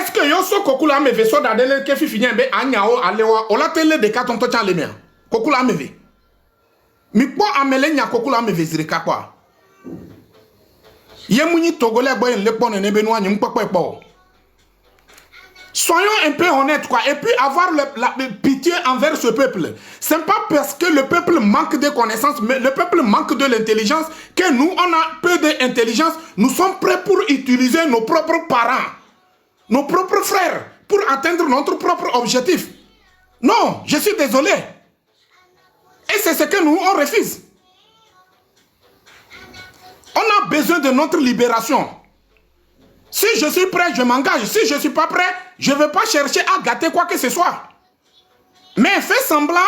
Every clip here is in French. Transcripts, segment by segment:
Est-ce que yo so kokula me ve so da dele ke fi finye be anyao alewa ola tele de ka tonto chan le mia kokula me ve mi po amele nya kokula me ve zirika kwa ye muni togolais boy le pon ne be no anyi mpopo. Soyons un peu honnêtes quoi et puis avoir la pitié envers ce peuple. C'est pas parce que le peuple manque de connaissances, mais le peuple manque de l'intelligence que nous on a peu d'intelligence, nous sommes prêts pour utiliser nos propres parents, nos propres frères pour atteindre notre propre objectif. Non, je suis désolé. Et c'est ce que nous on refuse. On a besoin de notre libération. Si je suis prêt, je m'engage. Si je ne suis pas prêt, je ne vais pas chercher à gâter quoi que ce soit. Mais fais semblant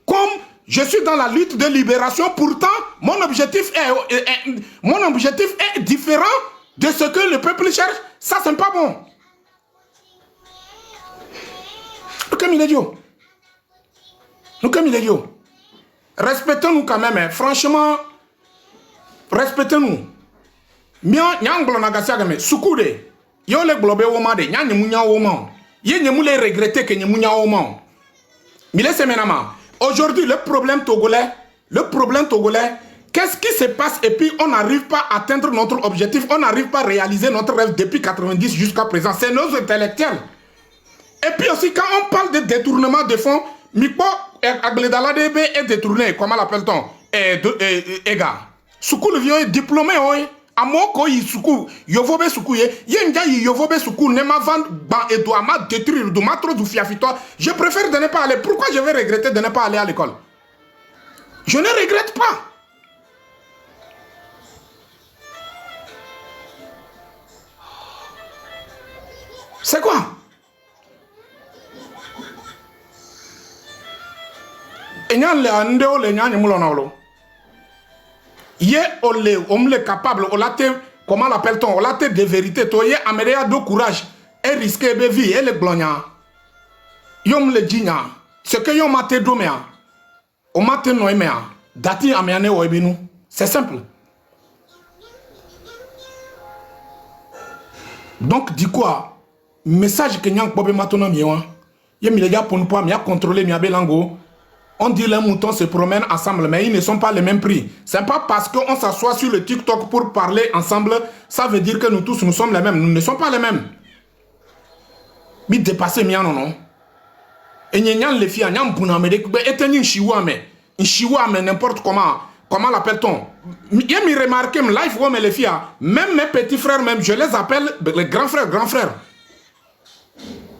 comme je suis dans la lutte de libération. Pourtant, mon objectif est différent de ce que le peuple cherche. Ça, ce n'est pas bon. Comme il est idiot. Comme il est idiot. Respectons-nous quand même. Hein. Franchement, respectons-nous. Mia nyanglo nagasagame sukude yo le globe woma de nya nyemunya woma ye nyemule regretter que nyemunya woma mile semenama. Aujourd'hui le problème togolais qu'est-ce qui se passe et puis on n'arrive pas à atteindre notre objectif, on n'arrive pas à réaliser notre rêve depuis 90 jusqu'à présent, c'est nos intellectuels. Et puis aussi quand on parle de détournement de fonds, Mikpo Agledalade est détourné, comment l'appelle-t-on, ega Soukoul vient diplômé oui. Amoko yisuku yovobe suku ye yenja yovobe suku ne ma vendre ban et doit ma détruire de ma trop du fiafito. Je préfère de ne pas aller. Pourquoi je vais regretter de ne pas aller à l'école? Je ne regrette pas. C'est quoi? Enyan le andeo le nyan mulonolo. Ye ole omle capable olate comment l'appelle-t-on olate de vérité to ye amélia de courage et risquer be vie et le glogna yom le digna ce que yom mate domea o mate noemea dati amiane o ebinu c'est simple. Donc dit quoi message que nyang bobe matona miwa ye mi lega pour pas mi a contrôler mi abelango. On dit les moutons se promènent ensemble, mais ils ne sont pas les mêmes prix. Ce n'est pas parce qu'on s'assoit sur le TikTok pour parler ensemble, ça veut dire que nous tous, nous sommes les mêmes. Nous ne sommes pas les mêmes. Mais dépasser mian non. Et nyan les filles, nyan buna me de éteindre une chiwa mais n'importe comment l'appelle-t-on? Il me remarqué live où les filles, même mes petits frères même, je les appelle les grands frères.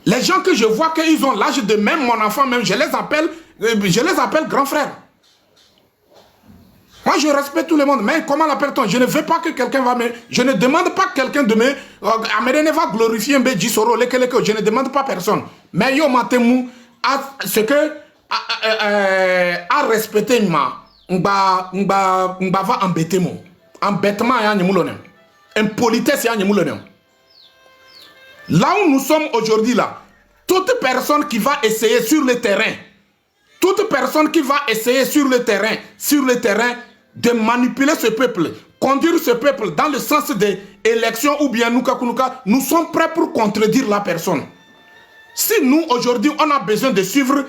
Les gens que je vois qu'ils ont l'âge de même mon enfant même, je les appelle grands frères. Moi je respecte tout le monde, mais comment l'appelle-t-on? Je ne veux pas que quelqu'un va me... Je ne demande pas que quelqu'un de me... Amédéne va glorifier Mbe Jisoro, je ne demande pas personne. Mais yo matemu, ce que... à respecter moi, on va embêter moi. Embêtement ya nyemulonem. Impolitesse ya nyemulonem. Là où nous sommes aujourd'hui là, toute personne qui va essayer sur le terrain, de manipuler ce peuple, conduire ce peuple dans le sens des élections ou bien nous sommes prêts pour contredire la personne. Si nous aujourd'hui on a besoin de suivre,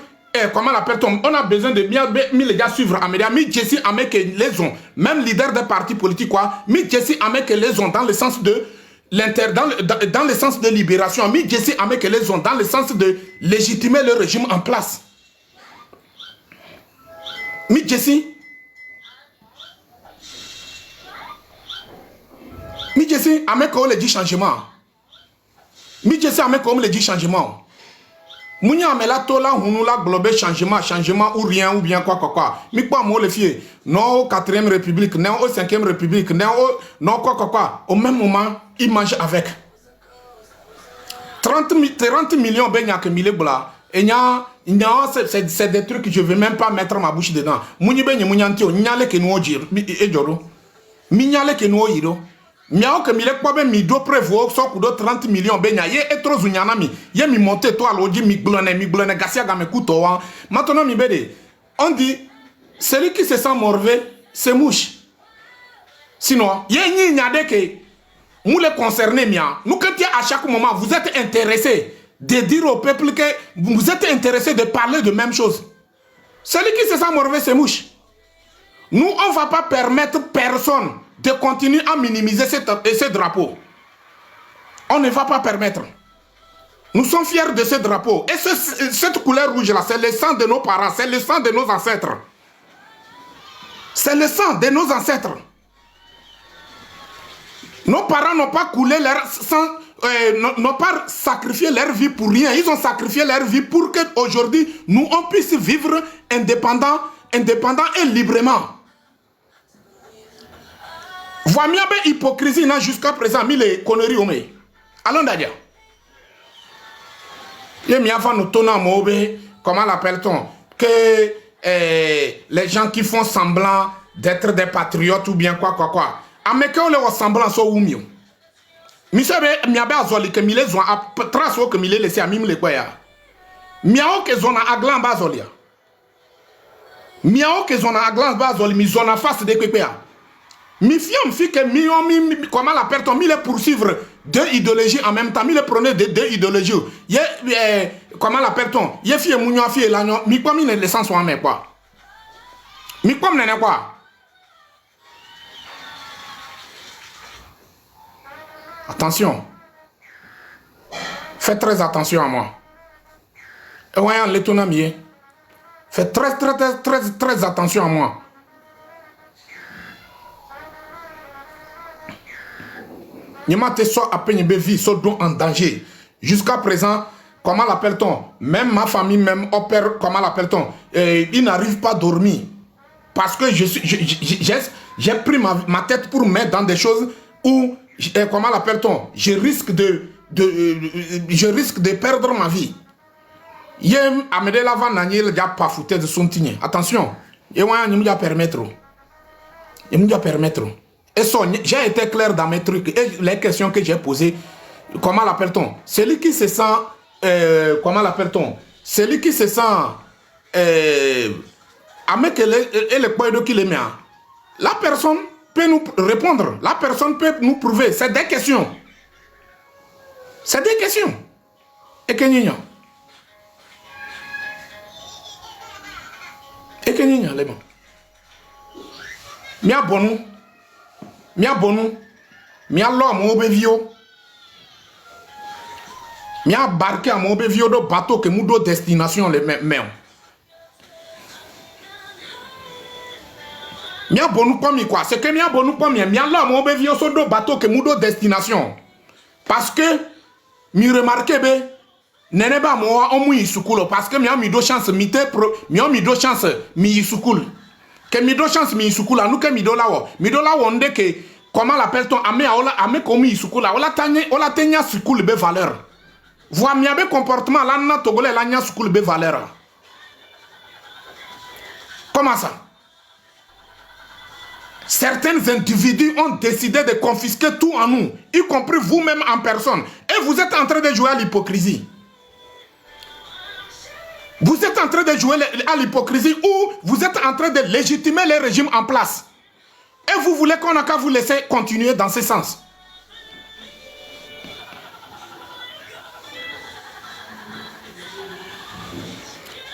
comment l'appelle-t-on, on a besoin de les gars suivre Amélia, mi Jesse Amek les ont, même leader des partis politiques quoi, mi Jesse Amek les ont dans le sens de dans le sens de libération, mi Jesse Amek les ont dans le sens de légitimer le régime en place. Mi Jesse Amek on le dit changement. Mi Jesse Amek on le dit changement. Mounia amela tola hunula globé changement ou rien ou bien quoi. Mi quoi moi le fier. Non au 4e république, non au 5e république, non quoi. Au même moment, il mange avec 30 millions benya que mille bla. Et c'est des trucs que je ne vais même pas mettre ma bouche dedans. Mouni benye mouniantio, nyale ke nou ojir, e joro. Mi nyale ke nou oyiro. Miao que mille quoi ben mi do prévoir so kudo 30 millions benya ye etro zunyana mi. Ye mi monte to aloji mi glone gasia ga me kuto wa. Maintenant mi bede. On dit celui qui se sent morvé, c'est mouche. Sinon, ye ni nyade ke Nous les concernés, nous quand à chaque moment, vous êtes intéressés de dire au peuple que vous êtes intéressés de parler de même chose. Celui qui se sent mauvais, c'est mouche. Nous, on ne va pas permettre personne de continuer à minimiser ce drapeau. On ne va pas permettre. Nous sommes fiers de ce drapeau. Et cette couleur rouge-là, c'est le sang de nos parents, c'est le sang de nos ancêtres. C'est le sang de nos ancêtres. Nos parents n'ont pas coulé leur sang, n'ont pas sacrifié leur vie pour rien. Ils ont sacrifié leur vie pour qu'aujourd'hui, nous, on puisse vivre indépendant et librement. Voici bien hypocrisie jusqu'à présent, mis les conneries au milieu. Allons d'ailleurs. Comment l'appelle-t-on? Que les gens qui font semblant d'être des patriotes ou bien quoi. Ameke ole wa semblant so wumio. Misabe miabe azoli ke mile zon a trace que mile laissé a mim le kwaya. Miao ke zona aglan bazolia. Miao ke zona aglan bazoli mi zona face de kwaya. Mi fiam fi que mi comment l'appelle-t-on mi les poursuivre deux idéologies en même temps, mi les prenait de deux idéologies. Comment l'appelle-t-on? Ye fi munyo fi elanyo mi kwa mi ne le sens wa me quoi. Mi kwa mnene quoi. Attention. Faites très attention à moi. Et voyons l'étonomie. Faites très attention à moi. Nimate so à peine vie, so don en danger. Jusqu'à présent, comment l'appelle-t-on? Même ma famille, même opère, comment l'appelle-t-on? Il n'arrive pas à dormir. Parce que j'ai pris ma tête pour mettre dans des choses où comment l'appelle-t-on? Je risque de perdre ma vie. Yem amede la van nanyel dia pas fouté de son tigné. Attention. Et moi, nous permettre. Et nous permettre. Et ça, j'ai été clair dans mes trucs et les questions que j'ai posées. Comment l'appelle-t-on? Celui qui se sent comment l'appelle-t-on? Celui qui se sent avec le point de qui les met. La personne peut nous répondre. La personne peut nous prouver. C'est des questions. C'est des questions. Et que n'y a. Et que n'y a, les bons. Mia bonou. Mia bonou. Mia l'homme au bévio. Mia barqué à mon bévio de bateau que moudo destination les mêmes. Mia bonou comme quoi? C'est que mia bonou comme mia l'homme au bévio sur de bateau que moudo destination. Parce que mi remarqué be nene ba mo on mu isukulu parce que mi am do chance mi te pro mi am do chance mi isukulu que mi do chance mi isukulu anu que mi do lawo nde que comment l'appelle-t-on ame comme isukulu ola tenya sukulu be valeur voit mi abe comportement là na togolais la nya sukulu be valeur. Comment ça? Certains individus ont décidé de confisquer tout en nous, y compris vous-même en personne. Et vous êtes en train de jouer à l'hypocrisie. Vous êtes en train de jouer à l'hypocrisie ou vous êtes en train de légitimer les régimes en place. Et vous voulez qu'on n'a qu'à vous laisser continuer dans ce sens.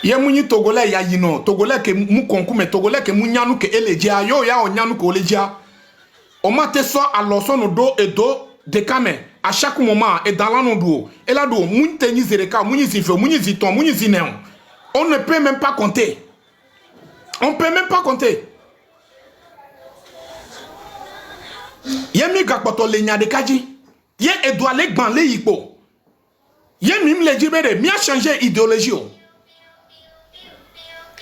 Ye mouni togolais ya yino togolais ke mou konkou mais togolais ke mou nyanu ke eledia yo ya o nyanu ko eledia o mate so aloso no do et do de kame à chaque moment et dans l'anodo et là do mouni teni zereka mouni zife mouni ziton mouni zinéon on ne peut même pas compter. On peut même pas compter. Ye mi gakpoto le nya de kaji ye edwa le gban le yipo ye mim le jibere mi a changé idéologie.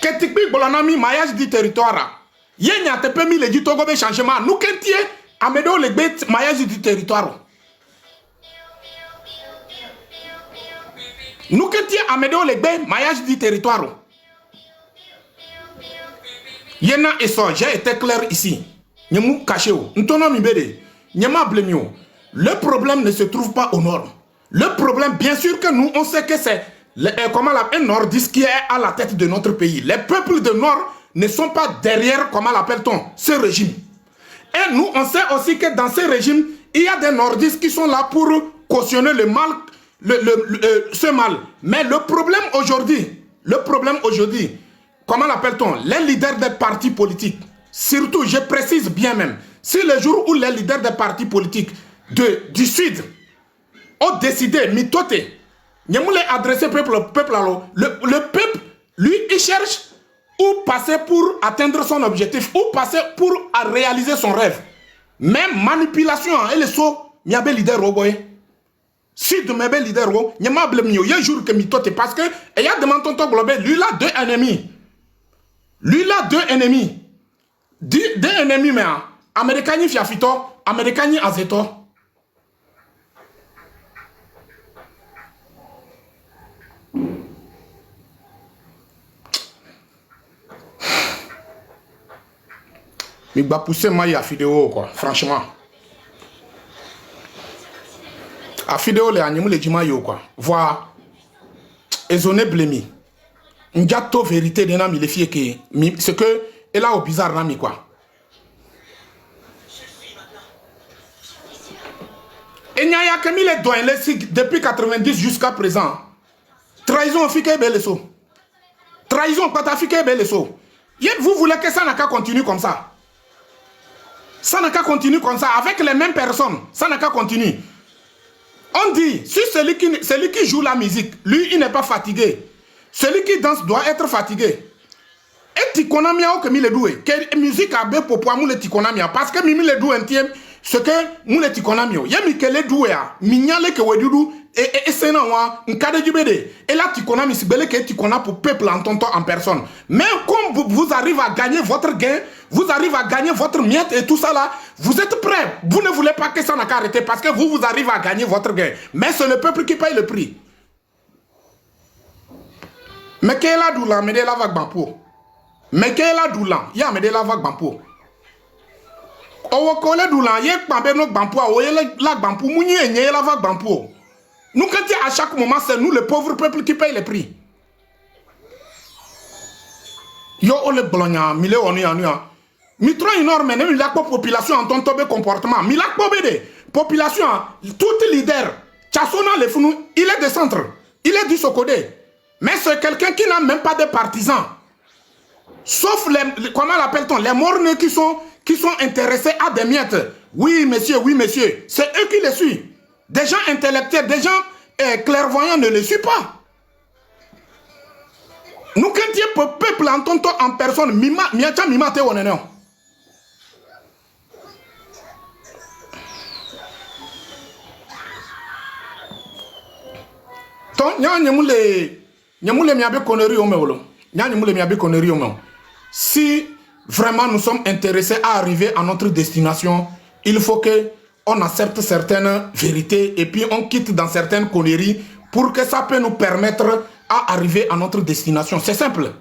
Que typique bolonami maillage du territoire. Yé n'y a pas mis le dit Togo de changement. Nous qu'entier amédo le bête maillage du territoire. Nous qu'entier amédo le bête maillage du territoire. Yéna et ça, j'ai été clair ici. N'y mou caché ou. N'tono mi bede. N'y m'a blâmé. Le problème ne se trouve pas au nord. Le problème, bien sûr que nous, on sait que c'est comment un nordiste qui est à la tête de notre pays. Les peuples de nord ne sont pas derrière, comment l'appelle-t-on, ce régime. Et nous, on sait aussi que dans ce régime, Il y a des nordistes qui sont là pour cautionner le mal, ce mal. Mais le problème aujourd'hui, comment l'appelle-t-on? Les leaders des partis politiques, surtout, je précise bien même, si le jour où les leaders des partis politiques du Sud ont décidé, mitoté, nous voulons adresser le peuple, le peuple, lui, il cherche où passer pour atteindre son objectif, où passer pour réaliser son rêve. Même manipulation, et le saut, il y a des leaders au boy. Si de mes leaders, il y a un jour que mitoté, parce que il y a des mentons globaux, lui là, deux ennemis. Lui là, deux ennemis. Deux ennemis, mais Américains fiafito, Américains azeto. Mais bah pousser moi à vidéo quoi, franchement. À vidéo les animaux les dimayo quoi. Voir ezone blemi. N'gato vérité de nami les filles qui ce que elle a au bizarre nami quoi. Et n'y a que mis les doigts depuis 90 jusqu'à présent. Trahison fique belle so. Trahison pas fique belle so. Vous voulez que ça n'a qu'à continuer comme ça. Ça n'a qu'à continuer comme ça, avec les mêmes personnes. Ça n'a qu'à continuer. On dit, si celui qui joue la musique, lui, il n'est pas fatigué. Celui qui danse doit être fatigué. Et tikonamia que mi le doué. Que musique a bé pour pouvoir mou le tikonamia. Parce que mi le doué entier, ce que mou le tikonamia. Y'a mi que le doué a. Mignale que wedudou. Et c'est non, un cas de jubédé. Et là, tikonami, c'est belé que tikona pour peuple en tonton en personne. Mais comme vous arrivez à gagner votre gain, vous arrivez à gagner votre miette et tout ça là, vous êtes prêts. Vous ne voulez pas que ça n'a qu'à arrêter parce que vous arrivez à gagner votre gain. Mais c'est le peuple qui paye le prix. Mais qu'est-ce là d'où là, mais de la vague bampo. Mais qu'est-ce là d'où là, y'a mais de la vague bampo. Owo kole d'où là, y'a pas ben notre bampo, oye la bampo, mouni et y'a la vague bampo. Nous, quand à chaque moment, c'est nous, le pauvre peuple, qui paye le prix. Yo, ole blogna, mille on y a. Mitro énorme, mais il a pas population en ton tobe comportement. Mais il a pas bédé. Population, tout leader, Tchassona le founou, il est de centre. Il est du Sokode. Mais c'est quelqu'un qui n'a même pas de partisans. Sauf les comment l'appelle-t-on, les morneux qui sont intéressés à des miettes. Oui, monsieur, c'est eux qui les suivent. Des gens intellectuels, des gens clairvoyants ne les suivent pas. Nous, quand il y a peuple en tonton en personne, miacha mimate onene. Donc, si vraiment nous sommes intéressés à arriver à notre destination, il faut que on accepte certaines vérités et puis on quitte dans certaines conneries pour que ça peut nous permettre à arriver à notre destination. C'est simple.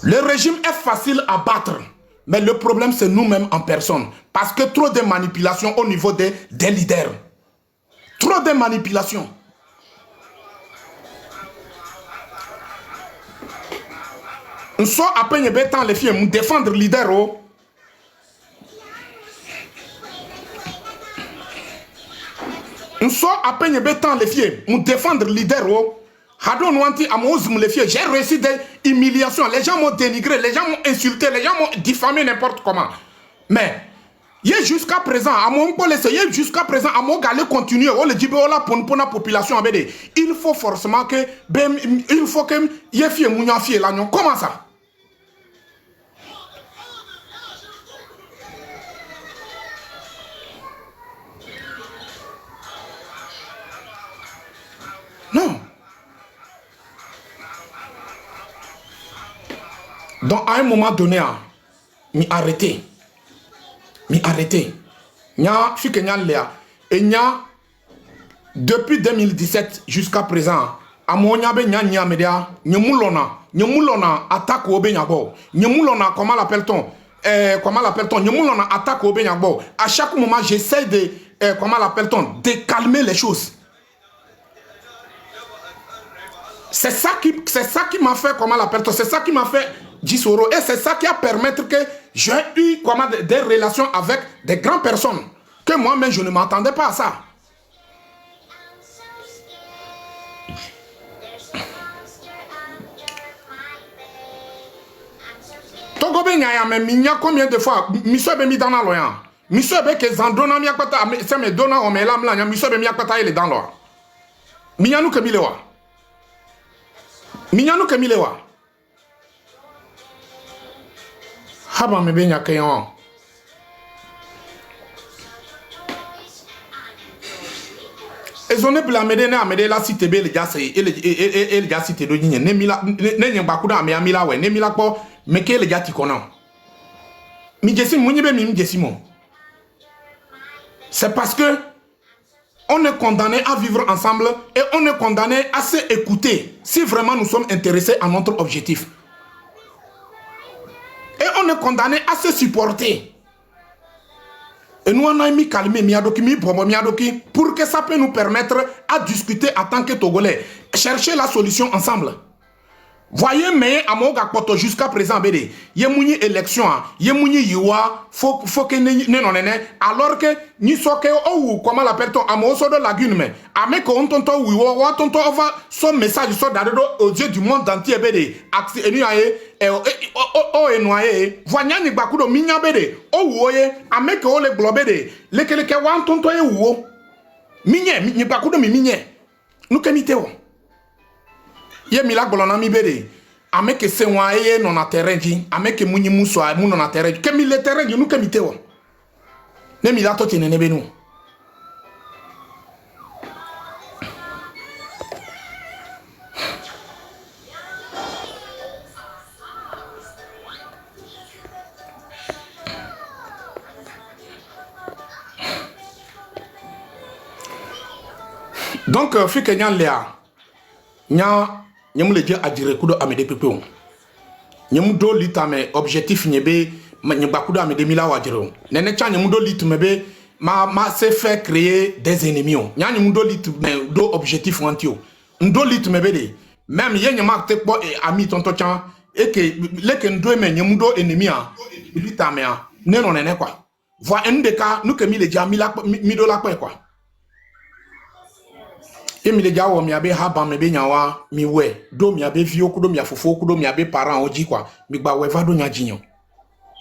Le régime est facile à battre, mais le problème c'est nous-mêmes en personne. Parce que trop de manipulations au niveau des leaders. Trop de manipulations. Nous sommes à peine bétant les filles, nous défendre le leader. Oh. Nous sommes à peine bétant les filles, nous défendre le leader. Oh. J'ai reçu des humiliations, les gens m'ont dénigré, les gens m'ont insulté, les gens m'ont diffamé n'importe comment. Mais, jusqu'à présent, à mon jusqu'à présent, à mon galé continuer, pour la population, il faut forcément que, il faut que, comment ça? Non. Donc, à un moment donné, m'y arrêter. Nya fike nya léa. Et nya, depuis 2017 jusqu'à présent, à mon nya be nya media, nyamulona attaque au benyabo. Nyamulona, comment l'appelle-t-on? Nyamulona attaque au benyabo. À chaque moment, j'essaie de, comment l'appelle-t-on? De calmer les choses. C'est ça qui m'a fait, comment l'appelle-t-on? C'est ça qui m'a fait Jisoro. Et c'est ça qui a permis que j'ai eu des relations avec des grandes personnes. Que moi-même, je ne m'attendais pas à ça. Togo be nyaya me minya combien de fois miso be mi dans la loya miso be ke zandona mi akpata se me dona o me la mla nya miso be mi akpata ile dans lo minya nu ke milewa haba me be nya kayon ezone blamede na amede la cité be le jase e le jase cité do nyen ne mila ne nyen bakuda me amila we ne mila po me ke le jati kono mi jesi munyi be mi jesi mo. C'est parce que on est condamné à vivre ensemble et on est condamné à se écouter si vraiment nous sommes intéressés à notre objectif. Et on est condamné à se supporter. Et nous on a mis calmer miadoki pour que ça peut nous permettre à discuter en tant que Togolais, chercher la solution ensemble. Voyez, mais à mon gars, jusqu'à présent, bébé, il y a une élection, il y a une yiwa, faut que non, alors que ni soke ou comment l'appelle-t-on, à mon de lagune, mais à mes qu'on tonton ou tonton va son message soit d'adoro aux yeux du monde entier, bébé, axi et nuaye, et noyé, voyant ni bakudo minya bébé, oh woye, à mes que le globe, le que wan tonton et ou, minye, ni bakudo mi minye, nous kemiteo. Ye mila golona mi bede ameke se wa ye non na terrain ji ameke munyi muso a mu non na terrain ke mi le terrain ji nu ke mi te wo ne mi la to tene ne benu. Donc fi ke nyan lea nya nyam le dia adire kudo amede pepe nyam do litame objectif nyebe nyeba kudo amede mila wajiro nene cha nyam do litmebe ma se fait créer des ennemis nya nyam do litme do objectif wantio ndo litmebe de même ye nyama te po e ami tonto chan et que leke ndo me nyam do ennemi a litame a ne non nene quoi voit ndeka nous que mi le dia mila mi do la quoi et mi le dia wo mi abe haba me be nyawa mi we do mi abe vio kudo mi afofo kudo mi abe parent oji quoi mi gba we va do nya jinyo.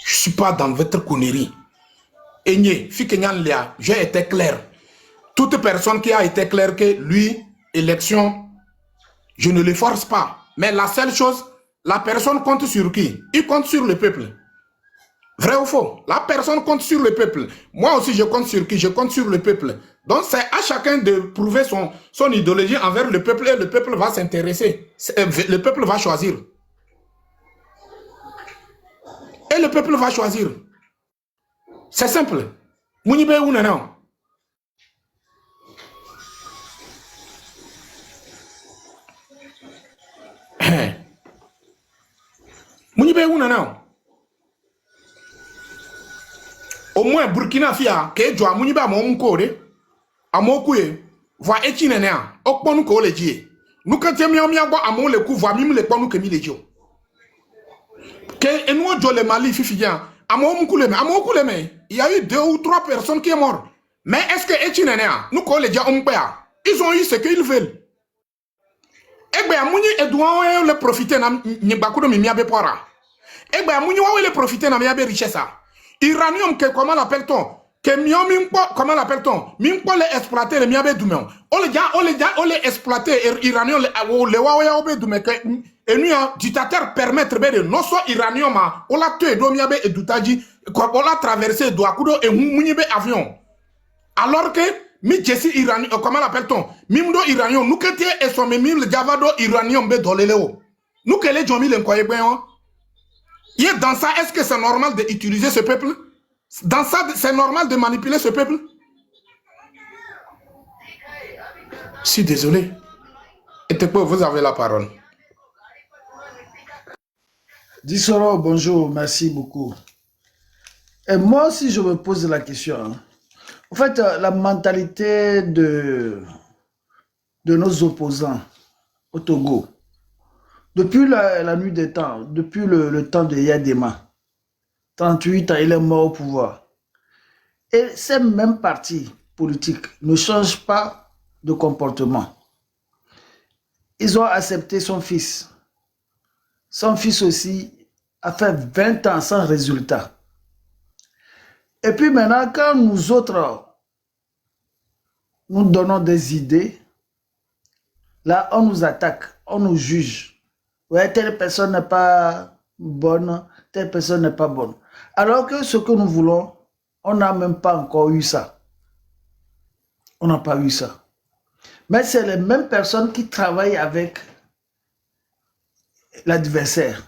Je suis pas dans votre connerie. Enye fi ke nyan lia j'ai été clair. Toute personne qui a été clair que lui élection je ne le force pas, mais la seule chose la personne compte sur qui? Il compte sur le peuple. Vrai ou faux? La personne compte sur le peuple. Moi aussi je compte sur qui? Je compte sur le peuple. Donc c'est à chacun de prouver son idéologie envers le peuple et le peuple va s'intéresser. Le peuple va choisir. Et le peuple va choisir. C'est simple. Mounibe ou non? Mounibe ou non? Au moins Burkina Fia, que Joa Mounibe a mon code. Amokouye, voix etinene a, okponu ko le die. Nous quand yemi omi agbo amon le kou voix mim le ponu ke mi le dio. Que enu jo le Mali fifian, amon kou le me, il y a eu 2 ou 3 personnes qui sont mortes. Mais est-ce que etinene a, nous ko le dia ompe a, ils ont eu ce qu'ils veulent. Egbe amouni edouan le profiter na nyibakudo mi miabe pora. Egbe amouni wa le profiter na miabe richesse. Iranium que comment l'appelle-t-on? Que mion mimpo comment l'appelle-t-on? Mimpo les exploiter les miabe dumé. On les exploiter iranium le wa obe dumé que et nous dictateur permettre de non soit iranium on la tué do miabe et dutaji quoi on la traverser do akudo et munibe avion. Alors que mi jesi iranium comment l'appelle-t-on? Mimdo iranium nous que tie et son mim le javado iranium be doleleo. Nous que les jomi le nkoye ben. Et dans ça est-ce que c'est normal d'utiliser ce peuple? Dans ça, c'est normal de manipuler ce peuple? Je suis désolé. Et vous avez la parole. Dissoro, bonjour, merci beaucoup. Et moi aussi, je me pose la question. En fait, la mentalité de nos opposants au Togo, depuis la nuit des temps, depuis le temps de Yadema, 38 ans, il est mort au pouvoir. Et ces mêmes partis politiques ne changent pas de comportement. Ils ont accepté son fils. Son fils aussi a fait 20 ans sans résultat. Et puis maintenant, quand nous autres, nous donnons des idées, là, on nous attaque, on nous juge. Ouais, telle personne n'est pas bonne, telle personne n'est pas bonne. Alors que ce que nous voulons, on n'a même pas encore eu ça. On n'a pas eu ça. Mais c'est les mêmes personnes qui travaillent avec l'adversaire.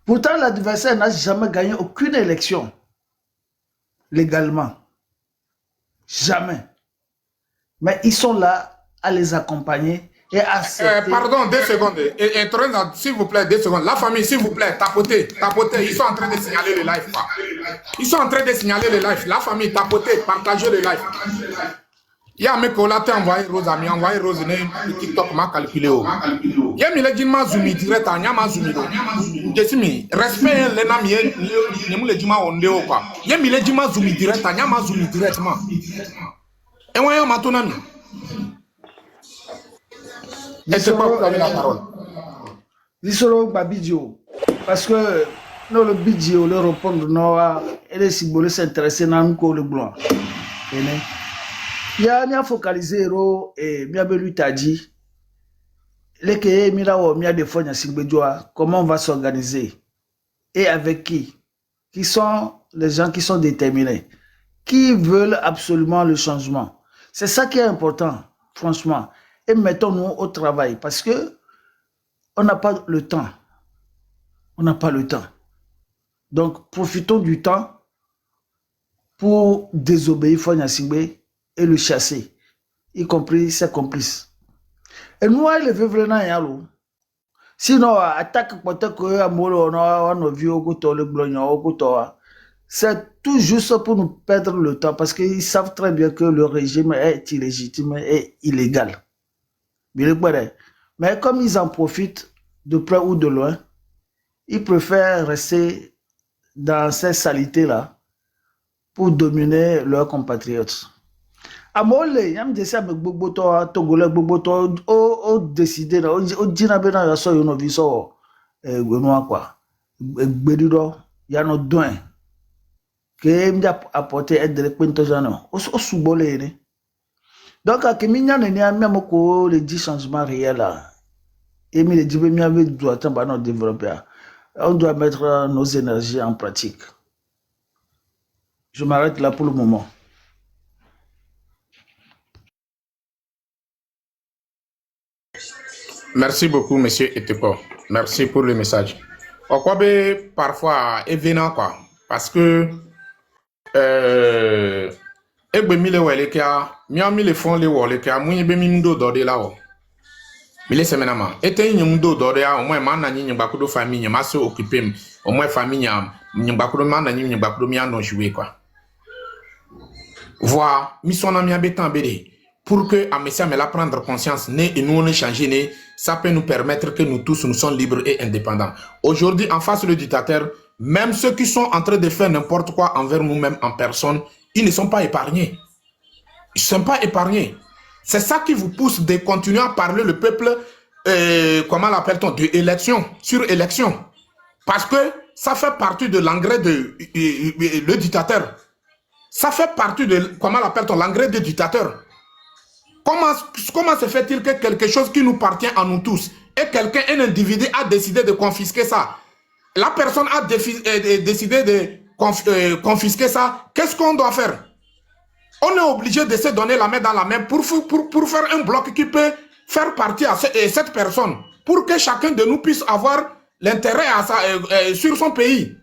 Pourtant, l'adversaire n'a jamais gagné aucune élection légalement. Jamais. Mais ils sont là à les accompagner et à accepter. Pardon, 2 secondes. S'il vous plaît, 2 secondes. La famille, s'il vous plaît, tapotez. Ils sont en train de signaler le live. Quoi. Ils sont en train de signaler le live. La famille, tapotez, partagez le live. Il y a un mec qui a envoyé Rose à moi, envoyé Rose sur TikTok, m'a calculé. Il y a mis les djinma zumi direct, il y a ma zumi. Jesimi, respect les nami, il y a les djinma ondeo quoi. Il y a mis les djinma zumi direct, il y a ma zumi directement. Et moi, il y a ma tonami. Et c'est pas vous avez la parole. L'histoire Babidjo, parce que nous le Bidjo, le répondre Noah, et les symboles s'intéresser dans le blanc. Il y a focalisé et lui t'a dit comment on va s'organiser et avec qui sont les gens qui sont déterminés, qui veulent absolument le changement. C'est ça qui est important, franchement. Et mettons-nous au travail parce que on n'a pas le temps. On n'a pas le temps. Donc, profitons du temps pour désobéir Fonya Singbe et le chasser, y compris ses complices. Et nous, il veut vraiment y aller. Sinon, attaque peut-être que c'est tout juste pour nous perdre le temps parce qu'ils savent très bien que le régime est illégitime et illégal. Mais comme ils en profitent de près ou de loin, ils préfèrent rester dans ces saletés-là pour dominer leurs compatriotes. Amole, yam desi avec Boboto, Togolais Boboto, o décidé, o djinabena ya so yono viso, gwenwa quoi. Gbedido, yano doin. Que m'y apporté aide de l'Equintojano, o soubole, ne. Donc, à Keminya ne a même ko les 10 changements réels là. Et mi les 10 mi avec doit nous développer. On doit mettre nos énergies en pratique. Je m'arrête là pour le moment. Merci beaucoup, monsieur Eteko. Merci pour le message. Okwabe, parfois, est venant, quoi. Parce que, ebe mile welekia, mile fond le welekia, mouye be mimdo dode la o. Mile semenama. Ete nyimdo dode ya, au moins, man nyi bakudo famille, ma se occupé, au moins famille, bakudo man nyi bakudo mi non jouer, quoi. Voir, mi son ami abetan bede. Pour que Amessia me la prendre conscience, et nous on est changé, ça peut nous permettre que nous tous nous sommes libres et indépendants. Aujourd'hui, en face du dictateur, même ceux qui sont en train de faire n'importe quoi envers nous-mêmes en personne, ils ne sont pas épargnés. Ils ne sont pas épargnés. C'est ça qui vous pousse de continuer à parler le peuple, comment l'appelle-t-on, de élection, sur élection. Parce que ça fait partie de l'engrais de le dictateur. Ça fait partie de, comment l'appelle-t-on, l'engrais du dictateur. Comment se fait-il que quelque chose qui nous appartient à nous tous et un individu a décidé de confisquer ça? La personne a décidé de confisquer ça. Qu'est-ce qu'on doit faire? On est obligé de se donner la main dans la main pour faire un bloc qui peut faire partie à cette personne, pour que chacun de nous puisse avoir l'intérêt sur son pays.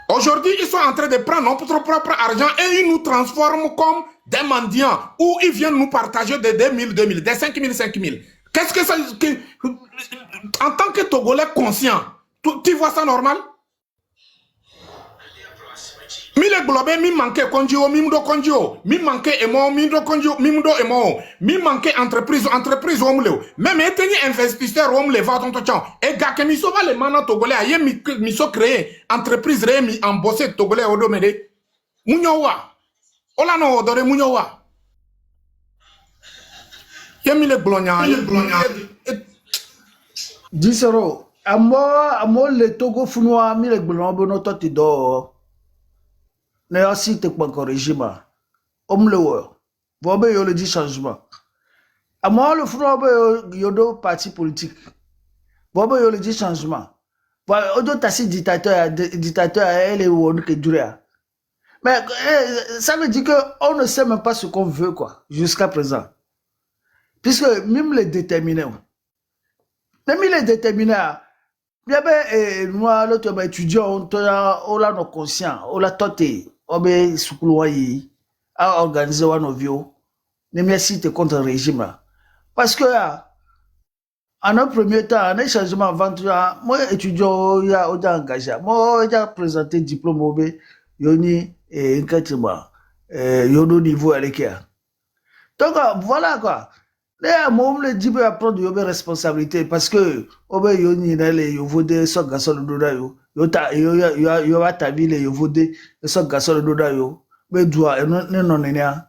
Aujourd'hui, ils sont en train de prendre notre propre argent et ils nous transforment comme des mendiants où ils viennent nous partager des 2000, des 5000, 5000. Qu'est-ce que ça... en tant que Togolais conscient, tu vois ça normal? Mille globé, mi manque konjio, mimdo konjio, mi manque emo, mimdo konjio, mimdo emo, mi manque entreprise omleo. Même étenir investisseur omle va ton tochan. Et gars que mi sauva les manas Togolais, aye mi so créé entreprise ré mi embauché Togolais au domaine. Munyowa. Ola no odore munyowa. Yemi le glonya. Disero, amo le Togo funwa mi le gbelon bo no toti do. Ne asi te kwa ko régime. Le wo. Bobe yo le dit changement. Amo le funwa bo yo do parti politique. Bobe yo le dit changement. Voilà, odo tasi dictateur elle est où que dure. Mais ça veut dire qu'on ne sait même pas ce qu'on veut quoi jusqu'à présent. Puisque même les déterminés. Même les déterminés. Bien ben moi l'autre étudiant on a nos conscients, on l'a tenté, on be sukuluwayi a organiser wa novio. Ne merci te contre le régime. Parce que en un premier temps, en un changement avant moi étudiant il y a engagé. Moi j'ai présenté diplôme yoni et incatement yono niveau avec. Donc voilà quoi. Là, moi, le dit à prendre une responsabilité parce que, obe yoni nale yovode so gasol doda yo, yo atabile yovode so gasol doda yo, be doa ne non nenia.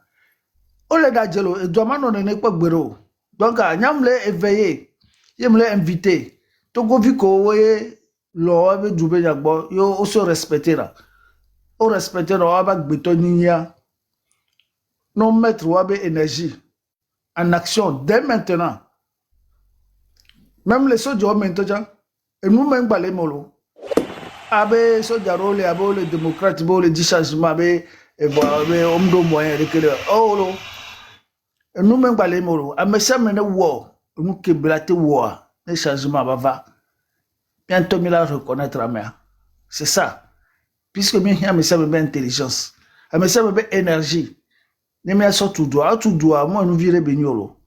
O le da jelo, e doa ma non ne pas gbero. Donc, nyam le éveillé, yem le invité. To go vi ko we lo be djube yagbo, yo o se respecter là. O respecter lo aba gbeto niya. Non mettre wa be énergie en action dès maintenant. Même les soldats maintenant, et nous-mêmes, les molos, abe soldats rôle, abe les démocrates, abe les changement, abe homme de moyen, oh, et nous-mêmes, les molos, abe ça mène war, nous qui blate war, les changements, bava, bientôt, il a reconnaître la mer. C'est ça. Puisque bien, mais ça me met intelligence, mais ça me met énergie. Ne me ça tout doigt, moi, nous virer baignolo.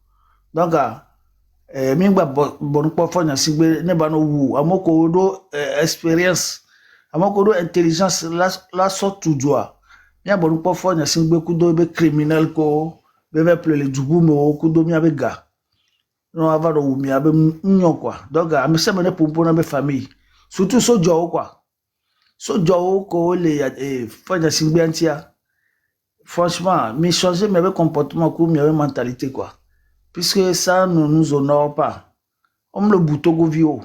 Donc, mingba bon pas fanya sigbe ne ba no wu amoko do experience amoko do intelligence la sort tout doigt mia bon pas fanya sigbe kudo be criminel ko be veple le dubu mo kudo mia be ga no ava do mi abe nyo quoi donc me se mene pompo na be famille surtout so jo quoi so jo ko le fanya sigbe antia franchement mi changer mes comportement ko mi mentalité quoi. Puisque ça ne nous honore pas. On le bouton govio.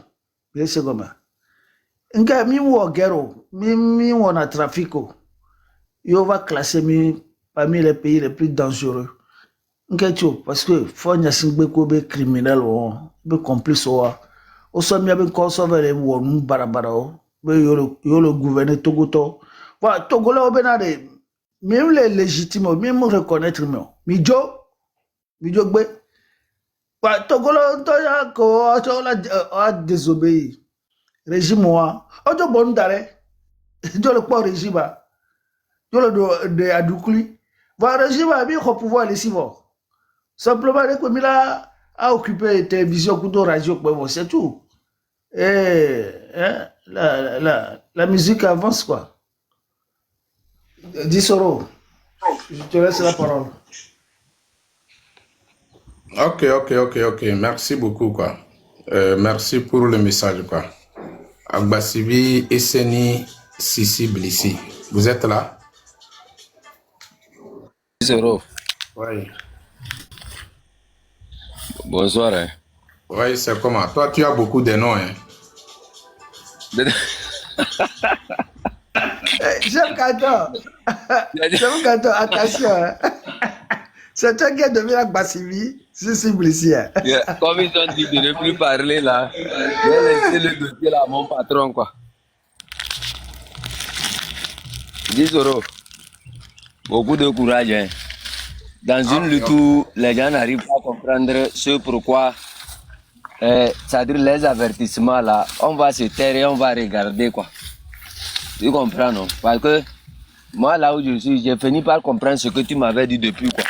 Bien c'est comme ça. Nga mi wo guerre, mi wo na trafico. Yo va classer mi parmi les pays les plus dangereux. Nga tio parce que faut nya singbe ko be criminel o, be complice o. O so mi be ko so vele wo nu barabara o. Be yo le gouverner Togo to. Voilà, Togo là obenade. Même les légitimes, même reconnaître mi jo gbe. Togolo toya ko a désobéi régime moi ojo bon dare jo le pas régime jo le de adukuli va régime bi ko pouvoir les bon simplement que mila a occupé télévision kudo radio quoi c'est tout la musique avance quoi. Disoro, je te laisse la parole. Ok. Merci beaucoup, quoi. Merci pour le message, quoi. Agbasibi Esseni Sissi Blissi. Vous êtes là? Zéro. Oui. Bonsoir. Hein. Oui, c'est comment? Toi, tu as beaucoup de noms, hein? J'aime Kato, attention. C'est toi qui es devenu Agbasibi, c'est Blissi. Comme ils ont dit de ne plus parler là, je vais laisser le dossier là à mon patron quoi. 10 euros. Beaucoup de courage. Hein. Dans une lutte où les gens n'arrivent pas à comprendre ce pourquoi, c'est-à-dire les avertissements là, on va se taire et on va regarder quoi. Tu comprends non? Parce que moi là où je suis, j'ai fini par comprendre ce que tu m'avais dit depuis quoi.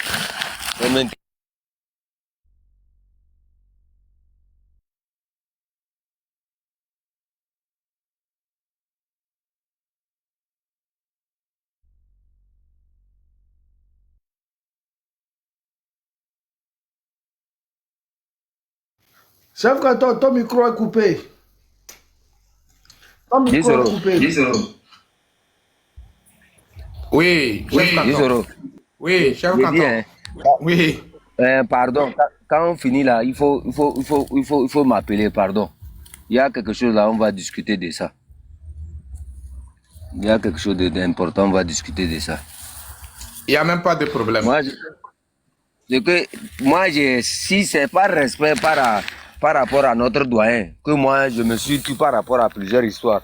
Chef Kato, ton micro est coupé. Ton micro est coupé. Oui, chef canton. Disoro. Oui, chef Je dis, canton. hein, Oui. pardon, quand on finit là, il faut m'appeler, pardon. Il y a quelque chose là, on va discuter de ça. Il y a quelque chose d'important, on va discuter de ça. Il n'y a même pas de problème. Si c'est pas respect par rapport à notre doyen, que moi je me suis tué par rapport à plusieurs histoires.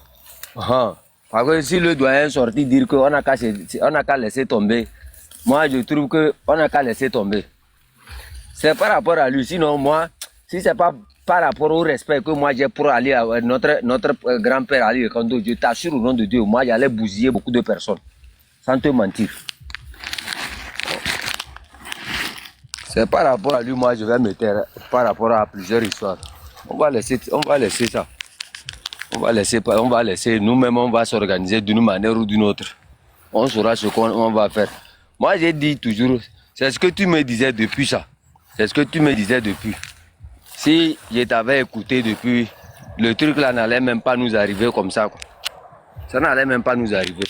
Parce que si le doyen est sorti dire qu'on n'a qu'à laisser tomber, moi je trouve qu'on n'a qu'à laisser tomber. C'est par rapport à lui, sinon moi, si c'est pas par rapport au respect que moi j'ai pour aller à notre grand-père Ali Kondo, je t'assure au nom de Dieu, moi j'allais bousiller beaucoup de personnes, sans te mentir. C'est par rapport à lui, moi je vais me taire par rapport à plusieurs histoires. On va laisser ça. On va laisser, nous-mêmes on va s'organiser d'une manière ou d'une autre. On saura ce qu'on va faire. Moi j'ai dit toujours, c'est ce que tu me disais depuis ça. C'est ce que tu me disais depuis. Si je t'avais écouté depuis, le truc là n'allait même pas nous arriver comme ça, quoi. Ça n'allait même pas nous arriver.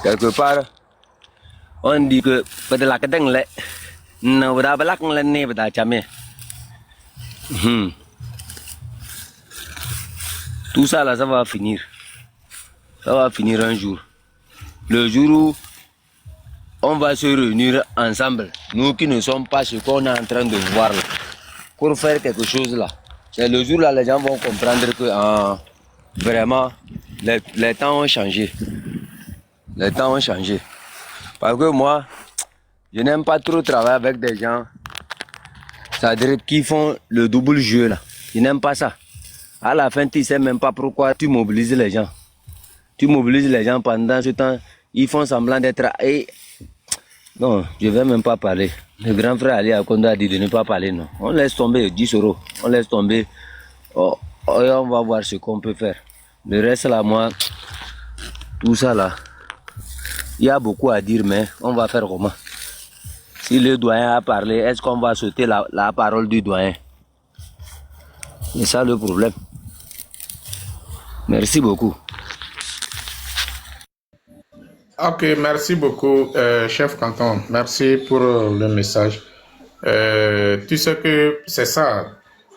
Quelque part, on dit que tout ça là, ça va finir. Ça va finir un jour. Le jour où on va se réunir ensemble, nous qui ne sommes pas ce qu'on est en train de voir là, pour faire quelque chose là. C'est le jour là, les gens vont comprendre que vraiment, les temps ont changé. Les temps ont changé. Parce que moi, je n'aime pas trop travailler avec des gens, c'est-à-dire qui font le double jeu là. Je n'aime pas ça. À la fin, tu ne sais même pas pourquoi tu mobilises les gens. Tu mobilises les gens pendant ce temps, ils font semblant d'être... Non, je ne vais même pas parler. Le grand frère Ali Akondo a dit de ne pas parler, non. On laisse tomber 10 euros. On laisse tomber. On va voir ce qu'on peut faire. Le reste là, moi, tout ça là, il y a beaucoup à dire, mais on va faire comment? Si le doyen a parlé, est-ce qu'on va sauter la parole du doyen? C'est ça le problème. Merci beaucoup. Ok, merci beaucoup, chef canton. Merci pour le message. Tu sais que c'est ça.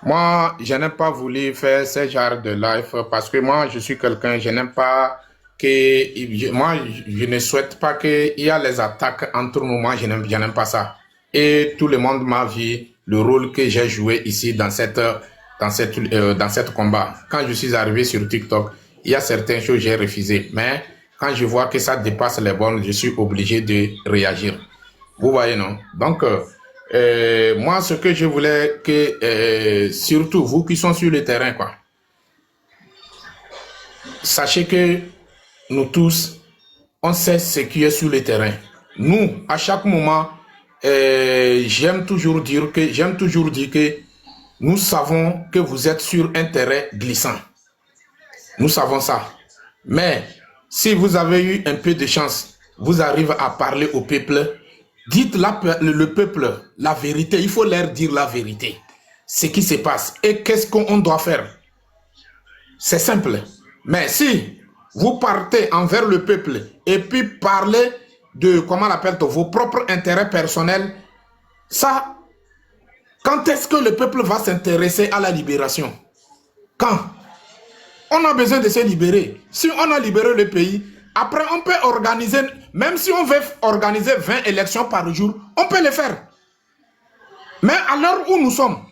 Moi, je n'ai pas voulu faire ce genre de live parce que moi, je suis quelqu'un, je n'aime pas que... Moi, je ne souhaite pas qu'il y ait les attaques entre nous. Moi, je n'aime pas ça. Et tout le monde m'a vu le rôle que j'ai joué ici dans cette combat. Quand je suis arrivé sur TikTok, il y a certaines choses que j'ai refusées. Mais quand je vois que ça dépasse les bornes, je suis obligé de réagir. Vous voyez, non? Donc, moi, ce que je voulais que, surtout vous qui sont sur le terrain, quoi, sachez que nous tous, on sait ce qui est sur le terrain. Nous, à chaque moment, j'aime toujours dire que nous savons que vous êtes sur un terrain glissant. Nous savons ça. Mais si vous avez eu un peu de chance, vous arrivez à parler au peuple, dites le peuple la vérité. Il faut leur dire la vérité. Ce qui se passe et qu'est-ce qu'on doit faire. C'est simple. Mais si vous partez envers le peuple et puis parlez de, comment on appelle, vos propres intérêts personnels, ça, quand est-ce que le peuple va s'intéresser à la libération? Quand? On a besoin de se libérer. Si on a libéré le pays, après on peut organiser, même si on veut organiser 20 élections par jour, on peut le faire. Mais à l'heure où nous sommes,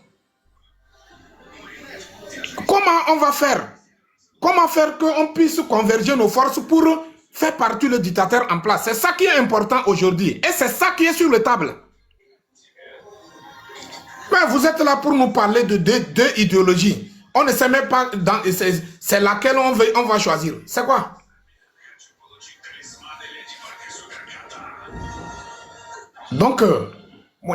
comment on va faire? Comment faire qu'on puisse converger nos forces pour faire partir le dictateur en place? C'est ça qui est important aujourd'hui. Et c'est ça qui est sur la table. Mais vous êtes là pour nous parler de deux idéologies. On ne sait même pas, c'est laquelle on va choisir. C'est quoi? Donc, nous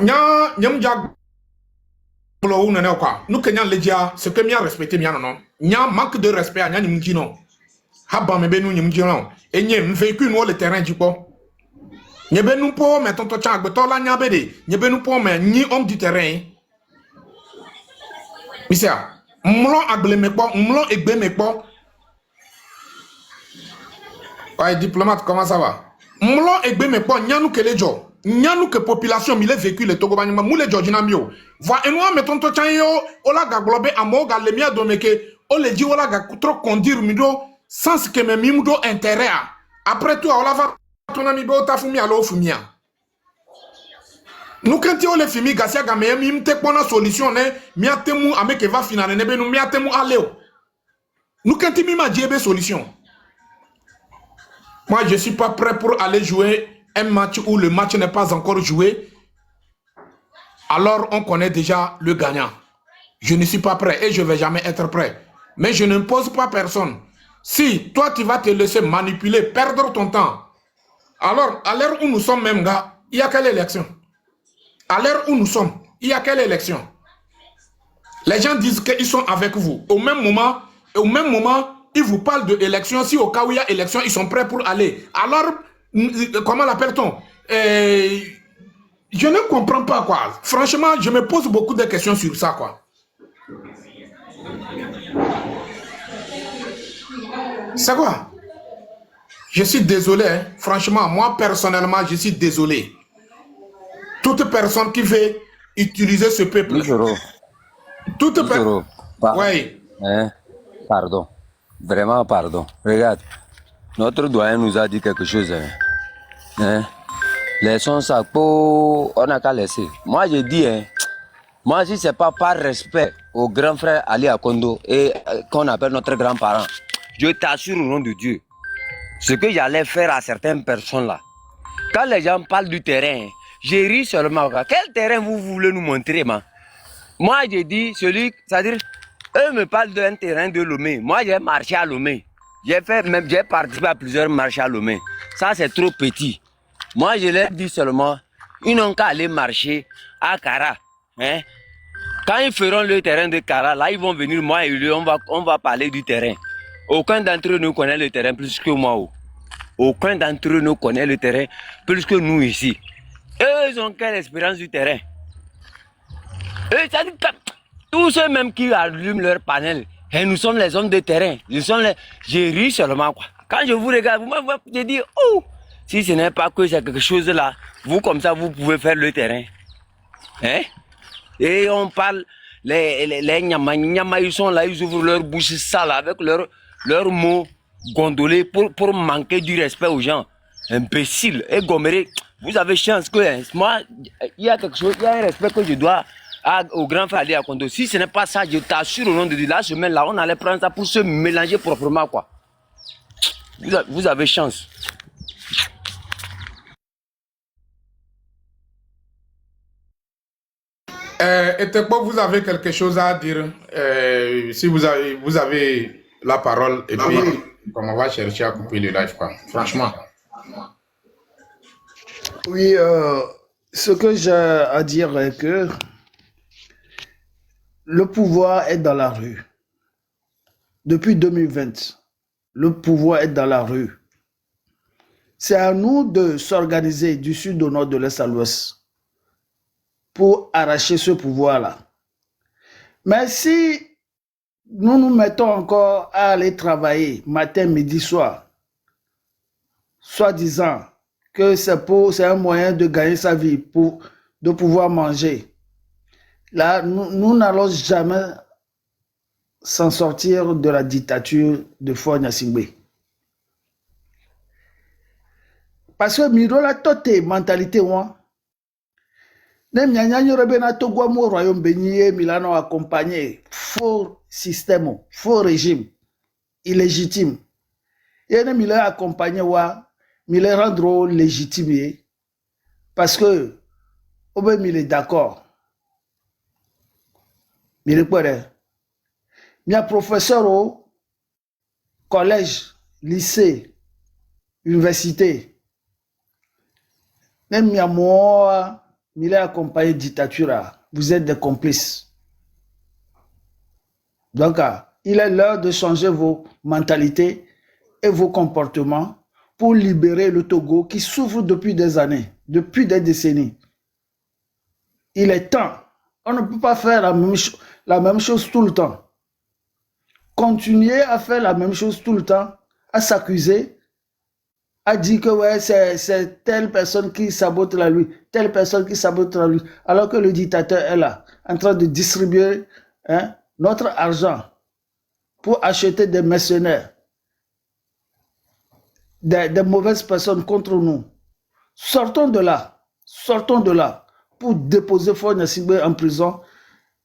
Kenyans les dia, ce que m'y respecté m'y non. Nya manque de respect à nya non. Habba me benu n'y non. Et n'y véhicule nous le terrain du po. N'y benu po mais tonto chang betola nya bede. N'y benu po mais ni homme du terrain. Misia, m'lon agle me po, m'lon egbe me po. Ouais, diplomate, comment ça va? Moulon et Bémé, bon, Nyanou que les gens, Nyanou que population, mille vécu les Togo Banima, moule Georgina Mio. Voix et moi, mettons to chanyo, ola ga globé à moga, les miens domeke, o le dit ola ga trop conduire mido, sans que me mimudo intérêt. Après tout, ola va ton ami bo ta fumi alo fumia. Nous quand on les fumi, Gassia Gamé, mim te pona solution, ne, miatemu, ame que va finale, nebe, nous miatemu aleo. Nous quand il m'a dit solution. Moi, je ne suis pas prêt pour aller jouer un match où le match n'est pas encore joué. Alors, on connaît déjà le gagnant. Je ne suis pas prêt et je ne vais jamais être prêt. Mais je n'impose pas personne. Si toi, tu vas te laisser manipuler, perdre ton temps. Alors, à l'heure où nous sommes même, gars, il y a quelle élection? À l'heure où nous sommes, il y a quelle élection? Les gens disent qu'ils sont avec vous. Au même moment, ils vous parlent de élection. Si au cas où il y a élection, ils sont prêts pour aller. Alors, comment l'appelle-t-on? Je ne comprends pas, quoi. Franchement, je me pose beaucoup de questions sur ça, quoi. C'est quoi? Je suis désolé, hein. Franchement, moi, personnellement, je suis désolé. Toute personne qui veut utiliser ce peuple... Toute personne... Oui. Hein? Pardon. Vraiment, pardon. Regarde, notre doyen nous a dit quelque chose. Hein? Laissons ça pour... On n'a qu'à laisser. Moi, je dis, hein, moi, si ce n'est pas par respect au grand frère Ali Akondo et qu'on appelle notre grand-parent, je t'assure au nom de Dieu, ce que j'allais faire à certaines personnes là, quand les gens parlent du terrain, j'ai ri seulement. Quel terrain vous voulez nous montrer, man? Moi, j'ai dit, c'est-à-dire, eux me parlent d'un terrain de Lomé. Moi, j'ai marché à Lomé. J'ai participé à plusieurs marches à Lomé. Ça, c'est trop petit. Moi, je leur dis seulement, ils n'ont qu'à aller marcher à Kara. Hein? Quand ils feront le terrain de Kara, là, ils vont venir, moi et lui, on va parler du terrain. Aucun d'entre eux ne connaît le terrain plus que moi. Aucun d'entre eux ne connaît le terrain plus que nous ici. Eux, ils ont quelle expérience du terrain? Eux, ça dit, tous ceux même qui allument leur panel, et nous sommes les hommes de terrain. J'ai ri seulement, quoi. Quand je vous regarde, je dis, oh, si ce n'est pas que c'est quelque chose là, vous comme ça, vous pouvez faire le terrain. Hein? Et on parle, les Nyama, ils sont là, ils ouvrent leur bouche sale avec leurs mots gondolés pour manquer du respect aux gens. Imbécile. Et Goméré, vous avez chance que, hein, moi, il y a quelque chose, il y a un respect que je dois au grand frère Ali Akondo. Si ce n'est pas ça, je t'assure au nom de Dieu, la semaine là, on allait prendre ça pour se mélanger proprement, quoi. Vous avez chance. Et quoi, vous avez quelque chose à dire? Si vous avez la parole, et puis on va chercher à couper le live, quoi. Franchement. Oui, ce que j'ai à dire est que le pouvoir est dans la rue. Depuis 2020, le pouvoir est dans la rue. C'est à nous de s'organiser du sud au nord, de l'est à l'ouest pour arracher ce pouvoir-là. Mais si nous nous mettons encore à aller travailler matin, midi, soir, soi-disant que c'est un moyen de gagner sa vie, de pouvoir manger, là, nous n'allons jamais s'en sortir de la dictature de Faure Gnassingbé. Parce que miro la toute mentalité moi. Nem nyanya rebe na Togo mo royaume béni Milano accompagné faux système, faux régime illégitime. Et nem il a accompagné wa, il rendre légitime parce que obe il est d'accord. Il est quoi? Mia professeur au collège, lycée, université. Même mia moi, il a accompagné dictature. Vous êtes des complices. Donc, il est l'heure de changer vos mentalités et vos comportements pour libérer le Togo qui souffre depuis des années, depuis des décennies. Il est temps. On ne peut pas faire la même chose tout le temps. Continuer à faire la même chose tout le temps, à s'accuser a dit que ouais, c'est telle personne qui sabote la lui, telle personne qui sabote la lui, alors que le dictateur est là, en train de distribuer notre argent pour acheter des mercenaires, des mauvaises personnes contre nous. Sortons de là pour déposer Faure Gnassingbé en prison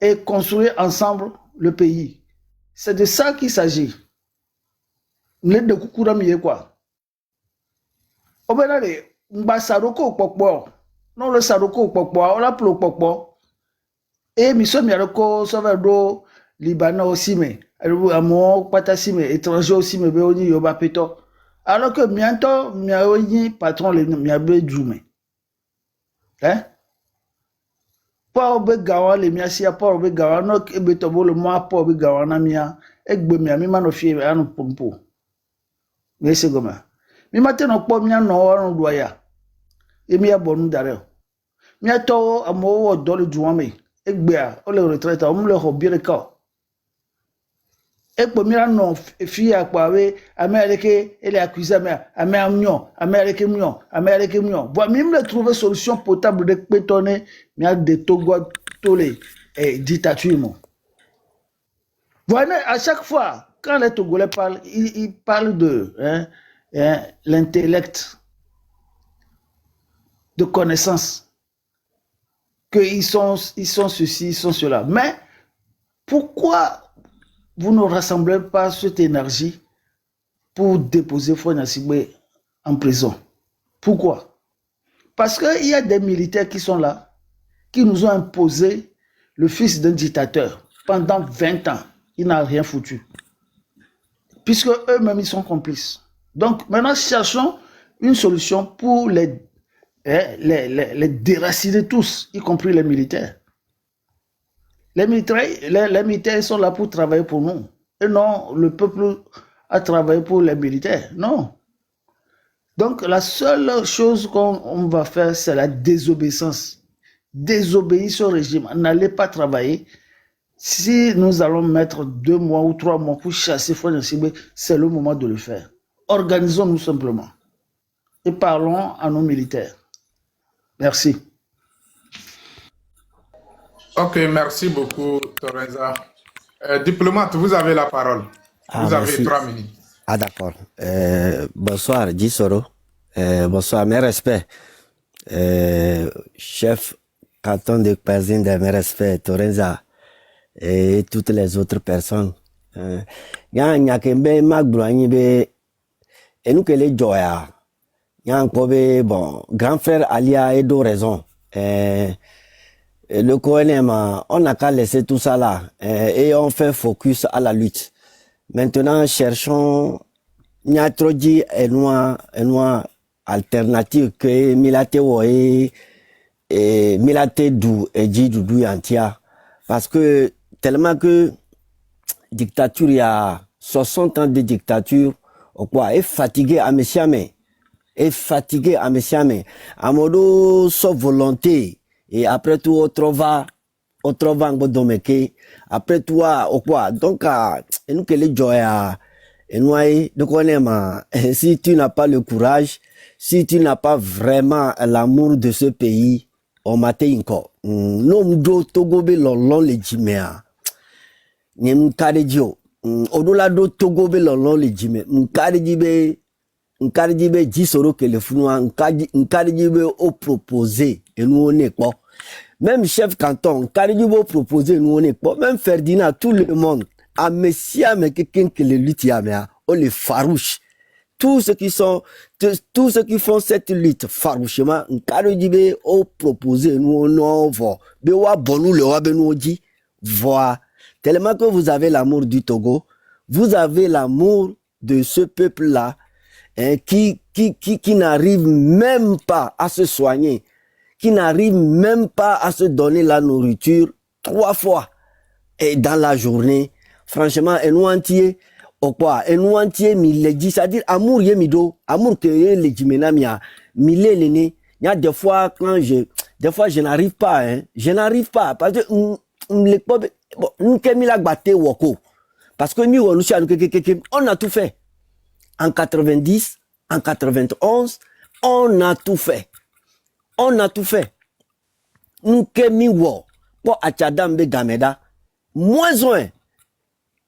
et construire ensemble le pays. C'est de ça qu'il s'agit. Nous sommes de Koukouramiye quoi. Obenade, mba saroko pokpo. Non le saroko pokpo, on l'a pour pokpo. Et mi sommes yaroko sauvedo Libanais aussi mais amo patasi mais étranger aussi mais beoni yoba peto. Alors que bientôt miaoni patron le miabe djoume. Hein? Pas obe gawa le miasia pas obe gawa no ebe tobo le moi pas obe gawa na mia egbe mi mano fie anu pompo. Mais c'est comme ça. Mi maintenant pas mia no on doya. Et mi abonu dare. Mi ato amo do le djouame. Egbe a o le retraite o mu le hobby le ka. Ekpo mi no fie akpawe Amérique elle est accusée Amérique mignon. Bon mi me trouver solution potable de pétonner mi a de Togo tous les dictatures mon. Voilà, à chaque fois, quand les Togolais parlent, ils parlent de l'intellect, de connaissance, qu'ils sont ceci, ils sont cela. Mais pourquoi vous ne rassemblez pas cette énergie pour déposer Faure Gnassingbé en prison? Pourquoi? Parce qu'il y a des militaires qui sont là, qui nous ont imposé le fils d'un dictateur pendant 20 ans. Il n'a rien foutu. Puisque eux-mêmes, ils sont complices. Donc, maintenant, cherchons une solution pour les déraciner tous, y compris les militaires. Les militaires sont là pour travailler pour nous. Et non, le peuple a travaillé pour les militaires. Non. Donc, la seule chose qu'on va faire, c'est la désobéissance. Désobéir au régime. N'allez pas travailler. Si nous allons mettre 2 mois ou 3 mois pour chasser Faure Gnassingbé, c'est le moment de le faire. Organisons-nous simplement. Et parlons à nos militaires. Merci. Ok, merci beaucoup, Torreza. Diplomate, vous avez la parole. Vous avez Merci. 3 minutes. Ah, d'accord. Bonsoir, Gisoro. Bonsoir, mes respects. Chef canton de Pazine de mes respects, Torreza, et toutes les autres personnes. Nyakembe Magbroani be, et nous que les joya. Bon, grand frère Alia et deux raisons. Le CONM, on n'a qu'à laisser tout ça là et on fait focus à la lutte. Maintenant, cherchons Nyatroji et noa alternative que Milate Woe et Milate Dou et Djidoudou Yantia. Parce que tellement que dictature, il y a 60 ans de dictature, ou quoi, est fatigué à Messiame. Est fatigué à Messiame. À modo, sauf volonté. Et après tout, on trouve un domeke. Après tout, au quoi. Donc, nous que les joyeux, et nous, donc on aime, si tu n'as pas le courage, si tu n'as pas vraiment l'amour de ce pays, on m'a encore. Non, nous, Togo, l'on les jimea. Nous, Kadedio. Au-delà de Togo, l'on les jimea. Nous, Nkarijibe Gisoro que le founois, Nkarijibe au proposé, et nous on est pas. Même chef canton, Nkarijibe au proposé, nous on est pas. Même Ferdinand, tout le monde, à Messia, mais quelqu'un que le lutte, on les farouche. Tous ceux qui font cette lutte farouchement, Nkarijibe au proposé, nous on va. Bewa bonou le wabe nous dit, voilà. Tellement que vous avez l'amour du Togo, vous avez l'amour de ce peuple-là, qui n'arrive même pas à se soigner, qui n'arrive même pas à se donner la nourriture 3 fois et dans la journée. Franchement, et nous entier, ou quoi, et nous entier, mille dit, c'est-à-dire, amour yemido, amour que les jimena mia, mille l'année, il y a des fois, je n'arrive pas, je n'arrive pas, parce que, parce que nous, on a tout fait. En 90, en 91, on a tout fait. On a tout fait. Nous kemi wo pour achadambe gameda moins un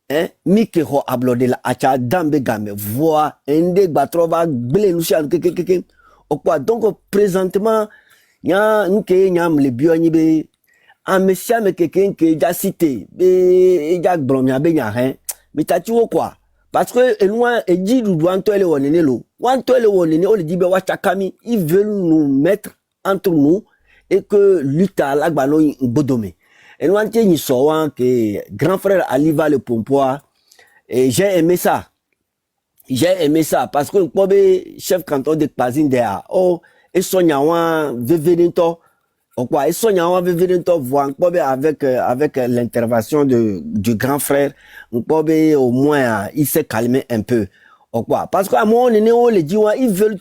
hein mi ke ho ablode la achadambe game voix ende batrova blé lucian ke o quoi donc présentement nya nke nyam le bioni be amesia me quelqu'un que ja cité be ja blomia be nya hein mais tati wo quoi parce que loin et dit du wanto ele wonene lo wanto ele wonene o le dit be wa chakami ils veulent nous mettre entre nous et que luta l'agbano bodome et nous anté ni sowan que grand frère Ali va le pompoir et j'ai aimé ça parce que le chef canton de Pazin de oh et sonyawan vevenito ou quoi et sonyawan vevenito voit avec l'intervention du grand frère au moins il s'est calmé un peu ou quoi parce qu'à mon on les dit ils veulent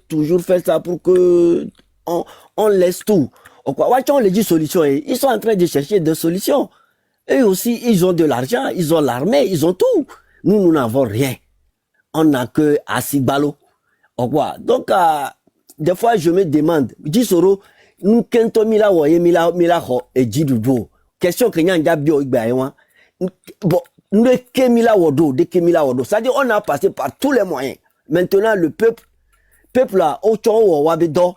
toujours faire ça pour que on laisse tout. On les dit solutions. Ils sont en train de chercher des solutions. Eux aussi, ils ont de l'argent, ils ont l'armée, ils ont tout. Nous n'avons rien. On n'a que Asibalo. Donc, des fois, je me demande, Jisoro, nous, kento mila woye, mila ho, et jidudo. Question que nyan jabio igbayewan. Bon, nous, kemila wodo, de kemila wodo. C'est-à-dire, on a passé par tous les moyens. Maintenant, le peuple là, au wabedo.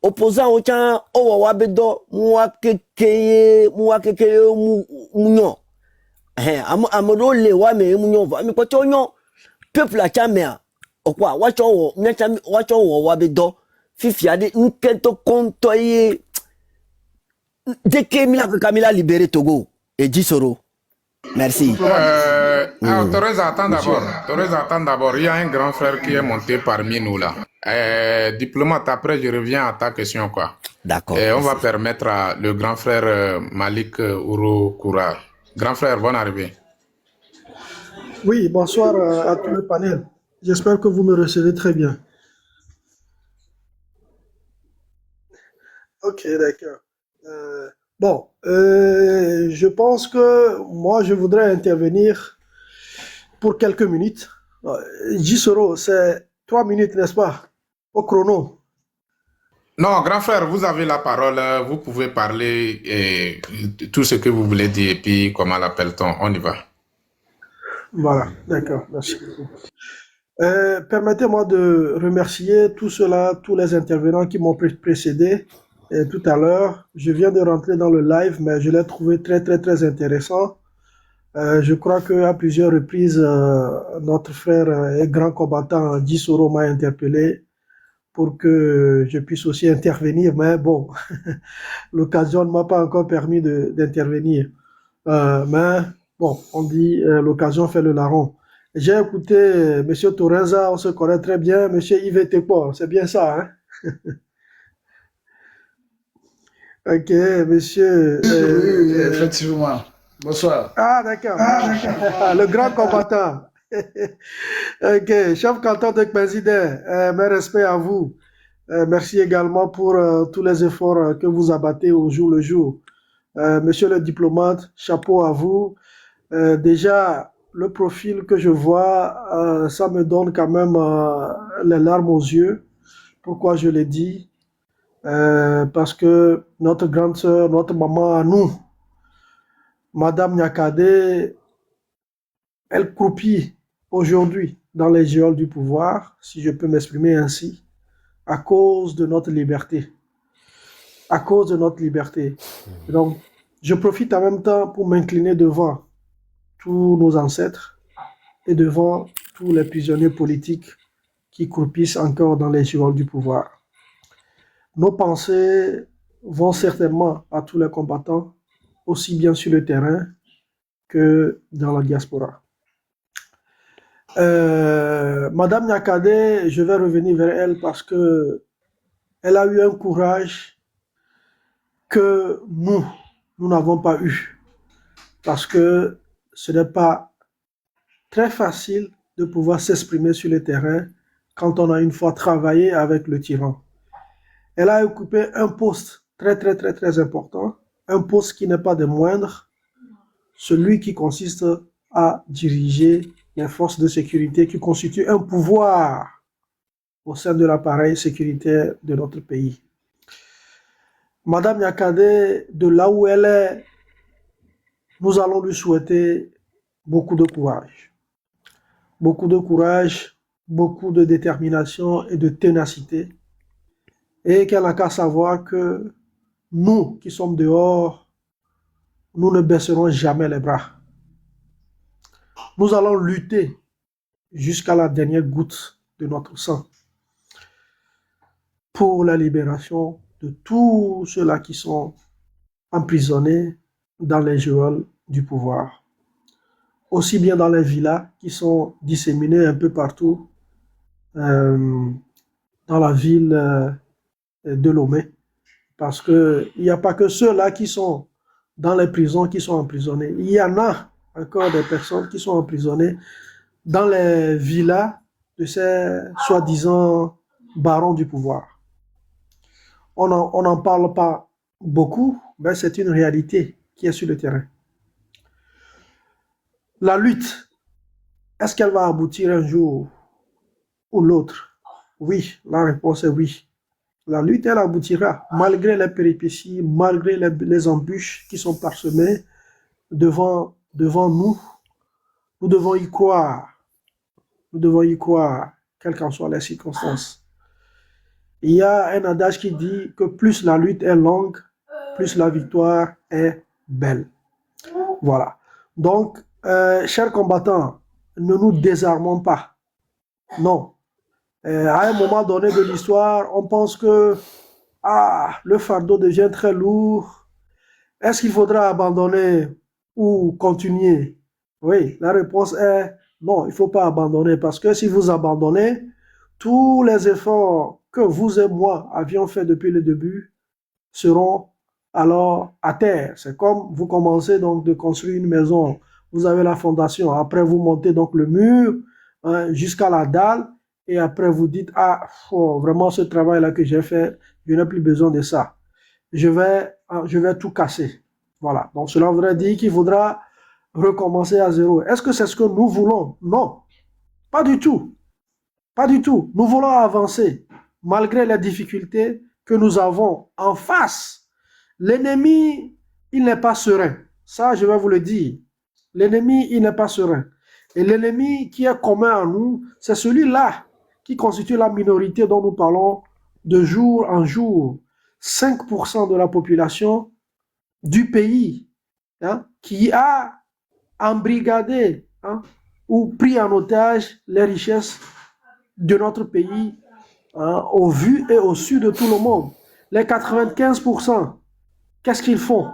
Opposant au chan o wabedo muwa kekeye munyo amodo le wa me munyo va mi ko tonyo peuple a chamea o kwa wacho wabedo fifiade nkento kontoye deke mila Kamila libéré Togo et Jisoro. Merci. Thérèse, attends d'abord. Il y a un grand frère qui est monté parmi nous là. Diplomate, après je reviens à ta question quoi. D'accord. On va permettre à le grand frère Malik Ouro Koura. Grand frère, bonne arrivée. Oui, bonsoir à tout le panel. J'espère que vous me recevez très bien. Ok, d'accord. Je pense que moi, je voudrais intervenir pour quelques minutes. Jisoro, c'est 3 minutes, n'est-ce pas? Au chrono. Non, grand frère, vous avez la parole. Vous pouvez parler tout ce que vous voulez dire. Et puis, comment l'appelle-t-on? On y va. Voilà, d'accord, merci. Permettez-moi de remercier tous les intervenants qui m'ont précédé. Et tout à l'heure, je viens de rentrer dans le live, mais je l'ai trouvé très, très, très intéressant. Je crois qu'à plusieurs reprises, notre frère et grand combattant Jisoro m'a interpellé pour que je puisse aussi intervenir. Mais bon, l'occasion ne m'a pas encore permis d'intervenir. Mais bon, on dit l'occasion fait le larron. J'ai écouté Monsieur Torenza, on se connaît très bien, Monsieur Yves Tekpo, c'est bien ça, hein? Ok, monsieur. Oui, effectivement. Bonsoir. Ah, d'accord. Le grand combattant. Ok, chef canton de président, mes respects à vous. Merci également pour tous les efforts que vous abattez au jour le jour. Monsieur le diplomate, chapeau à vous. Déjà, le profil que je vois, ça me donne quand même les larmes aux yeux. Pourquoi je l'ai dit? Parce que notre grande sœur, notre maman à nous, Madame Nyakade, elle croupit aujourd'hui dans les geôles du pouvoir, si je peux m'exprimer ainsi, à cause de notre liberté. À cause de notre liberté. Donc, je profite en même temps pour m'incliner devant tous nos ancêtres et devant tous les prisonniers politiques qui croupissent encore dans les geôles du pouvoir. Nos pensées vont certainement à tous les combattants, aussi bien sur le terrain que dans la diaspora. Madame Nyakade, je vais revenir vers elle parce que elle a eu un courage que nous n'avons pas eu. Parce que ce n'est pas très facile de pouvoir s'exprimer sur le terrain quand on a une fois travaillé avec le tyran. Elle a occupé un poste très, très, très, très important, un poste qui n'est pas des moindres, celui qui consiste à diriger les forces de sécurité qui constituent un pouvoir au sein de l'appareil sécuritaire de notre pays. Madame Yakade, de là où elle est, nous allons lui souhaiter beaucoup de courage. Beaucoup de courage, beaucoup de détermination et de ténacité. Et qu'elle n'a qu'à savoir que nous qui sommes dehors, nous ne baisserons jamais les bras. Nous allons lutter jusqu'à la dernière goutte de notre sang pour la libération de tous ceux-là qui sont emprisonnés dans les geôles du pouvoir. Aussi bien dans les villas qui sont disséminées un peu partout dans la ville de Lomé. Parce qu'il n'y a pas que ceux-là qui sont dans les prisons qui sont emprisonnés. Il y en a encore des personnes qui sont emprisonnées dans les villas de ces soi-disant barons du pouvoir. On n'en parle pas beaucoup, mais c'est une réalité qui est sur le terrain. La lutte, est-ce qu'elle va aboutir un jour ou l'autre? Oui, la réponse est oui. La lutte, elle aboutira, malgré les péripéties, malgré les embûches qui sont parsemées devant nous. Nous devons y croire. Nous devons y croire, quelles qu'en soient les circonstances. Il y a un adage qui dit que plus la lutte est longue, plus la victoire est belle. Voilà. Donc, chers combattants, ne nous désarmons pas. Non. À un moment donné de l'histoire, on pense que le fardeau devient très lourd. Est-ce qu'il faudra abandonner ou continuer? Oui, la réponse est non, il ne faut pas abandonner parce que si vous abandonnez, tous les efforts que vous et moi avions fait depuis le début seront alors à terre. C'est comme vous commencez donc de construire une maison. Vous avez la fondation. Après, vous montez donc le mur jusqu'à la dalle. Et après, vous dites, vraiment, ce travail-là que j'ai fait, je n'ai plus besoin de ça. Je vais tout casser. Voilà. Donc, cela voudrait dire qu'il faudra recommencer à zéro. Est-ce que c'est ce que nous voulons? Non. Pas du tout. Pas du tout. Nous voulons avancer, malgré les difficultés que nous avons en face. L'ennemi, il n'est pas serein. Ça, je vais vous le dire. L'ennemi, il n'est pas serein. Et l'ennemi qui est commun à nous, c'est celui-là qui constitue la minorité dont nous parlons de jour en jour. 5% de la population du pays qui a embrigadé ou pris en otage les richesses de notre pays au vu et au su de tout le monde. Les 95%, qu'est-ce qu'ils font?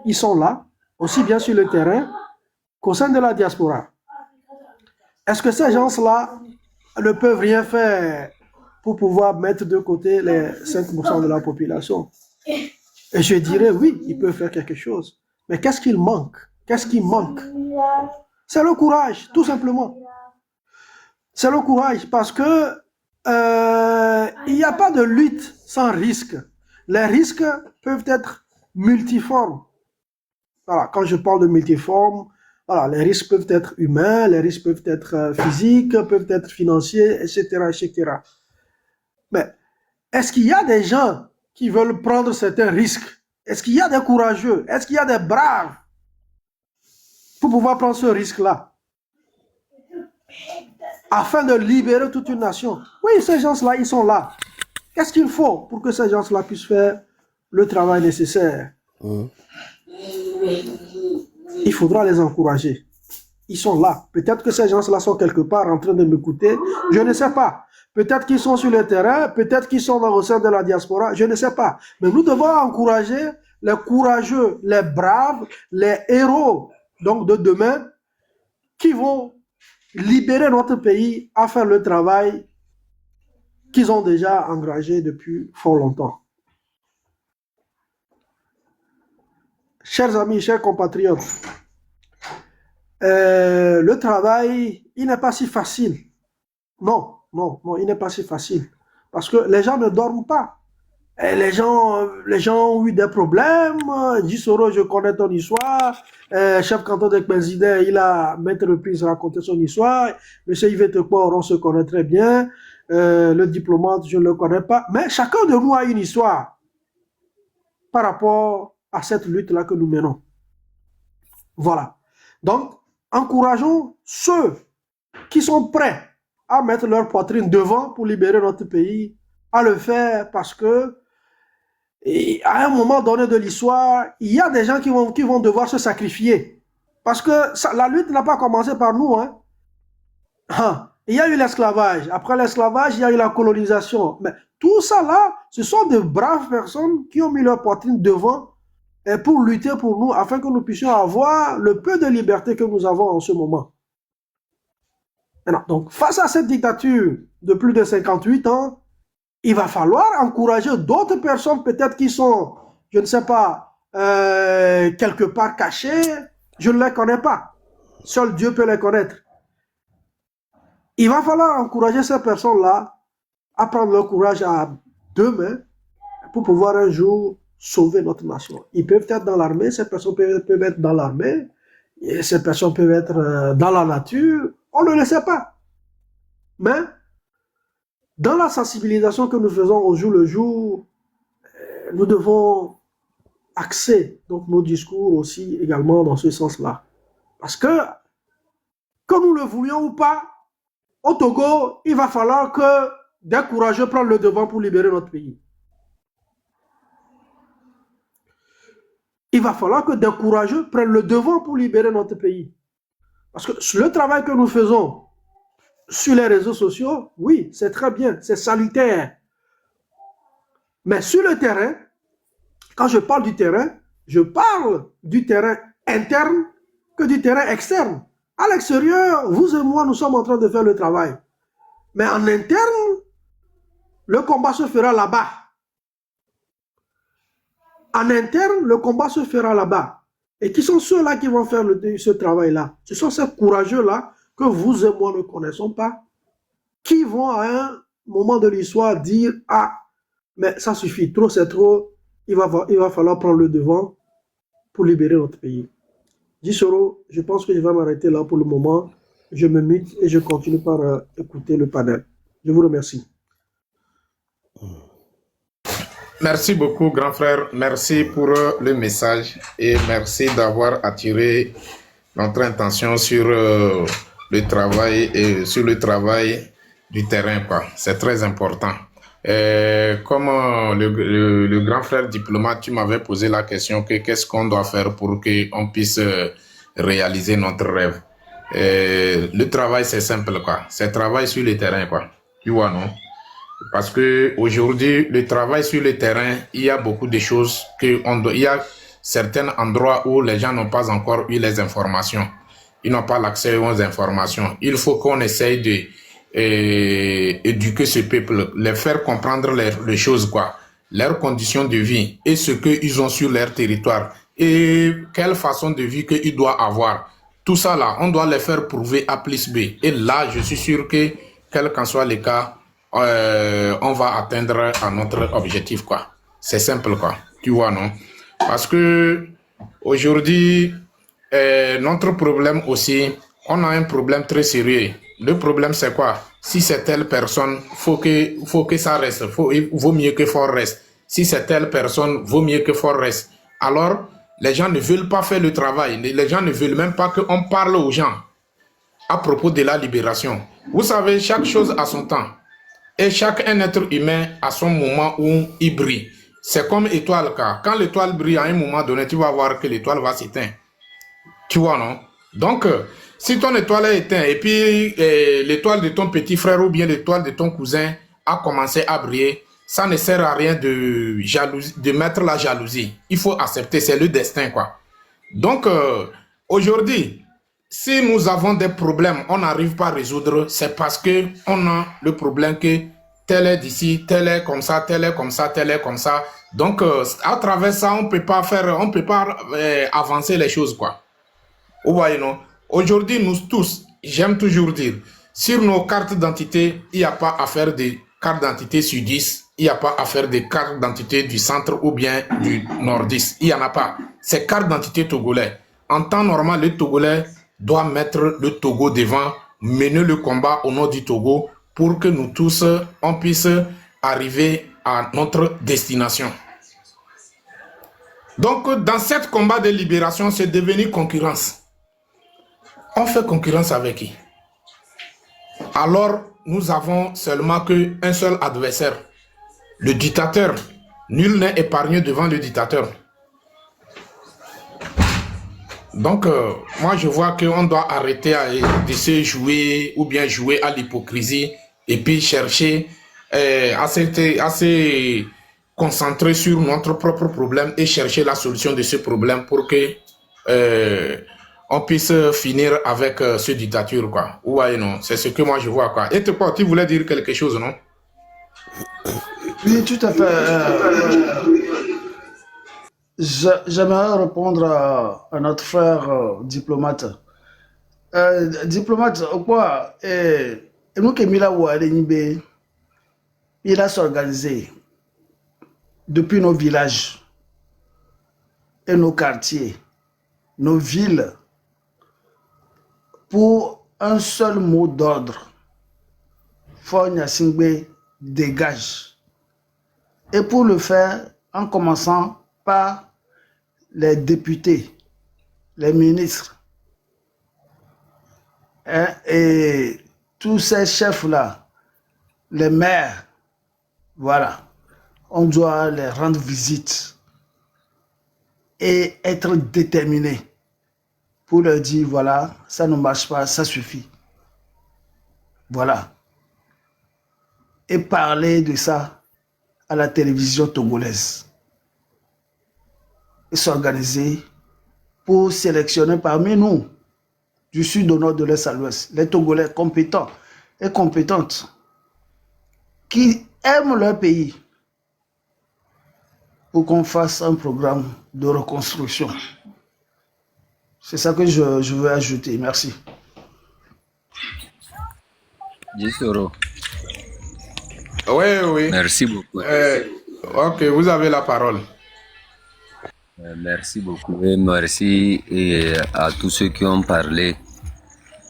Ils sont là, aussi bien sur le terrain qu'au sein de la diaspora. Est-ce que ces gens-là ne peuvent rien faire pour pouvoir mettre de côté les 5% de la population? Et je dirais oui, ils peuvent faire quelque chose. Mais qu'est-ce qu'il manque? Qu'est-ce qui manque? C'est le courage, tout simplement. C'est le courage parce que il n'y a pas de lutte sans risque. Les risques peuvent être multiformes. Voilà, quand je parle de multiformes, voilà, les risques peuvent être humains, les risques peuvent être physiques, peuvent être financiers, etc., etc. Mais est-ce qu'il y a des gens qui veulent prendre certains risques? Est-ce qu'il y a des courageux? Est-ce qu'il y a des braves pour pouvoir prendre ce risque-là? Afin de libérer toute une nation. Oui, ces gens-là, ils sont là. Qu'est-ce qu'il faut pour que ces gens-là puissent faire le travail nécessaire? Il faudra les encourager. Ils sont là. Peut-être que ces gens-là sont quelque part en train de m'écouter. Je ne sais pas. Peut-être qu'ils sont sur le terrain. Peut-être qu'ils sont au sein de la diaspora. Je ne sais pas. Mais nous devons encourager les courageux, les braves, les héros donc de demain qui vont libérer notre pays à faire le travail qu'ils ont déjà engagé depuis fort longtemps. Chers amis, chers compatriotes, le travail, il n'est pas si facile. Non, il n'est pas si facile. Parce que les gens ne dorment pas. Et les gens ont eu des problèmes. Gisoro, je connais ton histoire. Chef canton de président, il a maintes reprises raconté son histoire. Monsieur Yves Tekpor, on se connaît très bien. Le diplomate, je ne le connais pas. Mais chacun de nous a une histoire par rapport à cette lutte-là que nous menons. Voilà. Donc, encourageons ceux qui sont prêts à mettre leur poitrine devant pour libérer notre pays, à le faire parce que et à un moment donné de l'histoire, il y a des gens qui vont devoir se sacrifier. Parce que la lutte n'a pas commencé par nous. Il y a eu l'esclavage. Après l'esclavage, il y a eu la colonisation. Mais tout ça là, ce sont de braves personnes qui ont mis leur poitrine devant pour lutter pour nous, afin que nous puissions avoir le peu de liberté que nous avons en ce moment. Donc, face à cette dictature de plus de 58 ans, il va falloir encourager d'autres personnes peut-être qui sont, je ne sais pas, quelque part cachées. Je ne les connais pas. Seul Dieu peut les connaître. Il va falloir encourager ces personnes-là à prendre leur courage à deux mains pour pouvoir un jour sauver notre nation. Ils peuvent être dans l'armée, ces personnes peuvent être dans l'armée, et ces personnes peuvent être dans la nature, on ne le sait pas. Mais dans la sensibilisation que nous faisons au jour le jour, nous devons axer donc nos discours aussi également dans ce sens-là. Parce que nous le voulions ou pas, au Togo, il va falloir que des courageux prennent le devant pour libérer notre pays. Il va falloir que des courageux prennent le devant pour libérer notre pays. Parce que le travail que nous faisons sur les réseaux sociaux, oui, c'est très bien, c'est salutaire. Mais sur le terrain, quand je parle du terrain, je parle du terrain interne que du terrain externe. À l'extérieur, vous et moi, nous sommes en train de faire le travail. Mais en interne, le combat se fera là-bas. En interne, le combat se fera là-bas. Et qui sont ceux-là qui vont faire ce travail-là? Ce sont ces courageux-là que vous et moi ne connaissons pas, qui vont à un moment de l'histoire dire « Ah, mais ça suffit, trop c'est trop, il va falloir prendre le devant pour libérer notre pays. » Gisoro, je pense que je vais m'arrêter là pour le moment. Je me mute et je continue par écouter le panel. Je vous remercie. Merci beaucoup, grand frère. Merci pour le message et merci d'avoir attiré notre intention sur le travail et sur le travail du terrain, quoi. C'est très important. Comme le grand frère diplomate, tu m'avais posé la question que qu'est-ce qu'on doit faire pour qu'on puisse réaliser notre rêve. Le travail, c'est simple, quoi. C'est travail sur le terrain, quoi. Tu vois, non? Parce que aujourd'hui, le travail sur le terrain, il y a beaucoup de choses il y a certains endroits où les gens n'ont pas encore eu les informations. Ils n'ont pas l'accès aux informations. Il faut qu'on essaye de éduquer ce peuple, les faire comprendre les choses, quoi, leurs conditions de vie et ce qu'ils ont sur leur territoire et quelle façon de vie qu'ils doivent avoir. Tout ça là, on doit les faire prouver A plus B. Et là, je suis sûr que, quel qu'en soit le cas, on va atteindre à notre objectif, quoi. C'est simple, quoi. Tu vois, non? Parce que aujourd'hui, notre problème aussi, on a un problème très sérieux. Le problème, c'est quoi? Si c'est telle personne, faut que ça reste. Vaut mieux que fort reste. Si c'est telle personne, vaut mieux que fort reste. Alors, les gens ne veulent pas faire le travail. Les gens ne veulent même pas qu'on parle aux gens à propos de la libération. Vous savez, chaque chose a son temps. Et chaque être humain a son moment où il brille. C'est comme étoile, car quand l'étoile brille à un moment donné, tu vas voir que l'étoile va s'éteindre. Tu vois, non? Donc, si ton étoile est éteinte et puis l'étoile de ton petit frère ou bien l'étoile de ton cousin a commencé à briller, ça ne sert à rien de mettre la jalousie. Il faut accepter, c'est le destin, quoi. Donc, aujourd'hui, si nous avons des problèmes, on n'arrive pas à résoudre, c'est parce qu'on a le problème que tel est d'ici, tel est comme ça, tel est comme ça, tel est comme ça. Donc, à travers ça, on peut pas avancer les choses, quoi. Vous voyez, non? Aujourd'hui, nous tous, j'aime toujours dire, sur nos cartes d'identité, il n'y a pas à faire de carte d'identité sur 10 il n'y a pas à faire des cartes d'identité du centre ou bien du nordiste. Il n'y en a pas. C'est carte d'identité togolais. En temps normal, le Togolais doit mettre le Togo devant, mener le combat au nom du Togo pour que nous tous, on puisse arriver à notre destination. Donc, dans ce combat de libération, c'est devenu concurrence. On fait concurrence avec qui? Alors, nous avons seulement qu'un seul adversaire, le dictateur. Nul n'est épargné devant le dictateur. Donc, moi, je vois qu'on doit arrêter de se jouer ou bien jouer à l'hypocrisie et puis chercher à se concentrer sur notre propre problème et chercher la solution de ce problème pour que on puisse finir avec ce dictature, quoi. Ouais, non, c'est ce que moi je vois, quoi. Et toi, tu voulais dire quelque chose, non? Oui, tout à fait. J'aimerais répondre à notre frère diplomate. Diplomate, quoi, et nous qui sommes là, il a s'organiser depuis nos villages et nos quartiers, nos villes, pour un seul mot d'ordre. Fogna Singbe dégage. Et pour le faire, en commençant par les députés, les ministres, hein, et tous ces chefs-là, les maires, voilà, on doit les rendre visite et être déterminé pour leur dire, voilà, ça ne marche pas, ça suffit. Voilà. Et parler de ça à la télévision togolaise. Et s'organiser pour sélectionner parmi nous, du sud au nord, de l'est à l'ouest, les Togolais compétents et compétentes qui aiment leur pays pour qu'on fasse un programme de reconstruction. C'est ça que je veux ajouter. Merci. Gisoro. Oui, oui. Merci beaucoup. Ok, vous avez la parole. Merci beaucoup et merci à tous ceux qui ont parlé.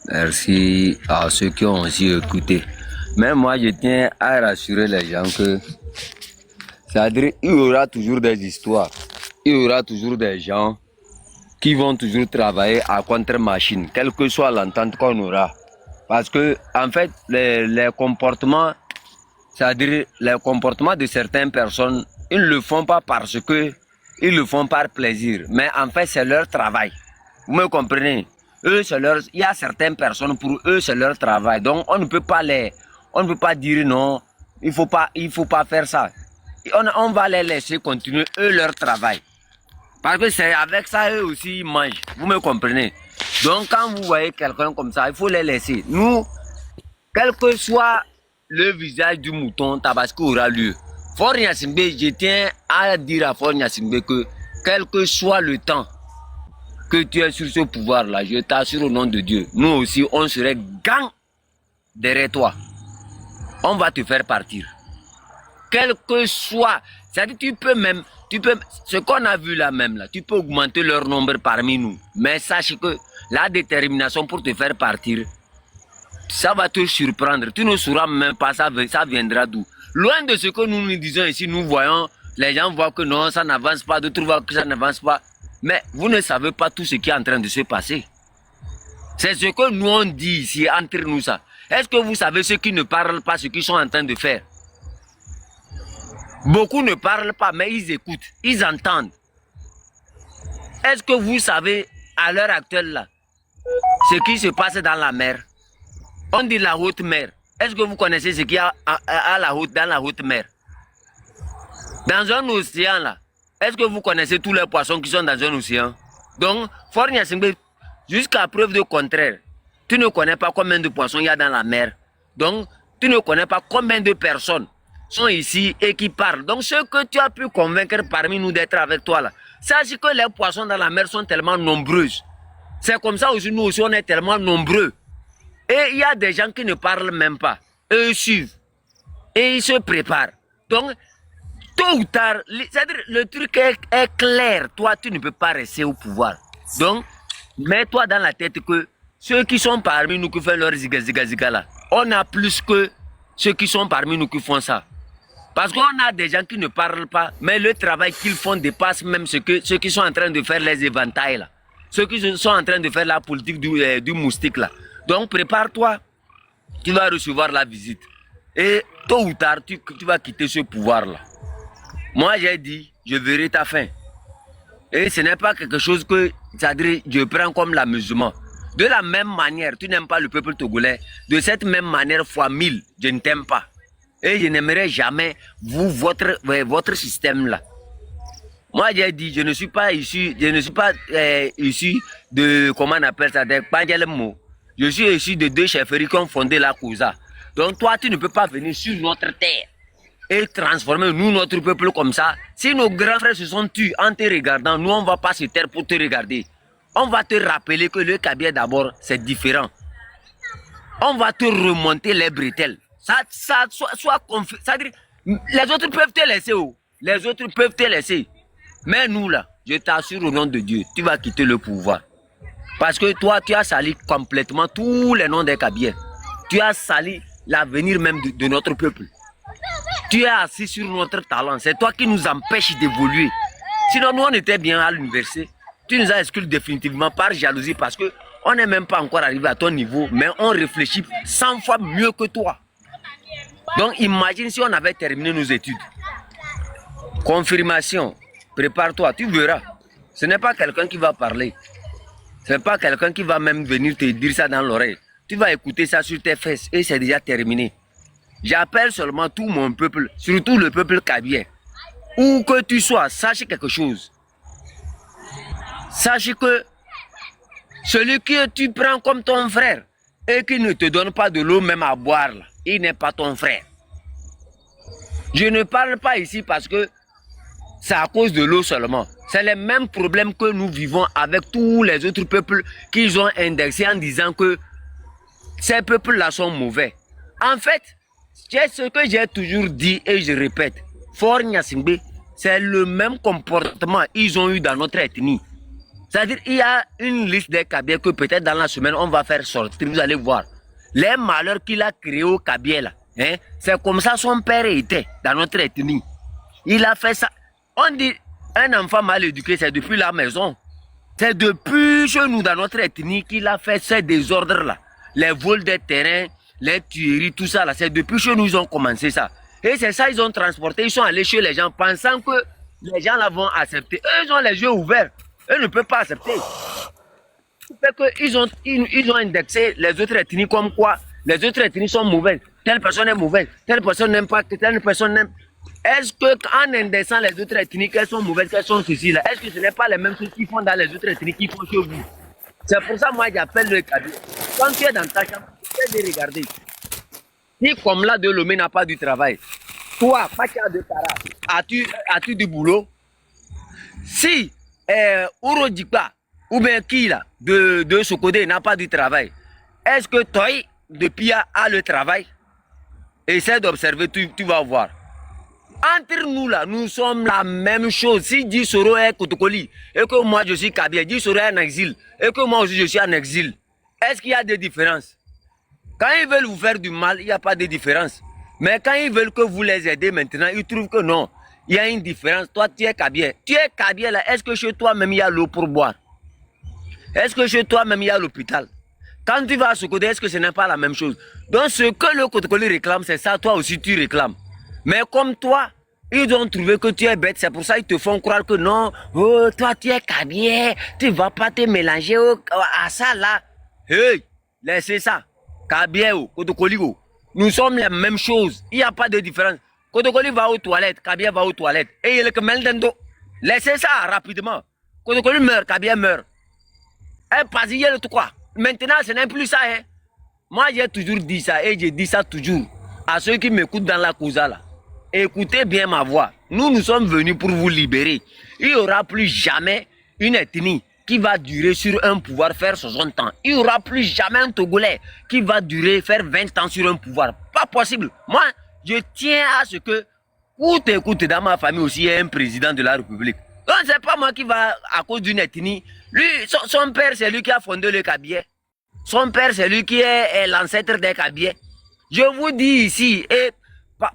Merci à ceux qui ont aussi écouté. Mais moi, je tiens à rassurer les gens que, c'est-à-dire, il y aura toujours des histoires. Il y aura toujours des gens qui vont toujours travailler à contre-machine, quelle que soit l'entente qu'on aura. Parce que, en fait, les comportements, c'est-à-dire les comportements de certaines personnes, ils ne le font pas parce que ils le font par plaisir. Mais en fait, c'est leur travail. Vous me comprenez? Eux, c'est leur, il y a certaines personnes, pour eux, c'est leur travail. Donc, on ne peut pas dire non, il faut pas faire ça. On va les laisser continuer, eux, leur travail. Parce que c'est avec ça, eux aussi, ils mangent. Vous me comprenez? Donc, quand vous voyez quelqu'un comme ça, il faut les laisser. Nous, quel que soit le visage du mouton, Tabasco aura lieu. Fort Gnassingbé, je tiens à dire à Fort Gnassingbé que, quel que soit le temps que tu es sur ce pouvoir-là, je t'assure au nom de Dieu, nous aussi, on serait gang derrière toi. On va te faire partir. Quel que soit, c'est-à-dire ce qu'on a vu là même, là, tu peux augmenter leur nombre parmi nous. Mais sache que la détermination pour te faire partir, ça va te surprendre. Tu ne sauras même pas, ça viendra d'où. Loin de ce que nous nous disons ici, nous voyons, les gens voient que non, ça n'avance pas, d'autres voient que ça n'avance pas. Mais vous ne savez pas tout ce qui est en train de se passer. C'est ce que nous on dit ici, entre nous ça. Est-ce que vous savez ceux qui ne parlent pas, ce qu'ils sont en train de faire? Beaucoup ne parlent pas, mais ils écoutent, ils entendent. Est-ce que vous savez, à l'heure actuelle, là, ce qui se passe dans la mer? On dit la haute mer. Est-ce que vous connaissez ce qu'il y a dans la haute mer? Dans un océan, là, est-ce que vous connaissez tous les poissons qui sont dans un océan? Donc, Fort Gnassingbé, jusqu'à preuve de contraire, tu ne connais pas combien de poissons il y a dans la mer. Donc, tu ne connais pas combien de personnes sont ici et qui parlent. Donc, ce que tu as pu convaincre parmi nous d'être avec toi, là, sache que les poissons dans la mer sont tellement nombreux. C'est comme ça aussi, nous aussi, on est tellement nombreux. Et il y a des gens qui ne parlent même pas. Eux suivent. Et ils se préparent. Donc, tôt ou tard, c'est-à-dire le truc est clair. Toi, tu ne peux pas rester au pouvoir. Donc, mets-toi dans la tête que ceux qui sont parmi nous qui font leur ziga là, on a plus que ceux qui sont parmi nous qui font ça. Parce qu'on a des gens qui ne parlent pas, mais le travail qu'ils font dépasse même ceux qui sont en train de faire les éventails là. Ceux qui sont en train de faire la politique du moustique là. Donc prépare-toi, tu vas recevoir la visite. Et tôt ou tard, tu vas quitter ce pouvoir là. Moi j'ai dit, je verrai ta fin. Et ce n'est pas quelque chose que je prends comme l'amusement. De la même manière, tu n'aimes pas le peuple togolais. De cette même manière, fois 1000, je ne t'aime pas. Et je n'aimerais jamais votre système là. Moi j'ai dit, je ne suis pas issu de, comment on appelle ça, de Pangelemo. Je suis issu de 2 chefferies qui ont fondé la Kouza. Donc toi, tu ne peux pas venir sur notre terre et transformer nous, notre peuple comme ça. Si nos grands frères se sont tués en te regardant, nous on ne va pas se taire pour te regarder. On va te rappeler que le Kabia d'abord, c'est différent. On va te remonter les bretelles. C'est-à-dire, les autres peuvent te laisser. Oh. Les autres peuvent te laisser. Mais nous là, je t'assure au nom de Dieu, tu vas quitter le pouvoir. Parce que toi, tu as sali complètement tous les noms des Kabiens. Tu as sali l'avenir même de notre peuple. Tu es assis sur notre talent. C'est toi qui nous empêches d'évoluer. Sinon, nous, on était bien à l'université. Tu nous as exclus définitivement par jalousie parce qu'on n'est même pas encore arrivé à ton niveau, mais on réfléchit 100 fois mieux que toi. Donc, imagine si on avait terminé nos études. Confirmation, prépare-toi, tu verras. Ce n'est pas quelqu'un qui va parler. Ce n'est pas quelqu'un qui va même venir te dire ça dans l'oreille. Tu vas écouter ça sur tes fesses et c'est déjà terminé. J'appelle seulement tout mon peuple, surtout le peuple kabien. Où que tu sois, sache quelque chose. Sache que celui que tu prends comme ton frère et qui ne te donne pas de l'eau même à boire, là, il n'est pas ton frère. Je ne parle pas ici parce que c'est à cause de l'eau seulement. C'est les mêmes problèmes que nous vivons avec tous les autres peuples qu'ils ont indexés en disant que ces peuples-là sont mauvais. En fait, c'est ce que j'ai toujours dit et je répète. Fort Nyasingbe, c'est le même comportement qu'ils ont eu dans notre ethnie. C'est-à-dire qu'il y a une liste des Kabiens que peut-être dans la semaine on va faire sortir, vous allez voir. Les malheurs qu'il a créés au Kabien là, hein, c'est comme ça son père était dans notre ethnie. Il a fait ça. On dit un enfant mal éduqué, c'est depuis la maison. C'est depuis chez nous dans notre ethnie qu'il a fait ces désordres là. Les vols des terrains, les tueries, tout ça là, c'est depuis chez nous ils ont commencé ça. Et c'est ça ils ont transporté, ils sont allés chez les gens pensant que les gens là vont accepter. Eux ils ont les yeux ouverts. Eux ne peuvent pas accepter. Ils ont indexé les autres ethnies comme quoi les autres ethnies sont mauvaises. Telle personne est mauvaise, telle personne n'aime pas, telle personne n'aime. Est-ce qu'en indexant les autres ethnies, qu'elles sont mauvaises, qu'elles sont ceci là, est-ce que ce n'est pas les mêmes choses qu'ils font dans les autres ethnies qu'ils font chez vous? C'est pour ça moi j'appelle le cadeau. Quand tu es dans ta chambre, tu es de regarder. Si comme là de Lomé n'a pas du travail, toi, Pacha de Kara, as-tu du boulot? Si Urodjikpa ou bien qui là de Sokodé n'a pas du travail, est-ce que toi de Pia a le travail? Essaie d'observer, tu vas voir. Entre nous là, nous sommes la même chose. Si Djisoro est Kotokoli et que moi je suis Kabia, Djisoro est en exil et que moi aussi je suis en exil, est-ce qu'il y a des différences? Quand ils veulent vous faire du mal, il n'y a pas de différence. Mais quand ils veulent que vous les aidez maintenant, ils trouvent que non. Il y a une différence. Toi, tu es Kabia. Tu es Kabia là. Est-ce que chez toi même il y a l'eau pour boire? Est-ce que chez toi même il y a l'hôpital? Quand tu vas à Sokodé, est-ce que ce n'est pas la même chose? Donc ce que le Kotokoli réclame, c'est ça, toi aussi tu réclames. Mais comme toi, ils ont trouvé que tu es bête, c'est pour ça qu'ils te font croire que non, oh, toi tu es Kabia, tu ne vas pas te mélanger à ça là. Hey, laissez ça. Kabia, Kotokoli, nous sommes la même chose, il n'y a pas de différence. Kotokoli va aux toilettes, Kabia va aux toilettes. Et il est que Meldendo. Laissez ça rapidement. Kotokoli meurt, Kabia meurt. Et pas hier tout quoi. Maintenant, ce n'est plus ça. Hein. Moi, j'ai toujours dit ça et je dis ça toujours à ceux qui m'écoutent dans la Kouza là. Écoutez bien ma voix. Nous sommes venus pour vous libérer. Il n'y aura plus jamais une ethnie qui va durer sur un pouvoir faire 60 ans. Il n'y aura plus jamais un Togolais qui va durer faire 20 ans sur un pouvoir. Pas possible. Moi, je tiens à ce que Écoute, dans ma famille aussi, il y a un président de la République. Donc, c'est pas moi qui va à cause d'une ethnie. Lui, son père, c'est lui qui a fondé le Kabylie. Son père, c'est lui qui est l'ancêtre des Kabylie. Je vous dis ici, et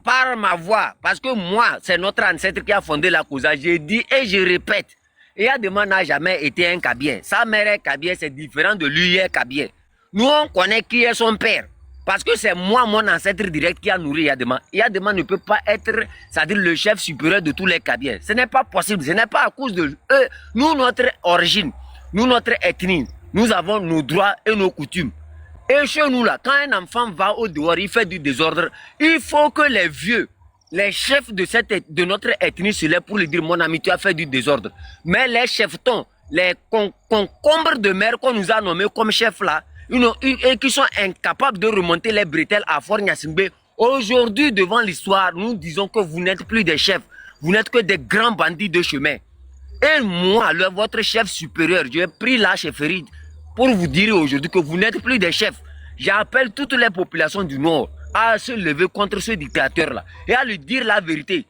par ma voix, parce que moi, c'est notre ancêtre qui a fondé la Kouza. Je dis et je répète, Yadema n'a jamais été un Kabylie. Sa mère est Kabylie, c'est différent de lui, il est Kabylie. Nous, on connaît qui est son père. Parce que c'est moi, mon ancêtre direct, qui a nourri Yadema. Yadema ne peut pas être, c'est-à-dire le chef supérieur de tous les Kabyliens. Ce n'est pas possible. Ce n'est pas à cause de eux. Nous, notre origine, nous, notre ethnie, nous avons nos droits et nos coutumes. Et chez nous, là, quand un enfant va au dehors, il fait du désordre, il faut que les vieux, les chefs de notre ethnie se lèvent pour lui dire, mon ami, tu as fait du désordre. Mais les chefs-tons, les concombres de mer qu'on nous a nommés comme chefs là, et qui sont incapables de remonter les bretelles à Fort Gnassingbé. Aujourd'hui, devant l'histoire, nous disons que vous n'êtes plus des chefs. Vous n'êtes que des grands bandits de chemin. Et moi, votre chef supérieur, j'ai pris la chefferie pour vous dire aujourd'hui que vous n'êtes plus des chefs. J'appelle toutes les populations du Nord à se lever contre ce dictateur-là et à lui dire la vérité.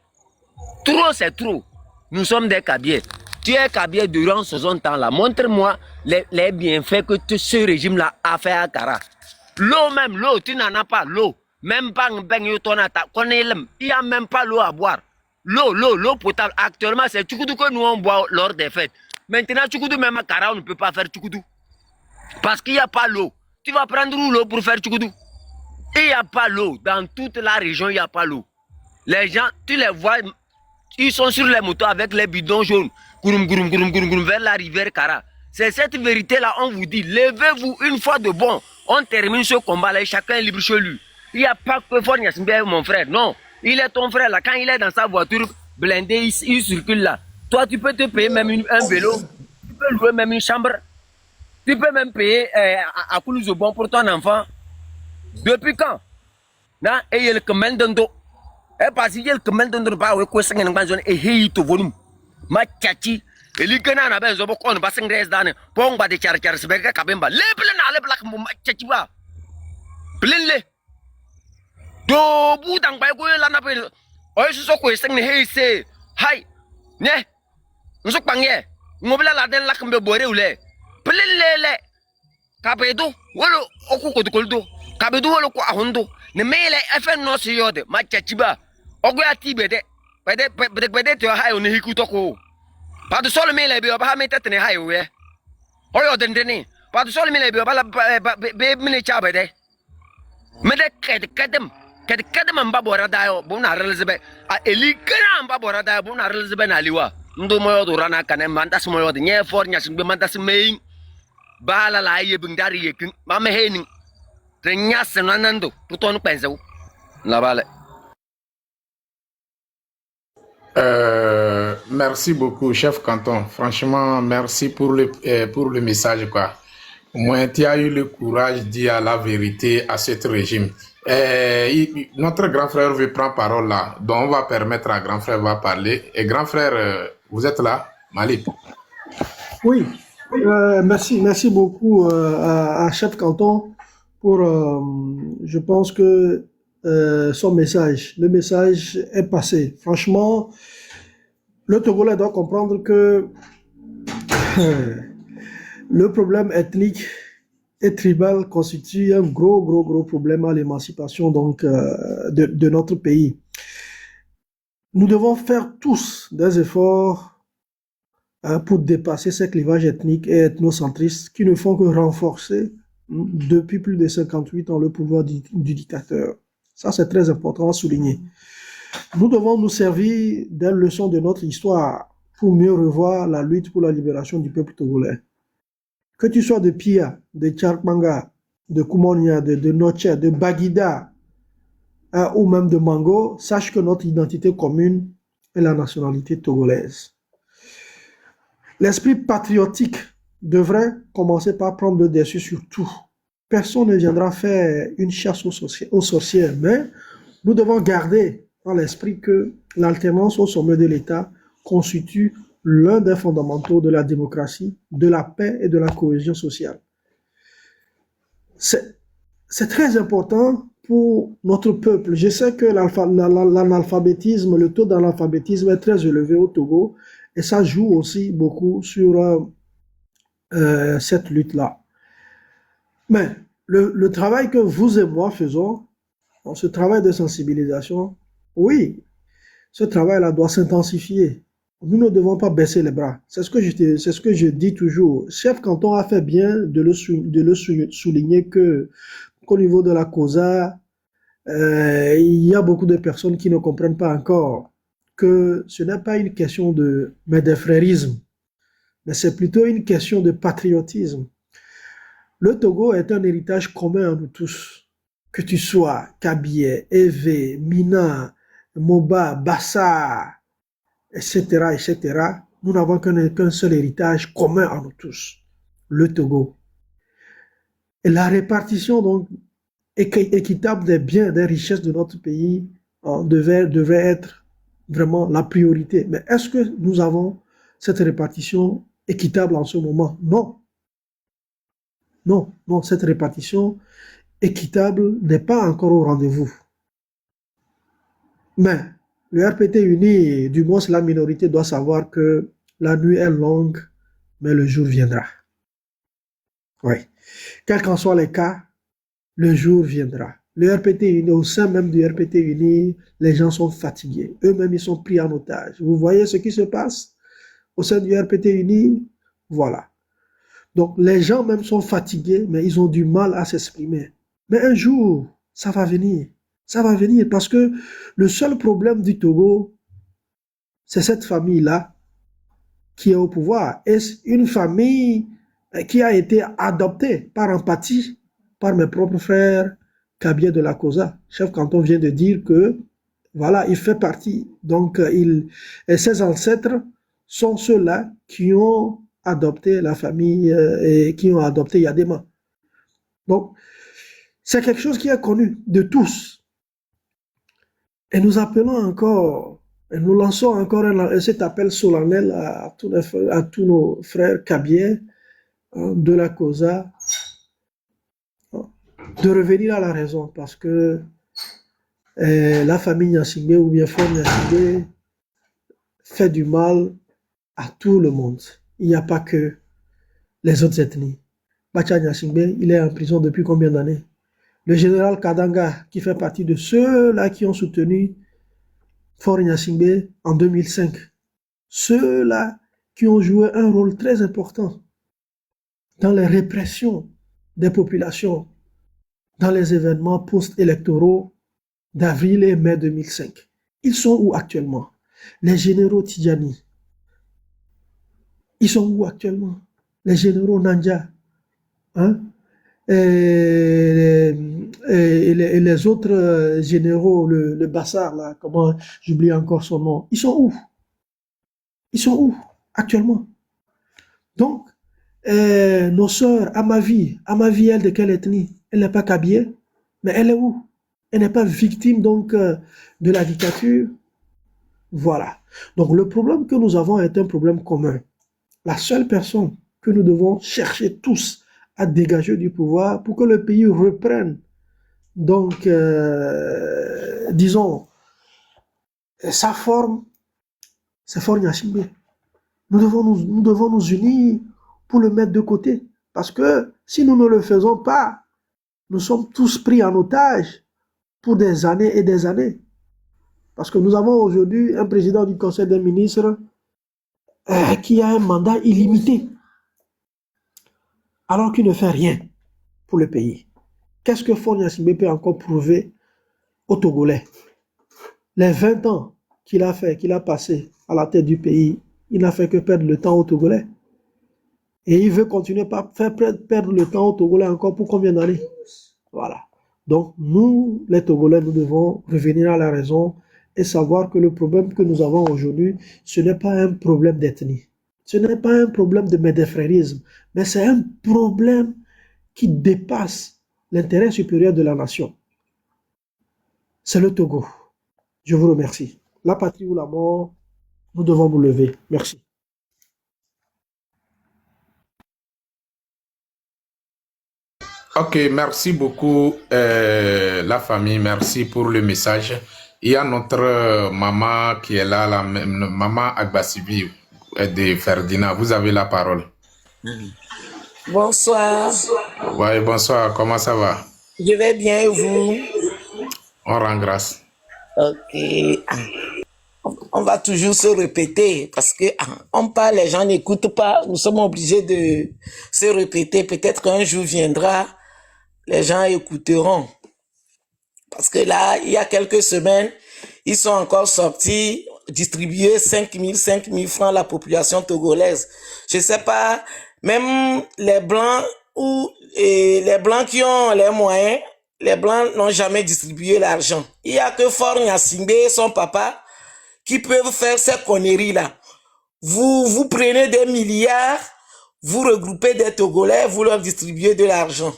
Trop, c'est trop. Nous sommes des Kabyliens. Tu es Kabylie durant ce temps-là. Montre-moi les bienfaits que ce régime-là a fait à Kara. L'eau même, l'eau, tu n'en as pas. L'eau. Même pas il n'y a même pas l'eau à boire. L'eau potable. Actuellement, c'est Tchoukoudou que nous on boit lors des fêtes. Maintenant, Tchoukoudou, même à Kara, on ne peut pas faire Tchoukoudou. Parce qu'il n'y a pas l'eau. Tu vas prendre où l'eau pour faire Tchoukoudou? Il n'y a pas l'eau. Dans toute la région, il n'y a pas l'eau. Les gens, tu les vois, ils sont sur les motos avec les bidons jaunes. Vers la rivière Kara. C'est cette vérité-là, on vous dit, levez-vous une fois de bon. On termine ce combat-là et chacun est libre chez lui. Il n'y a pas que Fort Gnassingbé, mon frère. Non, il est ton frère là. Quand il est dans sa voiture blindée, il circule là. Toi, tu peux te payer même un vélo. Tu peux louer même une chambre. Tu peux même payer à Koulouzobon pour ton enfant. Depuis quand? Non, et il y a le Kemel Dondo. Et parce qu'il y a le Kemel Dondo, pas ouais, quoi, c'est un zone et il te volume. Ma tchachi. Et les gars, on a besoin de on va s'engraisser dans pont de char c'est bien kabemba. Les plein les black ma tchachi ba. Plein les. Do bout dans ba ko la na pe. Oi so ko seng he se. Hai. Ne. On so pangé. Ngobla la den la kambe boré ou les. Plein les. Kabedo. Wolo oku ko koldo. Kabedo wolo ko ahondo. Ne mele efe no si yode ma tchachi ba. Ogo ati bede. Bede to hai on hiku toko. Pas de sol mais les bio ba mettre ne hai we. Oyo dendeni. Pas de sol mais les bio ba be mini chabe de. Me de kadem mbabora dayo bu na relzebe. A eli kana mbabora dayo bu na relzebe na liwa. Ndo moyo do rana kanem mantas moyo de nye for nya singbe mantas mein. Bala la ye bindari ye kin. Ma me hening. Te nya senanando. Puton pensew. La bale. Merci beaucoup, chef canton. Franchement, merci pour le message, quoi. Au moins, tu as eu le courage de dire la vérité à ce régime. Notre grand frère veut prendre parole là. Donc, on va permettre à grand frère va parler. Et grand frère, vous êtes là, Malik? Oui, merci beaucoup à chef canton pour, je pense que son message. Le message est passé. Franchement, le Togolais doit comprendre que le problème ethnique et tribal constitue un gros problème à l'émancipation donc de notre pays. Nous devons faire tous des efforts pour dépasser ces clivages ethniques et ethnocentristes qui ne font que renforcer depuis plus de 58 ans le pouvoir du dictateur. Ça, c'est très important à souligner. Nous devons nous servir des leçons de notre histoire pour mieux revoir la lutte pour la libération du peuple togolais. Que tu sois de Pia, de Tcharkmanga, de Koumonia, de Noche, de Baguida ou même de Mango, sache que notre identité commune est la nationalité togolaise. L'esprit patriotique devrait commencer par prendre le dessus sur tout. Personne ne viendra faire une chasse aux sorcières, mais nous devons garder à l'esprit que l'alternance au sommet de l'État constitue l'un des fondamentaux de la démocratie, de la paix et de la cohésion sociale. C'est très important pour notre peuple. Je sais que l'analphabétisme, le taux d'analphabétisme est très élevé au Togo et ça joue aussi beaucoup sur cette lutte-là. Mais le travail que vous et moi faisons, ce travail de sensibilisation, oui, ce travail-là doit s'intensifier. Nous ne devons pas baisser les bras. C'est ce que je dis toujours. Chef Canton a fait bien de le souligner qu'au niveau de la COSA, il y a beaucoup de personnes qui ne comprennent pas encore que ce n'est pas une question de médefrérisme, mais c'est plutôt une question de patriotisme. Le Togo est un héritage commun à nous tous. Que tu sois Kabyé, Evé, Mina, Moba, Bassa, etc., etc., nous n'avons qu'un seul héritage commun à nous tous, le Togo. Et la répartition donc équitable des biens, des richesses de notre pays devrait être vraiment la priorité. Mais est-ce que nous avons cette répartition équitable en ce moment? Non. Non, non, cette répartition équitable n'est pas encore au rendez-vous. Mais le RPT uni, du moins la minorité, doit savoir que la nuit est longue, mais le jour viendra. Oui. Quels qu'en soient les cas, le jour viendra. Le RPT uni, au sein même du RPT uni, les gens sont fatigués. Eux-mêmes, ils sont pris en otage. Vous voyez ce qui se passe au sein du RPT uni? Voilà. Donc, les gens même sont fatigués, mais ils ont du mal à s'exprimer. Mais un jour, ça va venir. Ça va venir parce que le seul problème du Togo, c'est cette famille-là qui est au pouvoir. Et une famille qui a été adoptée par empathie par mes propres frères Kabyé de la COSA. Chef Canton vient de dire que, voilà, il fait partie. Donc, et ses ancêtres sont ceux-là qui ont adopté la famille et qui ont adopté Yadema. Donc, c'est quelque chose qui est connu de tous. Et nous appelons encore, et nous lançons encore cet appel solennel à tous nos frères Kabyé de la COSA de revenir à la raison parce que la famille Gnassingbé ou bien Fort Gnassingbé fait du mal à tout le monde. Il n'y a pas que les autres ethnies. Bacha Gnassingbé, il est en prison depuis combien d'années? Le général Kadanga, qui fait partie de ceux-là qui ont soutenu Fort Gnassingbé en 2005. Ceux-là qui ont joué un rôle très important dans les répressions des populations, dans les événements post-électoraux d'avril et mai 2005. Ils sont où actuellement? Les généraux Tidjani. Ils sont où actuellement? Les généraux Nandja. Hein? Et les autres généraux, le Bassar, là, comment j'oublie encore son nom, ils sont où? Ils sont où actuellement? Donc, nos sœurs, Amavi, elle de quelle ethnie? Elle n'est pas Kabyé, mais elle est où? Elle n'est pas victime donc de la dictature. Voilà. Donc le problème que nous avons est un problème commun. La seule personne que nous devons chercher tous à dégager du pouvoir pour que le pays reprenne, donc, disons, sa forme, c'est Fort Gnassingbé. Nous devons nous unir pour le mettre de côté. Parce que si nous ne le faisons pas, nous sommes tous pris en otage pour des années et des années. Parce que nous avons aujourd'hui un président du Conseil des ministres qui a un mandat illimité, alors qu'il ne fait rien pour le pays. Qu'est-ce que Fort Gnassingbé peut encore prouver aux Togolais? Les 20 ans qu'il a passé à la tête du pays, il n'a fait que perdre le temps aux Togolais. Et il veut continuer à faire perdre le temps aux Togolais encore pour combien d'années? Voilà. Donc, nous, les Togolais, nous devons revenir à la raison et savoir que le problème que nous avons aujourd'hui, ce n'est pas un problème d'ethnie. Ce n'est pas un problème de médefrérisme, mais c'est un problème qui dépasse l'intérêt supérieur de la nation. C'est le Togo. Je vous remercie. La patrie ou la mort, nous devons nous lever. Merci. Ok, merci beaucoup la famille, merci pour le message. Il y a notre maman qui est là, la maman Agbasibi de Ferdinand. Vous avez la parole. Bonsoir. Oui, bonsoir, comment ça va? Je vais bien et vous? On rend grâce. Ok. On va toujours se répéter parce que on parle, les gens n'écoutent pas. Nous sommes obligés de se répéter. Peut-être qu'un jour viendra, les gens écouteront. Parce que là, il y a quelques semaines, ils sont encore sortis, distribuer 5 000 francs à la population togolaise. Je sais pas, même les Blancs les Blancs qui ont les moyens, les Blancs n'ont jamais distribué l'argent. Il y a que Fort Nyasingbe et son papa qui peuvent faire ces conneries-là. Vous prenez des milliards, vous regroupez des Togolais, vous leur distribuez de l'argent.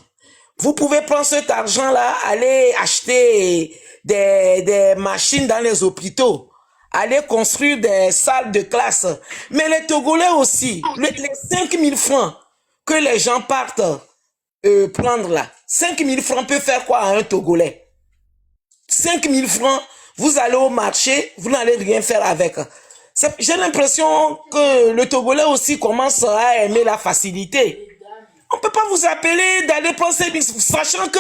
Vous pouvez prendre cet argent-là, aller acheter des machines dans les hôpitaux, aller construire des salles de classe. Mais les Togolais aussi, les 5 000 francs que les gens partent prendre là, 5 000 francs peut faire quoi à un Togolais? 5 000 francs, vous allez au marché, vous n'allez rien faire avec. J'ai l'impression que le Togolais aussi commence à aimer la facilité. On peut pas vous appeler d'aller prendre ces billes, sachant que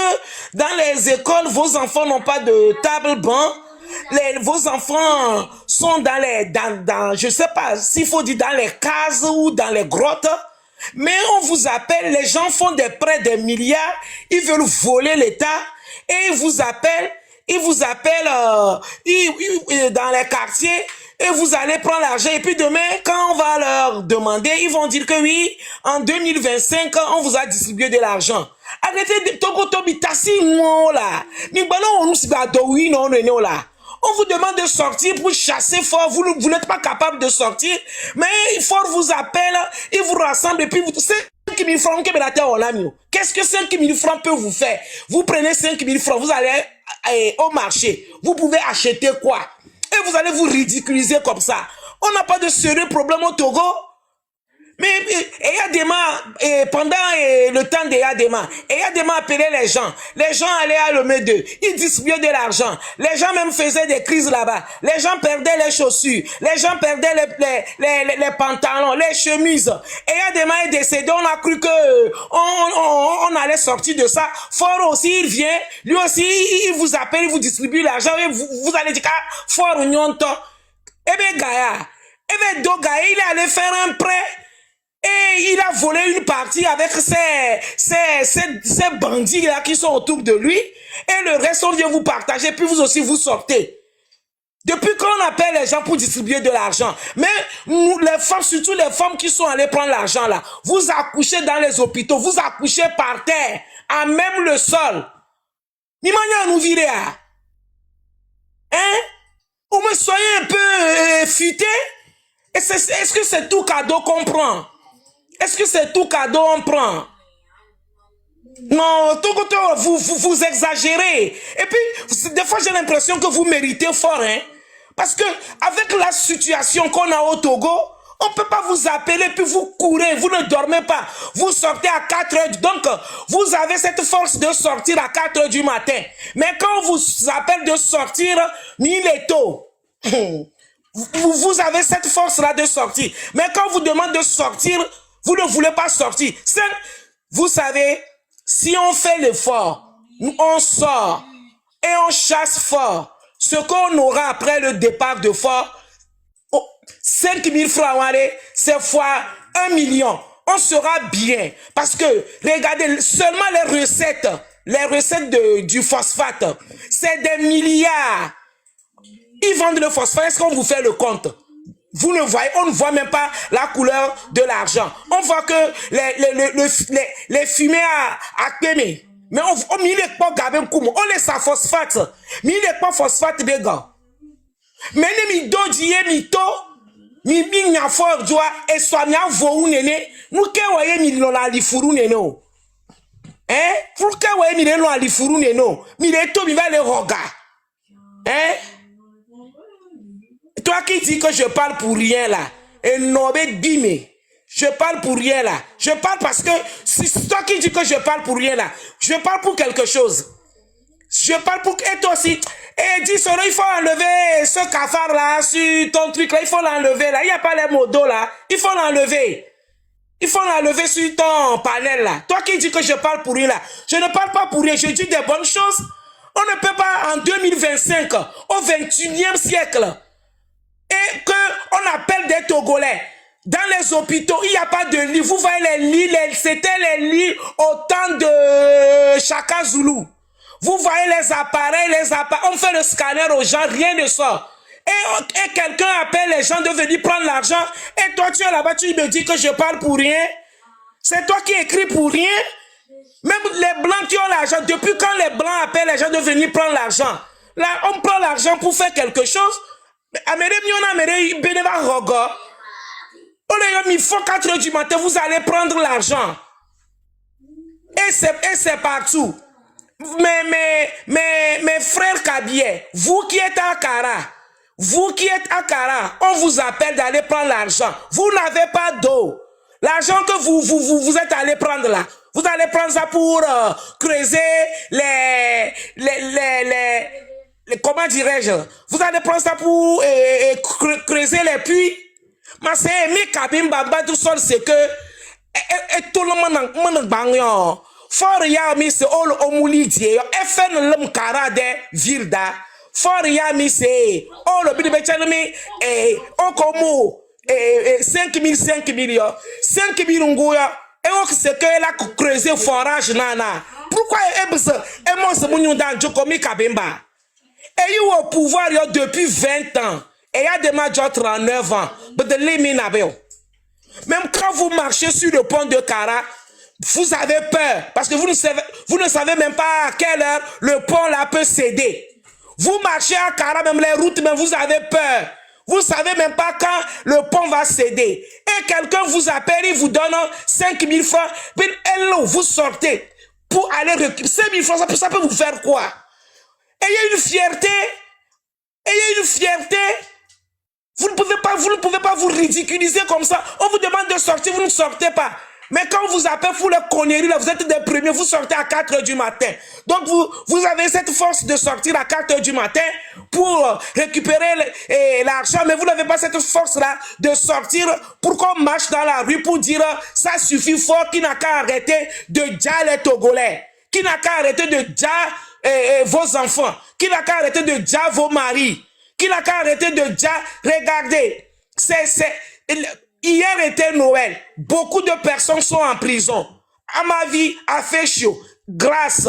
dans les écoles, vos enfants n'ont pas de table banc. Vos enfants sont je sais pas s'il faut dire dans les cases ou dans les grottes. Mais on vous appelle, les gens font des prêts des milliards, ils veulent voler l'État et ils vous appellent dans les quartiers. Et vous allez prendre l'argent et puis demain, quand on va leur demander, ils vont dire que oui, en 2025, on vous a distribué de l'argent. Arrêtez de on vous demande de sortir pour chasser fort, vous n'êtes pas capable de sortir, mais fort vous appelle, il vous rassemble et puis vous... 5 000 francs, qu'est-ce que 5 000 francs peut vous faire? Vous prenez 5 000 francs, vous allez au marché, vous pouvez acheter quoi? Et vous allez vous ridiculiser comme ça. On n'a pas de sérieux problème au Togo. Mais pendant le temps d'Eyadema appelait les gens allaient à l'Omé 2, ils distribuaient de l'argent, les gens même faisaient des crises là-bas, les gens perdaient les chaussures, les gens perdaient les pantalons, les chemises. Eyadema est décédé, on a cru que on allait sortir de ça. Fort aussi, il vient, lui aussi, il vous appelle, il vous distribue l'argent, et vous allez dire, Fort Nyonto, Gaïa, Dogaya, il est allé faire un prêt. Et il a volé une partie avec ces bandits-là qui sont autour de lui. Et le reste, on vient vous partager, puis vous aussi, vous sortez. Depuis qu'on appelle les gens pour distribuer de l'argent. Mais nous, les femmes, surtout les femmes qui sont allées prendre l'argent là, vous accouchez dans les hôpitaux, vous accouchez par terre, à même le sol. Nimanya nous virer. Hein? Ou me soyez un peu futé. Est-ce que c'est tout cadeau qu'on prend? Est-ce que c'est tout cadeau on prend? Non, vous exagérez. Et puis, des fois, j'ai l'impression que vous méritez fort, hein. Parce que, avec la situation qu'on a au Togo, on ne peut pas vous appeler, puis vous courez, vous ne dormez pas. Vous sortez à 4 heures, donc, vous avez cette force de sortir à 4 heures du matin. Mais quand on vous appelle de sortir, ni les taux. Vous avez cette force-là de sortir. Mais quand on vous demande de sortir, vous ne voulez pas sortir. Vous savez, si on fait l'effort, on sort et on chasse fort. Ce qu'on aura après le départ de fort, 5 000 francs, c'est fois 1 million. On sera bien. Parce que, regardez, seulement les recettes du phosphate, c'est des milliards. Ils vendent le phosphate. Est-ce qu'on vous fait le compte? Vous ne voyez, on ne voit même pas la couleur de l'argent. On voit que les fumées à Kémé. Mais on ne les pas gaber comme on les sa phosphate. Mais il n'est pas phosphate des gars. Mais ne do dié mito mi nya fort joie et soit nya vo nene nous ke waye mi lo la li furu nene o. Hein? Pour que waye mi lo la li furu nene o. Mi le to mi va le roga. Hein? Toi qui dis que je parle pour rien là, et non, mais bimé. je parle pour rien là. Je parle parce que c'est toi qui dis que je parle pour rien là. Je parle pour quelque chose. Je parle pour... Et toi aussi. Et dis, Soro, il faut enlever ce cafard là sur ton truc là. Il faut l'enlever là. Il n'y a pas les mots d'eau là. Il faut l'enlever. Il faut l'enlever sur ton panel là. Toi qui dis que je parle pour rien là. Je ne parle pas pour rien. Je dis des bonnes choses. On ne peut pas en 2025, au 21e siècle, et qu'on appelle des Togolais. Dans les hôpitaux, il n'y a pas de lit. Vous voyez les lits, c'était les lits au temps de Chaka Zulu. Vous voyez les appareils, on fait le scanner aux gens, rien ne sort. Et quelqu'un appelle les gens de venir prendre l'argent. Et toi, tu es là-bas, tu me dis que je parle pour rien. C'est toi qui écris pour rien. Même les blancs qui ont l'argent, depuis quand les blancs appellent les gens de venir prendre l'argent? Là, on prend l'argent pour faire quelque chose. Il faut 4 heures du matin, vous allez prendre l'argent. Et c'est partout. Mes frères Kabier, vous qui êtes à Kara, on vous appelle d'aller prendre l'argent. Vous n'avez pas d'eau. L'argent que vous êtes allé prendre là, vous allez prendre ça pour creuser les comment dirais-je? Vous allez prendre ça pour creuser les puits. Mais c'est mi kabim baba tout seul, c'est que tout le monde bang for ya mi se ol omuli die e fe no lem kara de vilda for ya mi se ol bi be chalmi on komo 5 000 ngoya et on c'est que la creuser forage nana. Pourquoi et moi se munyu dan joko mi kabimba et you au pouvoir depuis 20 ans et y a des majors 39 ans mais de limina beo. Même quand vous marchez sur le pont de Kara, vous avez peur parce que vous ne savez même pas à quelle heure le pont là peut céder. Vous marchez à Kara, même les routes, mais vous avez peur. Vous ne savez même pas quand le pont va céder. Et quelqu'un vous appelle, il vous donne 5 000 francs. Puis vous sortez pour aller récupérer 5 000 francs. Ça peut vous faire quoi? Ayez une fierté. Ayez une fierté. Vous ne pouvez pas vous ridiculiser comme ça. On vous demande de sortir, vous ne sortez pas. Mais quand on vous appelle pour les conneries, là, vous êtes des premiers, vous sortez à 4 heures du matin. Donc vous avez cette force de sortir à 4 heures du matin pour récupérer l'argent, mais vous n'avez pas cette force-là de sortir pour qu'on marche dans la rue pour dire ça suffit fort, qui n'a qu'à arrêter de dire les Togolais, qui n'a qu'à arrêter de dire vos enfants, qui n'a qu'à arrêter de dire vos maris, qui n'a qu'à arrêter de dire, regardez, hier était Noël. Beaucoup de personnes sont en prison. À ma vie, à Féchio, Grâce,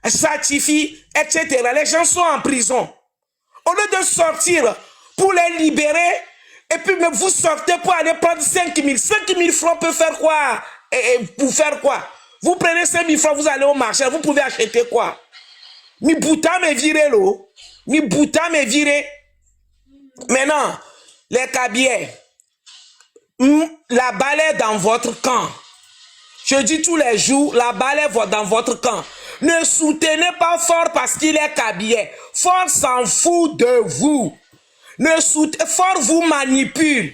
Satifi, etc. Les gens sont en prison. Au lieu de sortir pour les libérer, et puis vous sortez pour aller prendre 5 000. 5 000 francs peut faire quoi? Pour faire quoi? Vous prenez 5 000 francs, vous allez au marché, vous pouvez acheter quoi? Mi bouta me viré l'eau. Mi bouta me viré. Maintenant, les Kabiers. La balle est dans votre camp. Je dis tous les jours, la balle est dans votre camp. Ne soutenez pas Fort parce qu'il est Kabier. Fort s'en fout de vous. Fort vous manipule.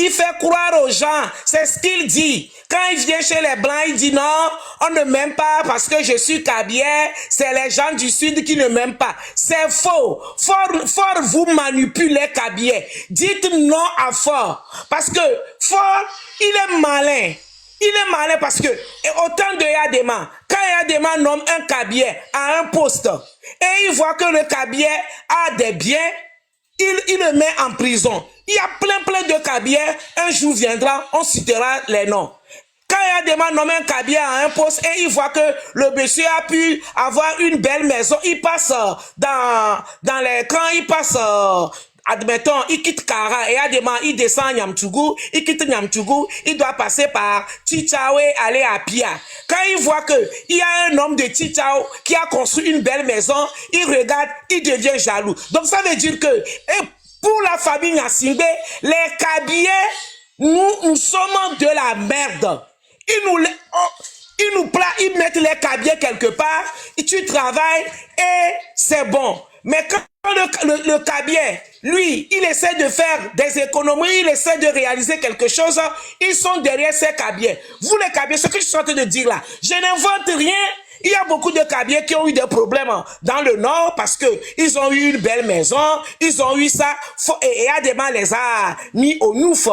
Il fait croire aux gens, c'est ce qu'il dit. Quand il vient chez les Blancs, il dit non, on ne m'aime pas parce que je suis Kabier, c'est les gens du Sud qui ne m'aiment pas. C'est faux. Fort vous manipule les Kabier. Dites non à Fort. Parce que Fort, il est malin. Il est malin parce que, autant de Yadema, quand Yadema nomme un Kabier à un poste, et il voit que le Kabier a des biens, il le met en prison. Il y a plein de Kabier. Un jour viendra, on citera les noms. Quand il y a des gens nommés un Kabier à un poste et il voit que le monsieur a pu avoir une belle maison, il passe dans les camps, il passe, admettons, il quitte Kara et il y a des gens, il descend à Nyamtougou, il quitte Nyamtougou, il doit passer par Chichawe, aller à Pia. Quand il voit que il y a un homme de Chichao qui a construit une belle maison, il regarde, il devient jaloux. Donc ça veut dire que, pour la famille Nassingbe, les Kabiers, nous sommes de la merde. Ils mettent les Kabiers quelque part, et tu travailles et c'est bon. Mais quand Le Kabylie, lui, il essaie de faire des économies, il essaie de réaliser quelque chose, ils sont derrière ces Kabylie. Vous les Kabylie, ce que je suis en train de dire là, je n'invente rien. Il y a beaucoup de Kabylie qui ont eu des problèmes dans le nord parce que ils ont eu une belle maison, ils ont eu ça, et Adema les a mis au nouf.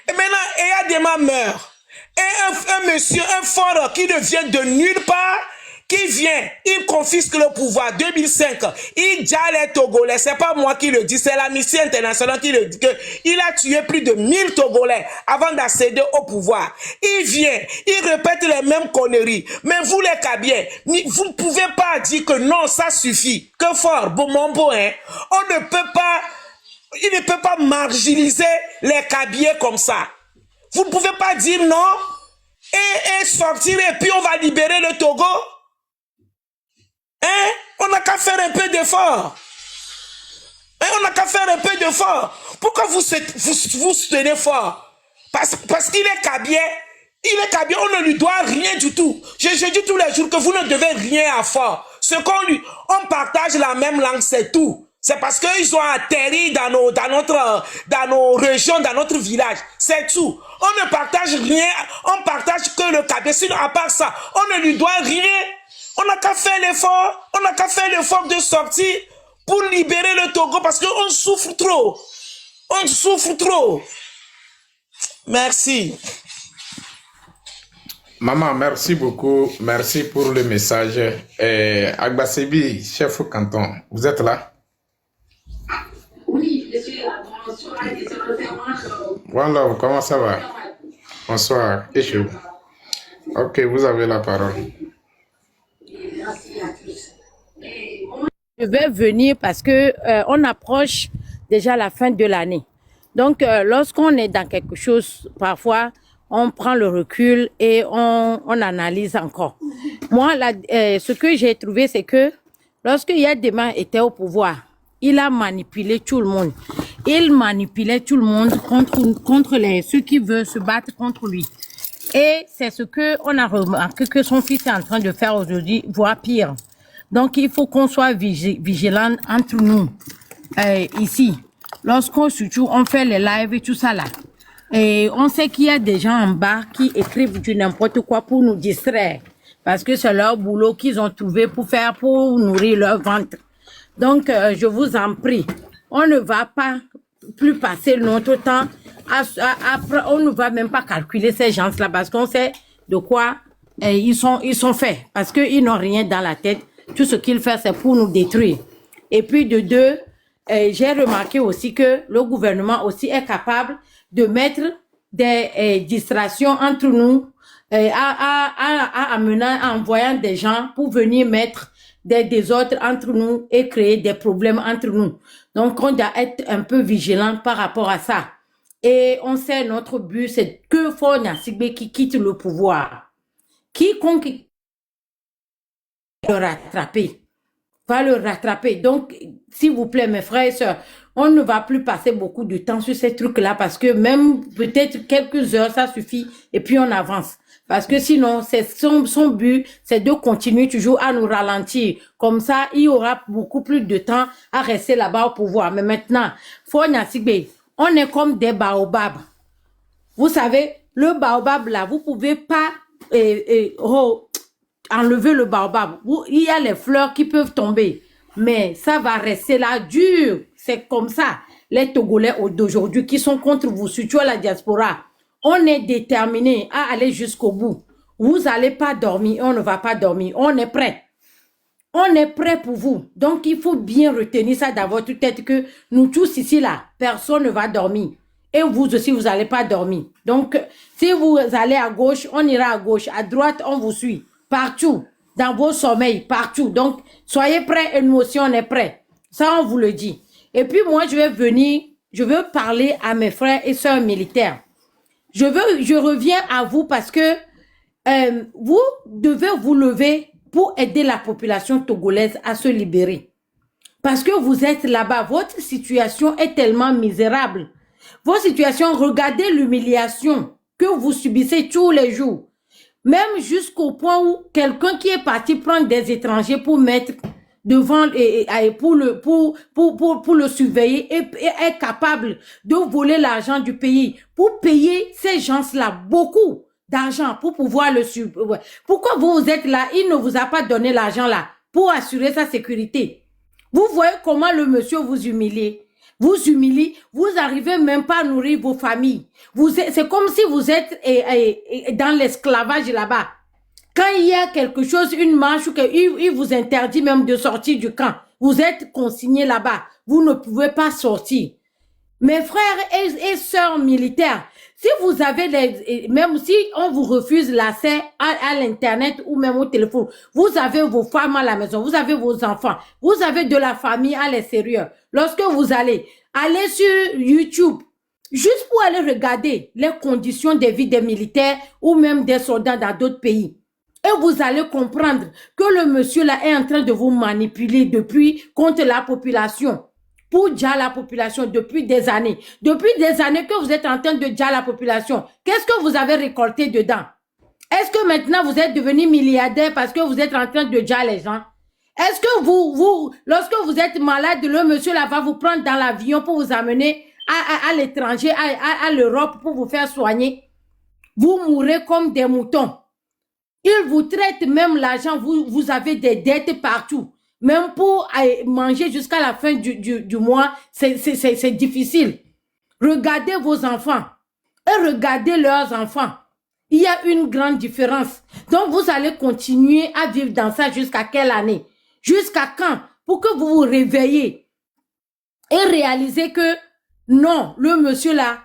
Et maintenant, Adema meurt. Et un monsieur, un fort qui ne vient de nulle part, qui vient, il confisque le pouvoir, 2005, il dit les Togolais, c'est pas moi qui le dis, c'est l'Amnesty International qui le dit, il a tué plus de 1000 Togolais avant d'accéder au pouvoir. Il vient, il répète les mêmes conneries, mais vous les Kabylie, vous ne pouvez pas dire que non, ça suffit, que fort, mon beau, hein, on ne peut pas, il ne peut pas marginaliser les Kabylie comme ça. Vous ne pouvez pas dire non, et sortir, et puis on va libérer le Togo. Hein? On n'a qu'à faire un peu d'effort. Hein? On n'a qu'à faire un peu d'effort. Pourquoi vous tenez fort? Parce qu'il est Kabylie. Il est Kabylie, on ne lui doit rien du tout. Je dis tous les jours que vous ne devez rien à fort. On partage la même langue, c'est tout. C'est parce qu'ils ont atterri dans nos régions, dans notre village. C'est tout. On ne partage rien, on partage que le Kabylie. Sinon, à part ça, on ne lui doit rien. On n'a qu'à faire l'effort, de sortir pour libérer le Togo parce qu'on souffre trop. On souffre trop. Merci. Maman, merci beaucoup. Merci pour le message. Agbasebi, chef au canton, vous êtes là? Oui, je suis là. Bonsoir. Voilà, comment ça va? Bonsoir. Et chez vous? Ok, vous avez la parole. Merci à tous. Je vais venir parce que on approche déjà la fin de l'année. Donc, lorsqu'on est dans quelque chose, parfois, on prend le recul et on analyse encore. Moi, ce que j'ai trouvé, c'est que lorsque Yadema était au pouvoir, il a manipulé tout le monde. Il manipulait tout le monde contre ceux qui veulent se battre contre lui. Et c'est ce qu'on a remarqué que son fils est en train de faire aujourd'hui, voire pire. Donc, il faut qu'on soit vigilant entre nous, ici. Lorsqu'on surtout, on fait les lives et tout ça là. Et on sait qu'il y a des gens en bas qui écrivent du n'importe quoi pour nous distraire. Parce que c'est leur boulot qu'ils ont trouvé pour nourrir leur ventre. Donc, je vous en prie, on ne va pas plus passer notre temps on ne va même pas calculer ces gens-là parce qu'on sait de quoi ils sont faits. Parce qu'ils n'ont rien dans la tête. Tout ce qu'ils font, c'est pour nous détruire. Et puis de deux, j'ai remarqué aussi que le gouvernement aussi est capable de mettre des distractions entre nous en envoyant des gens pour venir mettre des désordres entre nous et créer des problèmes entre nous. Donc, on doit être un peu vigilant par rapport à ça. Et on sait notre but, c'est que Faure Gnassingbé qui quitte le pouvoir. Quiconque va le rattraper. Donc, s'il vous plaît, mes frères et sœurs, on ne va plus passer beaucoup de temps sur ces trucs-là parce que même peut-être quelques heures, ça suffit et puis on avance. Parce que sinon, son but, c'est de continuer toujours à nous ralentir. Comme ça, il y aura beaucoup plus de temps à rester là-bas au pouvoir. Mais maintenant, Faure Gnassingbé, on est comme des baobabs. Vous savez, le baobab là, vous pouvez pas enlever le baobab. Il y a les fleurs qui peuvent tomber. Mais ça va rester là dur. C'est comme ça. Les Togolais d'aujourd'hui qui sont contre vous, surtout à la diaspora, on est déterminé à aller jusqu'au bout. Vous n'allez pas dormir, on ne va pas dormir. On est prêt. On est prêt pour vous. Donc, il faut bien retenir ça dans votre tête que nous tous ici, là, personne ne va dormir. Et vous aussi, vous n'allez pas dormir. Donc, si vous allez à gauche, on ira à gauche. À droite, on vous suit. Partout. Dans vos sommeils, partout. Donc, soyez prêts et nous aussi, on est prêts. Ça, on vous le dit. Et puis, moi, je veux parler à mes frères et sœurs militaires. Je reviens à vous parce que vous devez vous lever pour aider la population togolaise à se libérer. Parce que vous êtes là-bas, votre situation est tellement misérable. Vos situations, regardez l'humiliation que vous subissez tous les jours. Même jusqu'au point où quelqu'un qui est parti prendre des étrangers pour mettre devant et pour le surveiller et est capable de voler l'argent du pays pour payer ces gens-là beaucoup d'argent pour pouvoir le surveiller. Pourquoi vous êtes là? Il ne vous a pas donné l'argent là pour assurer sa sécurité. Vous voyez comment le monsieur vous humilie. Vous humilie, vous arrivez même pas à nourrir vos familles. C'est comme si vous êtes dans l'esclavage là-bas. Quand il y a quelque chose, une marche, il vous interdit même de sortir du camp. Vous êtes consigné là-bas. Vous ne pouvez pas sortir. Mes frères et sœurs militaires, si vous avez même si on vous refuse l'accès à l'internet ou même au téléphone, vous avez vos femmes à la maison, vous avez vos enfants, vous avez de la famille à l'extérieur. Lorsque vous allez sur YouTube, juste pour aller regarder les conditions de vie des militaires ou même des soldats dans d'autres pays. Et vous allez comprendre que le monsieur là est en train de vous manipuler depuis contre la population. Pour dire la population depuis des années. Depuis des années que vous êtes en train de dire la population. Qu'est-ce que vous avez récolté dedans? Est-ce que maintenant vous êtes devenu milliardaire parce que vous êtes en train de dire les gens? Est-ce que lorsque vous êtes malade, le monsieur là va vous prendre dans l'avion pour vous amener à l'étranger, à l'Europe pour vous faire soigner? Vous mourrez comme des moutons. Il vous traite même l'argent, vous avez des dettes partout. Même pour manger jusqu'à la fin du mois, c'est difficile. Regardez vos enfants et regardez leurs enfants. Il y a une grande différence. Donc, vous allez continuer à vivre dans ça jusqu'à quelle année? Jusqu'à quand? Pour que vous vous réveillez et réalisez que non, le monsieur là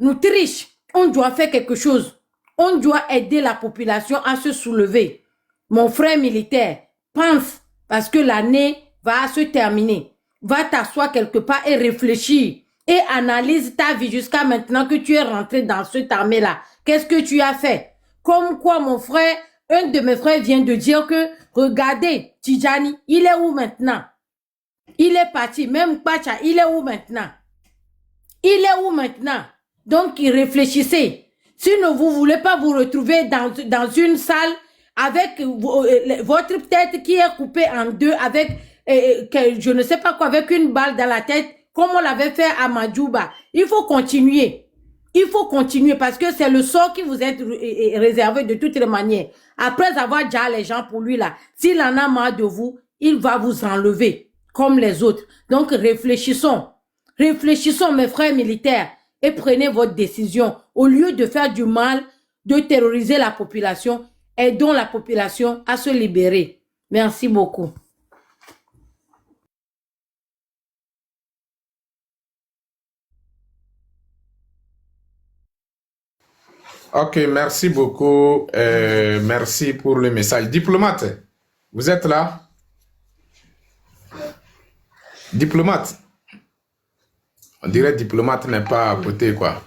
nous triche. On doit faire quelque chose. On doit aider la population à se soulever. Mon frère militaire, pense, parce que l'année va se terminer. Va t'asseoir quelque part et réfléchir. Et analyse ta vie jusqu'à maintenant que tu es rentré dans cette armée-là. Qu'est-ce que tu as fait? Comme quoi, mon frère, un de mes frères vient de dire que, regardez, Tidjani, il est où maintenant? Il est parti. Même Pacha, il est où maintenant? Il est où maintenant? Donc, réfléchissez. Si vous ne voulez pas vous retrouver dans une salle avec votre tête qui est coupée en deux avec, je ne sais pas quoi, avec une balle dans la tête, comme on l'avait fait à Madjouba. Il faut continuer. Il faut continuer parce que c'est le sort qui vous est réservé de toutes les manières. Après avoir déjà les gens pour lui là, s'il en a marre de vous, il va vous enlever comme les autres. Donc réfléchissons. Réfléchissons mes frères militaires et prenez votre décision. Au lieu de faire du mal, de terroriser la population, aidons la population à se libérer. Merci beaucoup. Ok, merci beaucoup. Merci pour le message. Diplomate, vous êtes là? Diplomate. On dirait diplomate n'est pas à côté, quoi.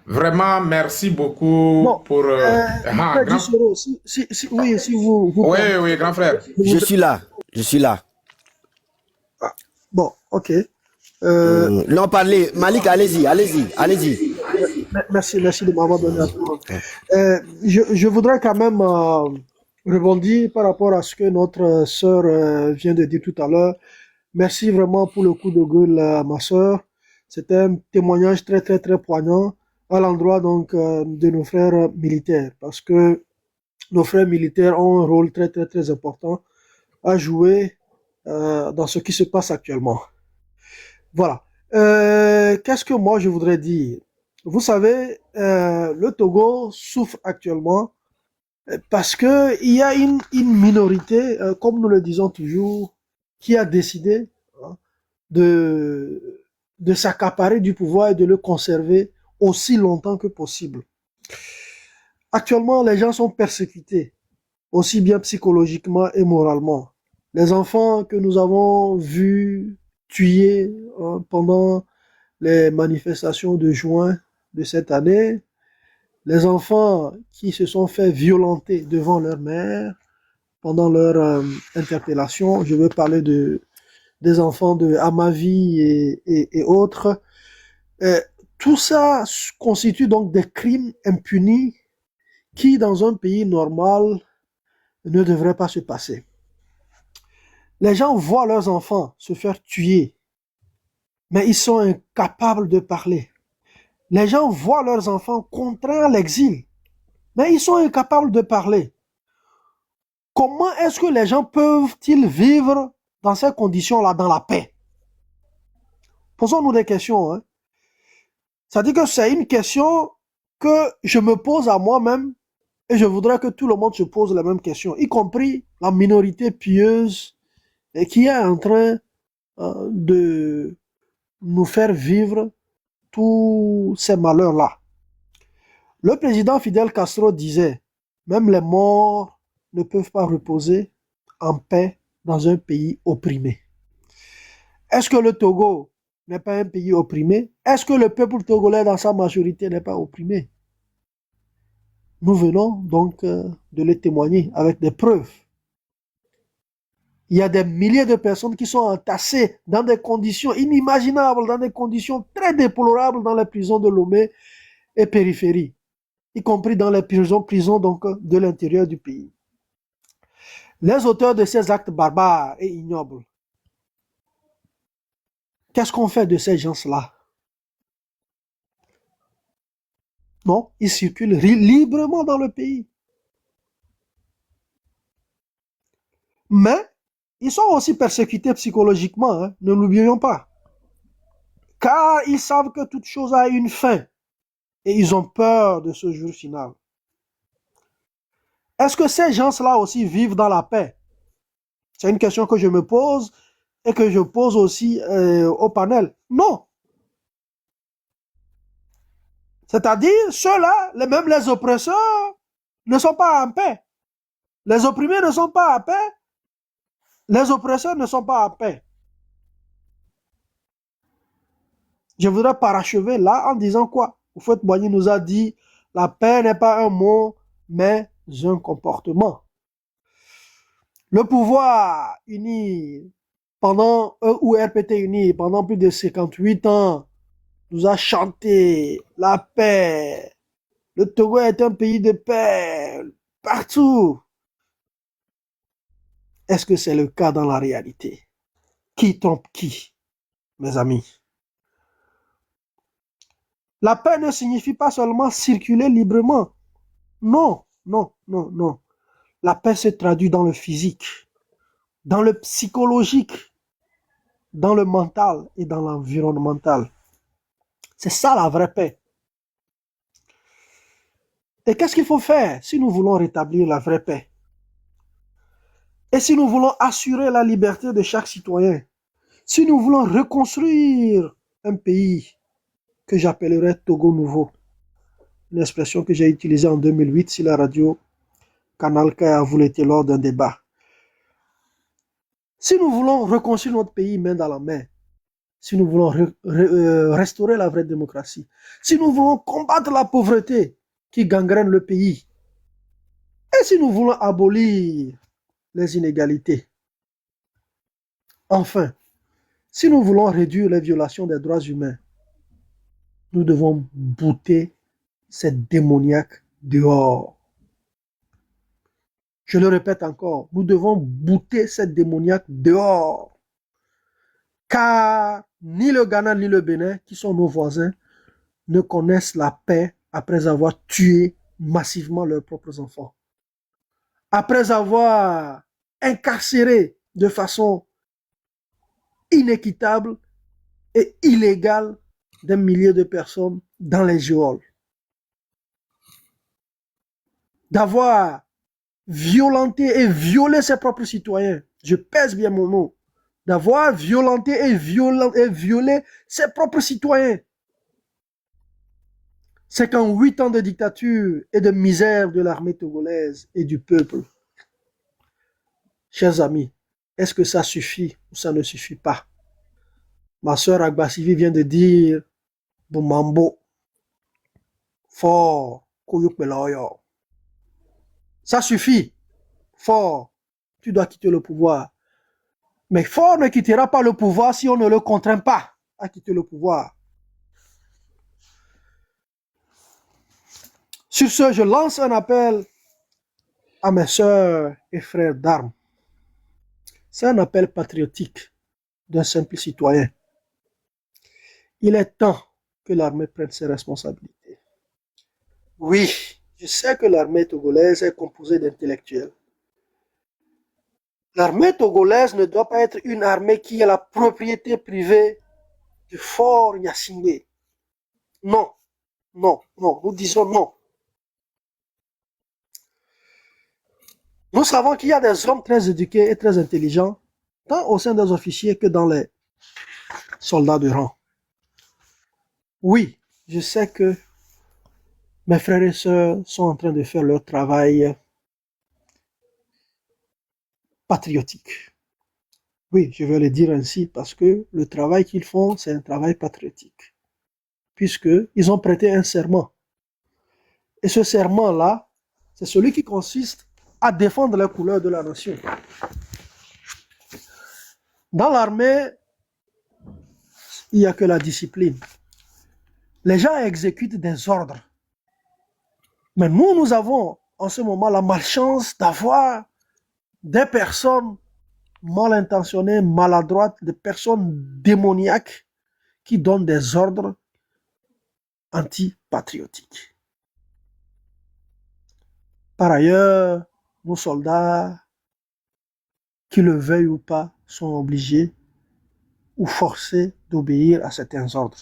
Vraiment, merci beaucoup Bon, pour... frère grand... Gisoro, oui, si vous Oui, oui, grand frère. Je suis là. Je suis là. Bon, ok. Non, parlez. Malik, allez-y, allez-y, allez-y. Merci de m'avoir donné la parole. Je voudrais quand même rebondir par rapport à ce que notre sœur vient de dire tout à l'heure. Merci vraiment pour le coup de gueule, ma sœur. C'était un témoignage très, très, très poignant à l'endroit donc de nos frères militaires, parce que nos frères militaires ont un rôle très, très, très important à jouer dans ce qui se passe actuellement. Voilà. Qu'est-ce que moi je voudrais dire? Vous savez, le Togo souffre actuellement parce que il y a une minorité, comme nous le disons toujours, qui a décidé hein, de s'accaparer du pouvoir et de le conserver aussi longtemps que possible. Actuellement, les gens sont persécutés, aussi bien psychologiquement et moralement. Les enfants que nous avons vus tués pendant les manifestations de juin de cette année, les enfants qui se sont fait violenter devant leur mère pendant leur interpellation, je veux parler des enfants de Amavi et autres, tout ça constitue donc des crimes impunis qui, dans un pays normal, ne devraient pas se passer. Les gens voient leurs enfants se faire tuer, mais ils sont incapables de parler. Les gens voient leurs enfants contraints à l'exil, mais ils sont incapables de parler. Comment est-ce que les gens peuvent-ils vivre dans ces conditions-là, dans la paix? Posons-nous des questions. Hein. Ça dit que c'est une question que je me pose à moi-même et je voudrais que tout le monde se pose la même question, y compris la minorité pieuse et qui est en train de nous faire vivre tous ces malheurs-là. Le président Fidel Castro disait, même les morts ne peuvent pas reposer en paix dans un pays opprimé. Est-ce que le Togo n'est pas un pays opprimé? Est-ce que le peuple togolais dans sa majorité n'est pas opprimé? Nous venons donc de le témoigner avec des preuves. Il y a des milliers de personnes qui sont entassées dans des conditions inimaginables, dans des conditions très déplorables dans les prisons de Lomé et périphérie, y compris dans les prisons donc, de l'intérieur du pays. Les auteurs de ces actes barbares et ignobles, qu'est-ce qu'on fait de ces gens-là? Non, ils circulent librement dans le pays. Mais ils sont aussi persécutés psychologiquement, hein, ne l'oublions pas. Car ils savent que toute chose a une fin et ils ont peur de ce jour final. Est-ce que ces gens-là aussi vivent dans la paix? C'est une question que je me pose et que je pose aussi au panel. Non. C'est-à-dire, ceux-là, même les oppresseurs, ne sont pas en paix. Les opprimés ne sont pas en paix. Les oppresseurs ne sont pas en paix. Je voudrais parachever là en disant quoi? Houphouët-Boigny nous a dit, la paix n'est pas un mot, mais un comportement. Le pouvoir uni ou RPT uni pendant plus de 58 ans nous a chanté la paix. Le Togo est un pays de paix partout. Est-ce que c'est le cas dans la réalité? Qui trompe qui, mes amis? La paix ne signifie pas seulement circuler librement. Non, non, non, non. La paix se traduit dans le physique, dans le psychologique, dans le mental et dans l'environnemental. C'est ça la vraie paix. Et qu'est-ce qu'il faut faire si nous voulons rétablir la vraie paix? Et si nous voulons assurer la liberté de chaque citoyen? Si nous voulons reconstruire un pays que j'appellerais Togo nouveau, une expression que j'ai utilisée en 2008 sur la radio Canal K a voulu être lors d'un débat. Si nous voulons reconstruire notre pays main dans la main, si nous voulons restaurer la vraie démocratie, si nous voulons combattre la pauvreté qui gangrène le pays, et si nous voulons abolir les inégalités, enfin, si nous voulons réduire les violations des droits humains, nous devons bouter cette démoniaque dehors. Je le répète encore, nous devons bouter cette démoniaque dehors. Car ni le Ghana ni le Bénin, qui sont nos voisins, ne connaissent la paix après avoir tué massivement leurs propres enfants. Après avoir incarcéré de façon inéquitable et illégale des milliers de personnes dans les geôles. D'avoir violenté et violé ses propres citoyens. Je pèse bien mon mot. D'avoir violenté et violé ses propres citoyens. C'est qu'en 8 ans de dictature et de misère de l'armée togolaise et du peuple, chers amis, est-ce que ça suffit ou ça ne suffit pas? Ma soeur Agbasivi vient de dire Boumambo, fort, Koyuk Meloyo. Ça suffit. Fort, tu dois quitter le pouvoir. Mais Fort ne quittera pas le pouvoir si on ne le contraint pas à quitter le pouvoir. Sur ce, je lance un appel à mes sœurs et frères d'armes. C'est un appel patriotique d'un simple citoyen. Il est temps que l'armée prenne ses responsabilités. Oui, je sais que l'armée togolaise est composée d'intellectuels. L'armée togolaise ne doit pas être une armée qui est la propriété privée du fort Nyasingbe. Non, non, non, nous disons non. Nous savons qu'il y a des hommes très éduqués et très intelligents, tant au sein des officiers que dans les soldats de rang. Oui, je sais que mes frères et sœurs sont en train de faire leur travail patriotique. Oui, je vais le dire ainsi parce que le travail qu'ils font, c'est un travail patriotique. Puisqu'ils ont prêté un serment. Et ce serment-là, c'est celui qui consiste à défendre les couleurs de la nation. Dans l'armée, il n'y a que la discipline. Les gens exécutent des ordres. Mais nous avons en ce moment la malchance d'avoir des personnes mal intentionnées, maladroites, des personnes démoniaques qui donnent des ordres antipatriotiques. Par ailleurs, nos soldats, qu'ils le veuillent ou pas, sont obligés ou forcés d'obéir à certains ordres.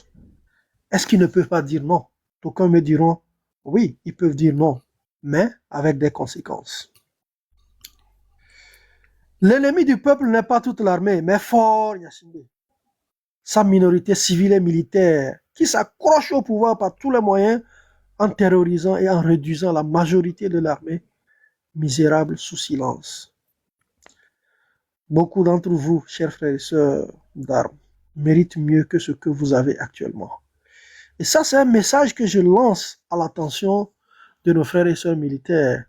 Est-ce qu'ils ne peuvent pas dire non? D'aucuns me diront, oui, ils peuvent dire non, mais avec des conséquences. L'ennemi du peuple n'est pas toute l'armée, mais fort Nyasingbe. Sa minorité civile et militaire, qui s'accroche au pouvoir par tous les moyens, en terrorisant et en réduisant la majorité de l'armée misérable sous silence. Beaucoup d'entre vous, chers frères et sœurs d'armes, méritent mieux que ce que vous avez actuellement. Et ça, c'est un message que je lance à l'attention de nos frères et sœurs militaires.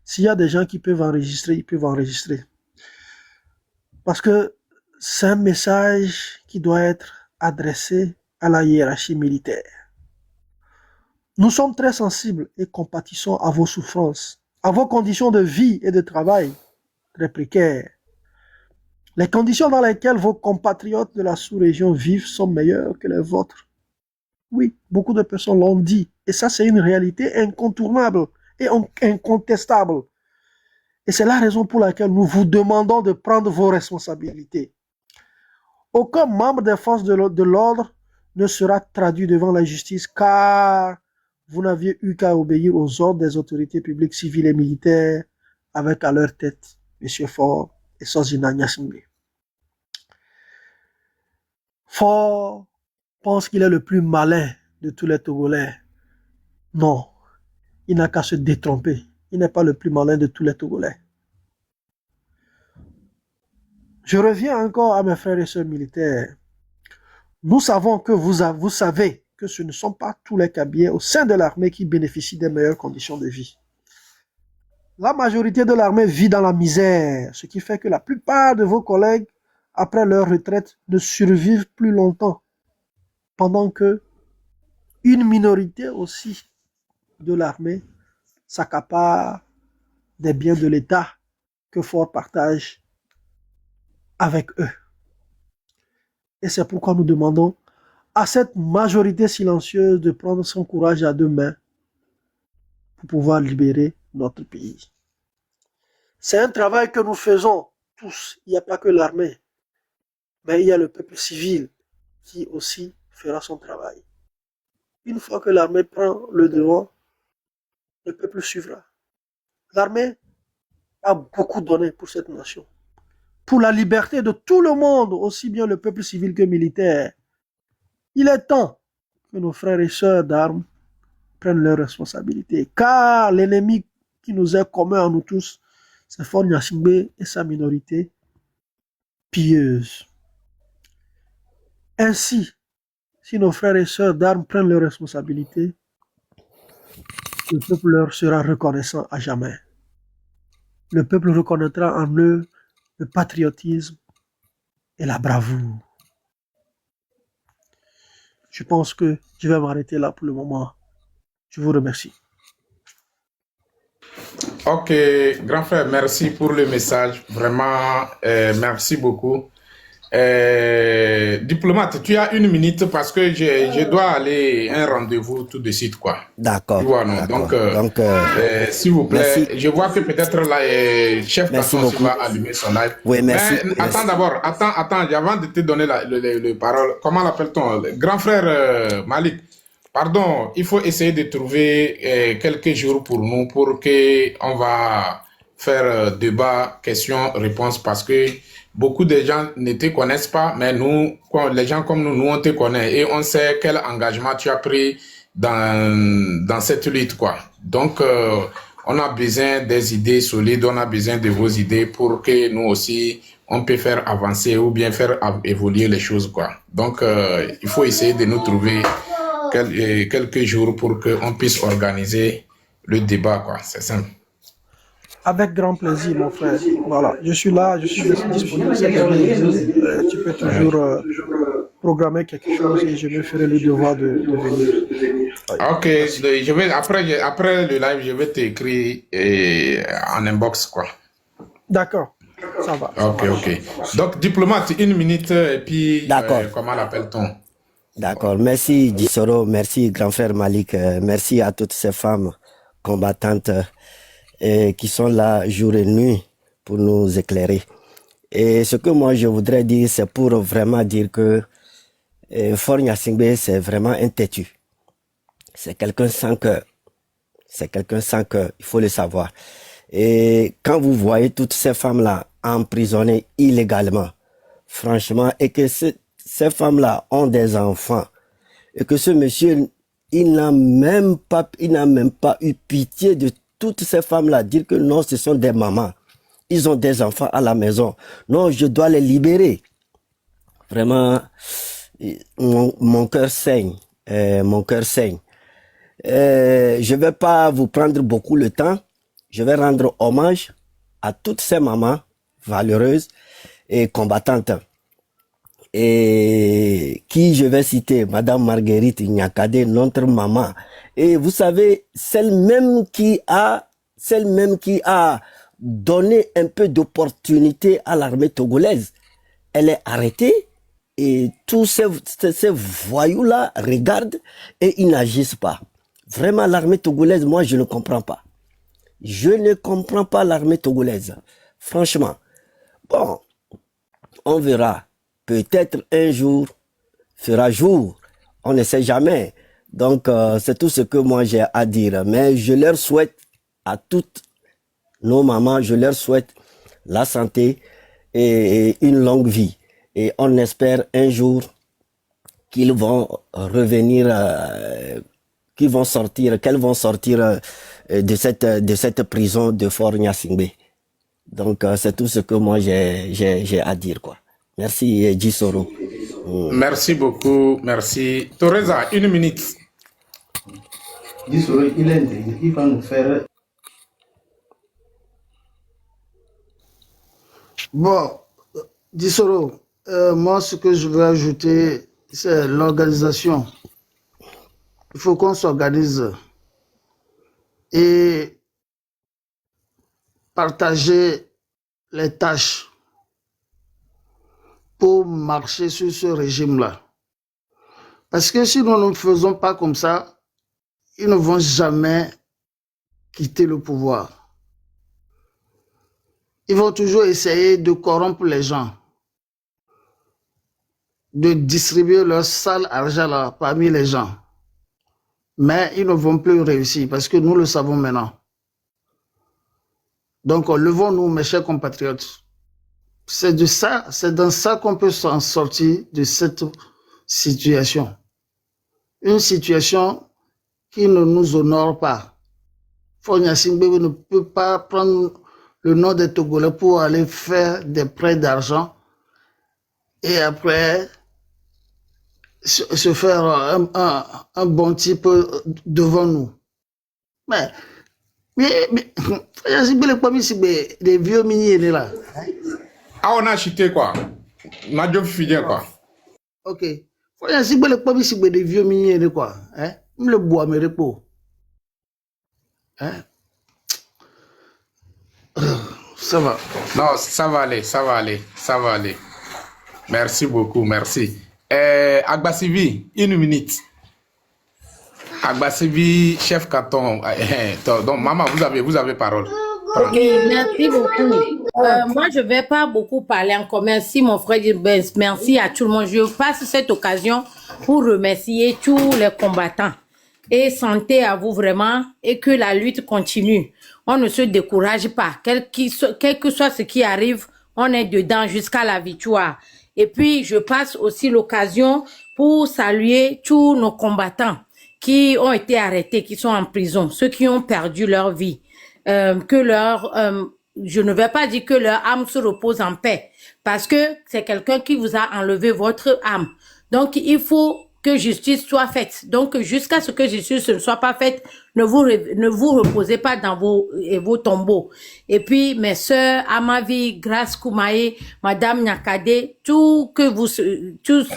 S'il y a des gens qui peuvent enregistrer, ils peuvent enregistrer. Parce que c'est un message qui doit être adressé à la hiérarchie militaire. Nous sommes très sensibles et compatissons à vos souffrances, à vos conditions de vie et de travail très précaires. Les conditions dans lesquelles vos compatriotes de la sous-région vivent sont meilleures que les vôtres. Oui, beaucoup de personnes l'ont dit. Et ça, c'est une réalité incontournable et incontestable. Et c'est la raison pour laquelle nous vous demandons de prendre vos responsabilités. Aucun membre des forces de l'ordre ne sera traduit devant la justice car vous n'aviez eu qu'à obéir aux ordres des autorités publiques, civiles et militaires avec à leur tête M. Faure et Sozina Nyasingbe. Faure pense qu'il est le plus malin de tous les Togolais. Non, il n'a qu'à se détromper. Il n'est pas le plus malin de tous les Togolais. Je reviens encore à mes frères et sœurs militaires. Nous savons que vous savez que ce ne sont pas tous les Kabyles au sein de l'armée qui bénéficient des meilleures conditions de vie. La majorité de l'armée vit dans la misère, ce qui fait que la plupart de vos collègues, après leur retraite, ne survivent plus longtemps, pendant que une minorité aussi de l'armée s'accapare des biens de l'État que Faure partage avec eux. Et c'est pourquoi nous demandons à cette majorité silencieuse de prendre son courage à deux mains pour pouvoir libérer notre pays. C'est un travail que nous faisons tous. Il n'y a pas que l'armée, mais il y a le peuple civil qui aussi fera son travail. Une fois que l'armée prend le devant, le peuple suivra. L'armée a beaucoup donné pour cette nation, pour la liberté de tout le monde, aussi bien le peuple civil que militaire. Il est temps que nos frères et sœurs d'armes prennent leurs responsabilités, car l'ennemi qui nous est commun à nous tous, c'est Faure Nyasingbe et sa minorité pieuse. Ainsi, si nos frères et sœurs d'armes prennent leurs responsabilités, le peuple leur sera reconnaissant à jamais. Le peuple reconnaîtra en eux le patriotisme et la bravoure. Je pense que je vais m'arrêter là pour le moment. Je vous remercie. Ok, grand frère, merci pour le message. Vraiment, merci beaucoup. Diplomate, tu as 1 minute parce que je dois aller à un rendez-vous tout de suite, quoi. Tu D'accord, vois, non? d'accord. Donc, Donc, s'il vous plaît, merci, je vois que peut-être là, chef merci Canton aussi va beaucoup. allumer son live. Oui, Mais merci, attends merci. d'abord, attends, avant de te donner le parole, comment l'appelle-t-on? Grand frère Malik, pardon, il faut essayer de trouver quelques jours pour nous pour que on va faire débat, questions, réponses parce que beaucoup de gens ne te connaissent pas, mais nous, les gens comme nous, on te connaît et on sait quel engagement tu as pris dans cette lutte, quoi. Donc, on a besoin des idées solides, on a besoin de vos idées pour que nous aussi, on peut faire avancer ou bien faire évoluer les choses, quoi. Donc, il faut essayer de nous trouver quelques jours pour qu'on puisse organiser le débat, quoi. C'est simple. Avec grand plaisir, mon frère. Voilà, je suis là, je suis disponible si tu as besoin. Tu peux toujours programmer quelque chose et je me ferai le devoir de venir. Oui, Ok, merci. après le live, je vais t'écrire en inbox, quoi. D'accord, ça va, ça Ok, marche. ok. Donc, diplomate, 1 minute, et puis, D'accord, comment l'appelle-t-on? d'accord. Merci, Gisoro. Merci, grand frère Malik. Merci à toutes ces femmes combattantes qui sont là jour et nuit pour nous éclairer. Et ce que moi je voudrais dire, c'est pour vraiment dire que Faure Gnassingbé, c'est vraiment un têtu. C'est quelqu'un sans cœur. C'est quelqu'un sans cœur, il faut le savoir. Et quand vous voyez toutes ces femmes-là emprisonnées illégalement, franchement, et que ces femmes-là ont des enfants, et que ce monsieur, il n'a même pas eu pitié de toutes ces femmes-là, dire que non, ce sont des mamans. Ils ont des enfants à la maison. Non, je dois les libérer. Vraiment, mon cœur saigne. Mon cœur saigne. Je ne vais pas vous prendre beaucoup le temps. Je vais rendre hommage à toutes ces mamans valeureuses et combattantes. Et qui je vais citer, Madame Marguerite Nyakade, notre maman. Et vous savez, celle même qui a donné un peu d'opportunité à l'armée togolaise. Elle est arrêtée et tous ces voyous-là regardent et ils n'agissent pas. Vraiment, l'armée togolaise, moi, je ne comprends pas. Je ne comprends pas l'armée togolaise. Franchement. Bon, on verra. Peut-être un jour fera jour. On ne sait jamais. Donc, c'est tout ce que moi j'ai à dire. Mais je leur souhaite à toutes nos mamans, je leur souhaite la santé et une longue vie. Et on espère un jour qu'ils vont revenir, qu'elles vont sortir de cette prison de Faure Gnassingbé. Donc, c'est tout ce que moi j'ai à dire, quoi. Merci, Gisoro. Merci beaucoup, merci. Thoreza, 1 minute. Gisoro, il va nous faire. Bon, Gisoro, moi, ce que je veux ajouter, c'est l'organisation. Il faut qu'on s'organise et partager les tâches pour marcher sur ce régime-là. Parce que si nous ne faisons pas comme ça, ils ne vont jamais quitter le pouvoir. Ils vont toujours essayer de corrompre les gens, de distribuer leur sale argent là parmi les gens. Mais ils ne vont plus réussir parce que nous le savons maintenant. Donc, levons-nous, mes chers compatriotes. C'est dans ça qu'on peut s'en sortir de cette situation. Une situation qui ne nous honore pas. Faure Gnassingbé ne peut pas prendre le nom des Togolais pour aller faire des prêts d'argent et après se faire un bon type devant nous. Mais Faure Gnassingbé n'est pas mis sur des vieux mini là. Ah, on a chuté, quoi. On a déjà fini, quoi. Ok. Faure Gnassingbé n'est pas mis sur des vieux mini quoi. Hein? Le bois me repos. Hein? Ça va. Non, ça va aller, ça va aller, ça va aller. Merci beaucoup, merci. Agbasivi, 1 minute. Agbasivi, chef canton. Donc, maman, vous avez parole. Ok, merci beaucoup. Moi, je ne vais pas beaucoup parler encore. Merci, mon frère. Merci à tout le monde. Je passe cette occasion pour remercier tous les combattants. Et santé à vous vraiment. Et que la lutte continue. On ne se décourage pas. Quel que soit ce qui arrive, on est dedans jusqu'à la victoire. Et puis, je passe aussi l'occasion pour saluer tous nos combattants qui ont été arrêtés, qui sont en prison, ceux qui ont perdu leur vie. Je ne vais pas dire que leur âme se repose en paix, parce que c'est quelqu'un qui vous a enlevé votre âme. Donc, il faut que justice soit faite. Donc, jusqu'à ce que justice ne soit pas faite, ne vous reposez pas dans vos tombeaux. Et puis, mes sœurs, Amavi, Grace Koumae, Madame Nyakade, tous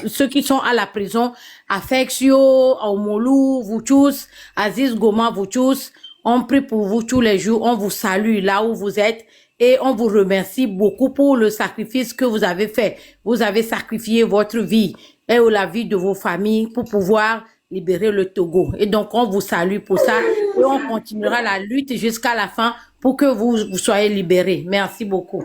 ceux qui sont à la prison, Affectio, Aumolu, vous tous, Aziz Goma, vous tous, on prie pour vous tous les jours, on vous salue là où vous êtes et on vous remercie beaucoup pour le sacrifice que vous avez fait. Vous avez sacrifié votre vie et la vie de vos familles pour pouvoir libérer le Togo. Et donc, on vous salue pour ça et on continuera la lutte jusqu'à la fin pour que vous soyez libérés. Merci beaucoup.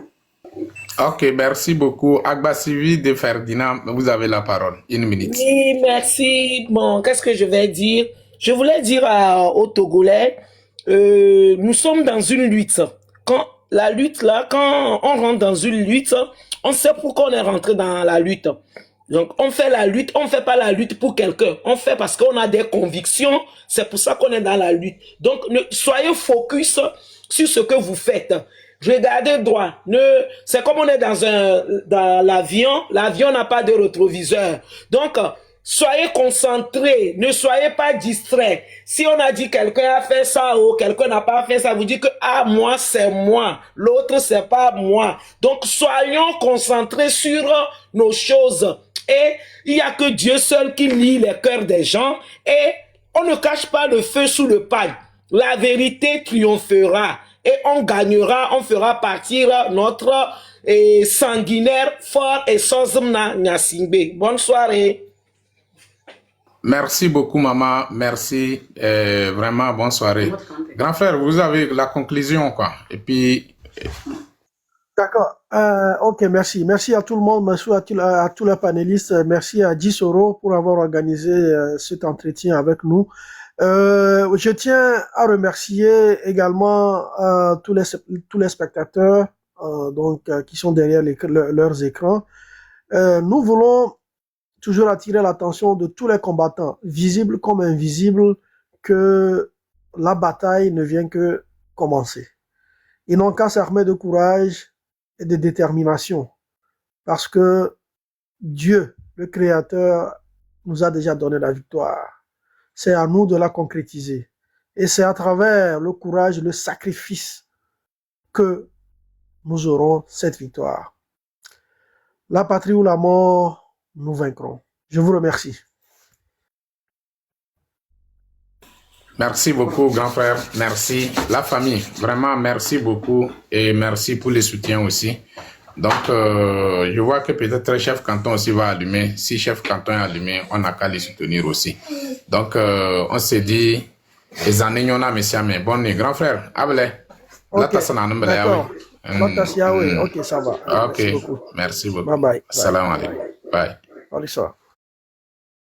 Ok, merci beaucoup. Agbasivi de Ferdinand, vous avez la parole. 1 minute. Oui, merci. Bon, qu'est-ce que je vais dire? Je voulais dire aux Togolais, nous sommes dans une lutte. Quand on rentre dans une lutte, on sait pourquoi on est rentré dans la lutte. Donc, on fait la lutte, on fait pas la lutte pour quelqu'un. On fait parce qu'on a des convictions. C'est pour ça qu'on est dans la lutte. Donc, soyez focus sur ce que vous faites. Regardez droit. C'est comme on est dans l'avion. L'avion n'a pas de rétroviseur. Donc, soyez concentrés, ne soyez pas distraits. Si on a dit quelqu'un a fait ça ou quelqu'un n'a pas fait ça, vous dites que ah moi c'est moi, l'autre c'est pas moi. Donc soyons concentrés sur nos choses. Et il y a que Dieu seul qui lit les cœurs des gens et on ne cache pas le feu sous le pagne. La vérité triomphera et on gagnera, on fera partir notre sanguinaire fort et sans Nyasingbe. Bonne soirée. Merci beaucoup, maman. Merci. Vraiment, bonne soirée. Grand frère, vous avez la conclusion, quoi. Et puis... D'accord. Ok, merci. Merci à tout le monde, merci à tous les panélistes. Merci à Gisoro pour avoir organisé cet entretien avec nous. Je tiens à remercier également tous les spectateurs qui sont derrière leurs écrans. Nous voulons toujours attirer l'attention de tous les combattants, visibles comme invisibles, que la bataille ne vient que commencer. Ils n'ont qu'à s'armer de courage et de détermination, parce que Dieu, le Créateur, nous a déjà donné la victoire. C'est à nous de la concrétiser. Et c'est à travers le courage, le sacrifice que nous aurons cette victoire. La patrie ou la mort, nous vaincrons. Je vous remercie. Merci beaucoup, grand frère. Merci. La famille, vraiment, merci beaucoup. Et merci pour les soutiens aussi. Donc, je vois que peut-être chef canton aussi va allumer. Si chef canton est allumé, on n'a qu'à les soutenir aussi. Donc, on s'est dit, les années, on a messieurs, mais bon, grand frère, abelé. Ok, d'accord. Ok, ça va. Ok, merci beaucoup. Bye bye. Salam alaikum. Bye. Allez, ça.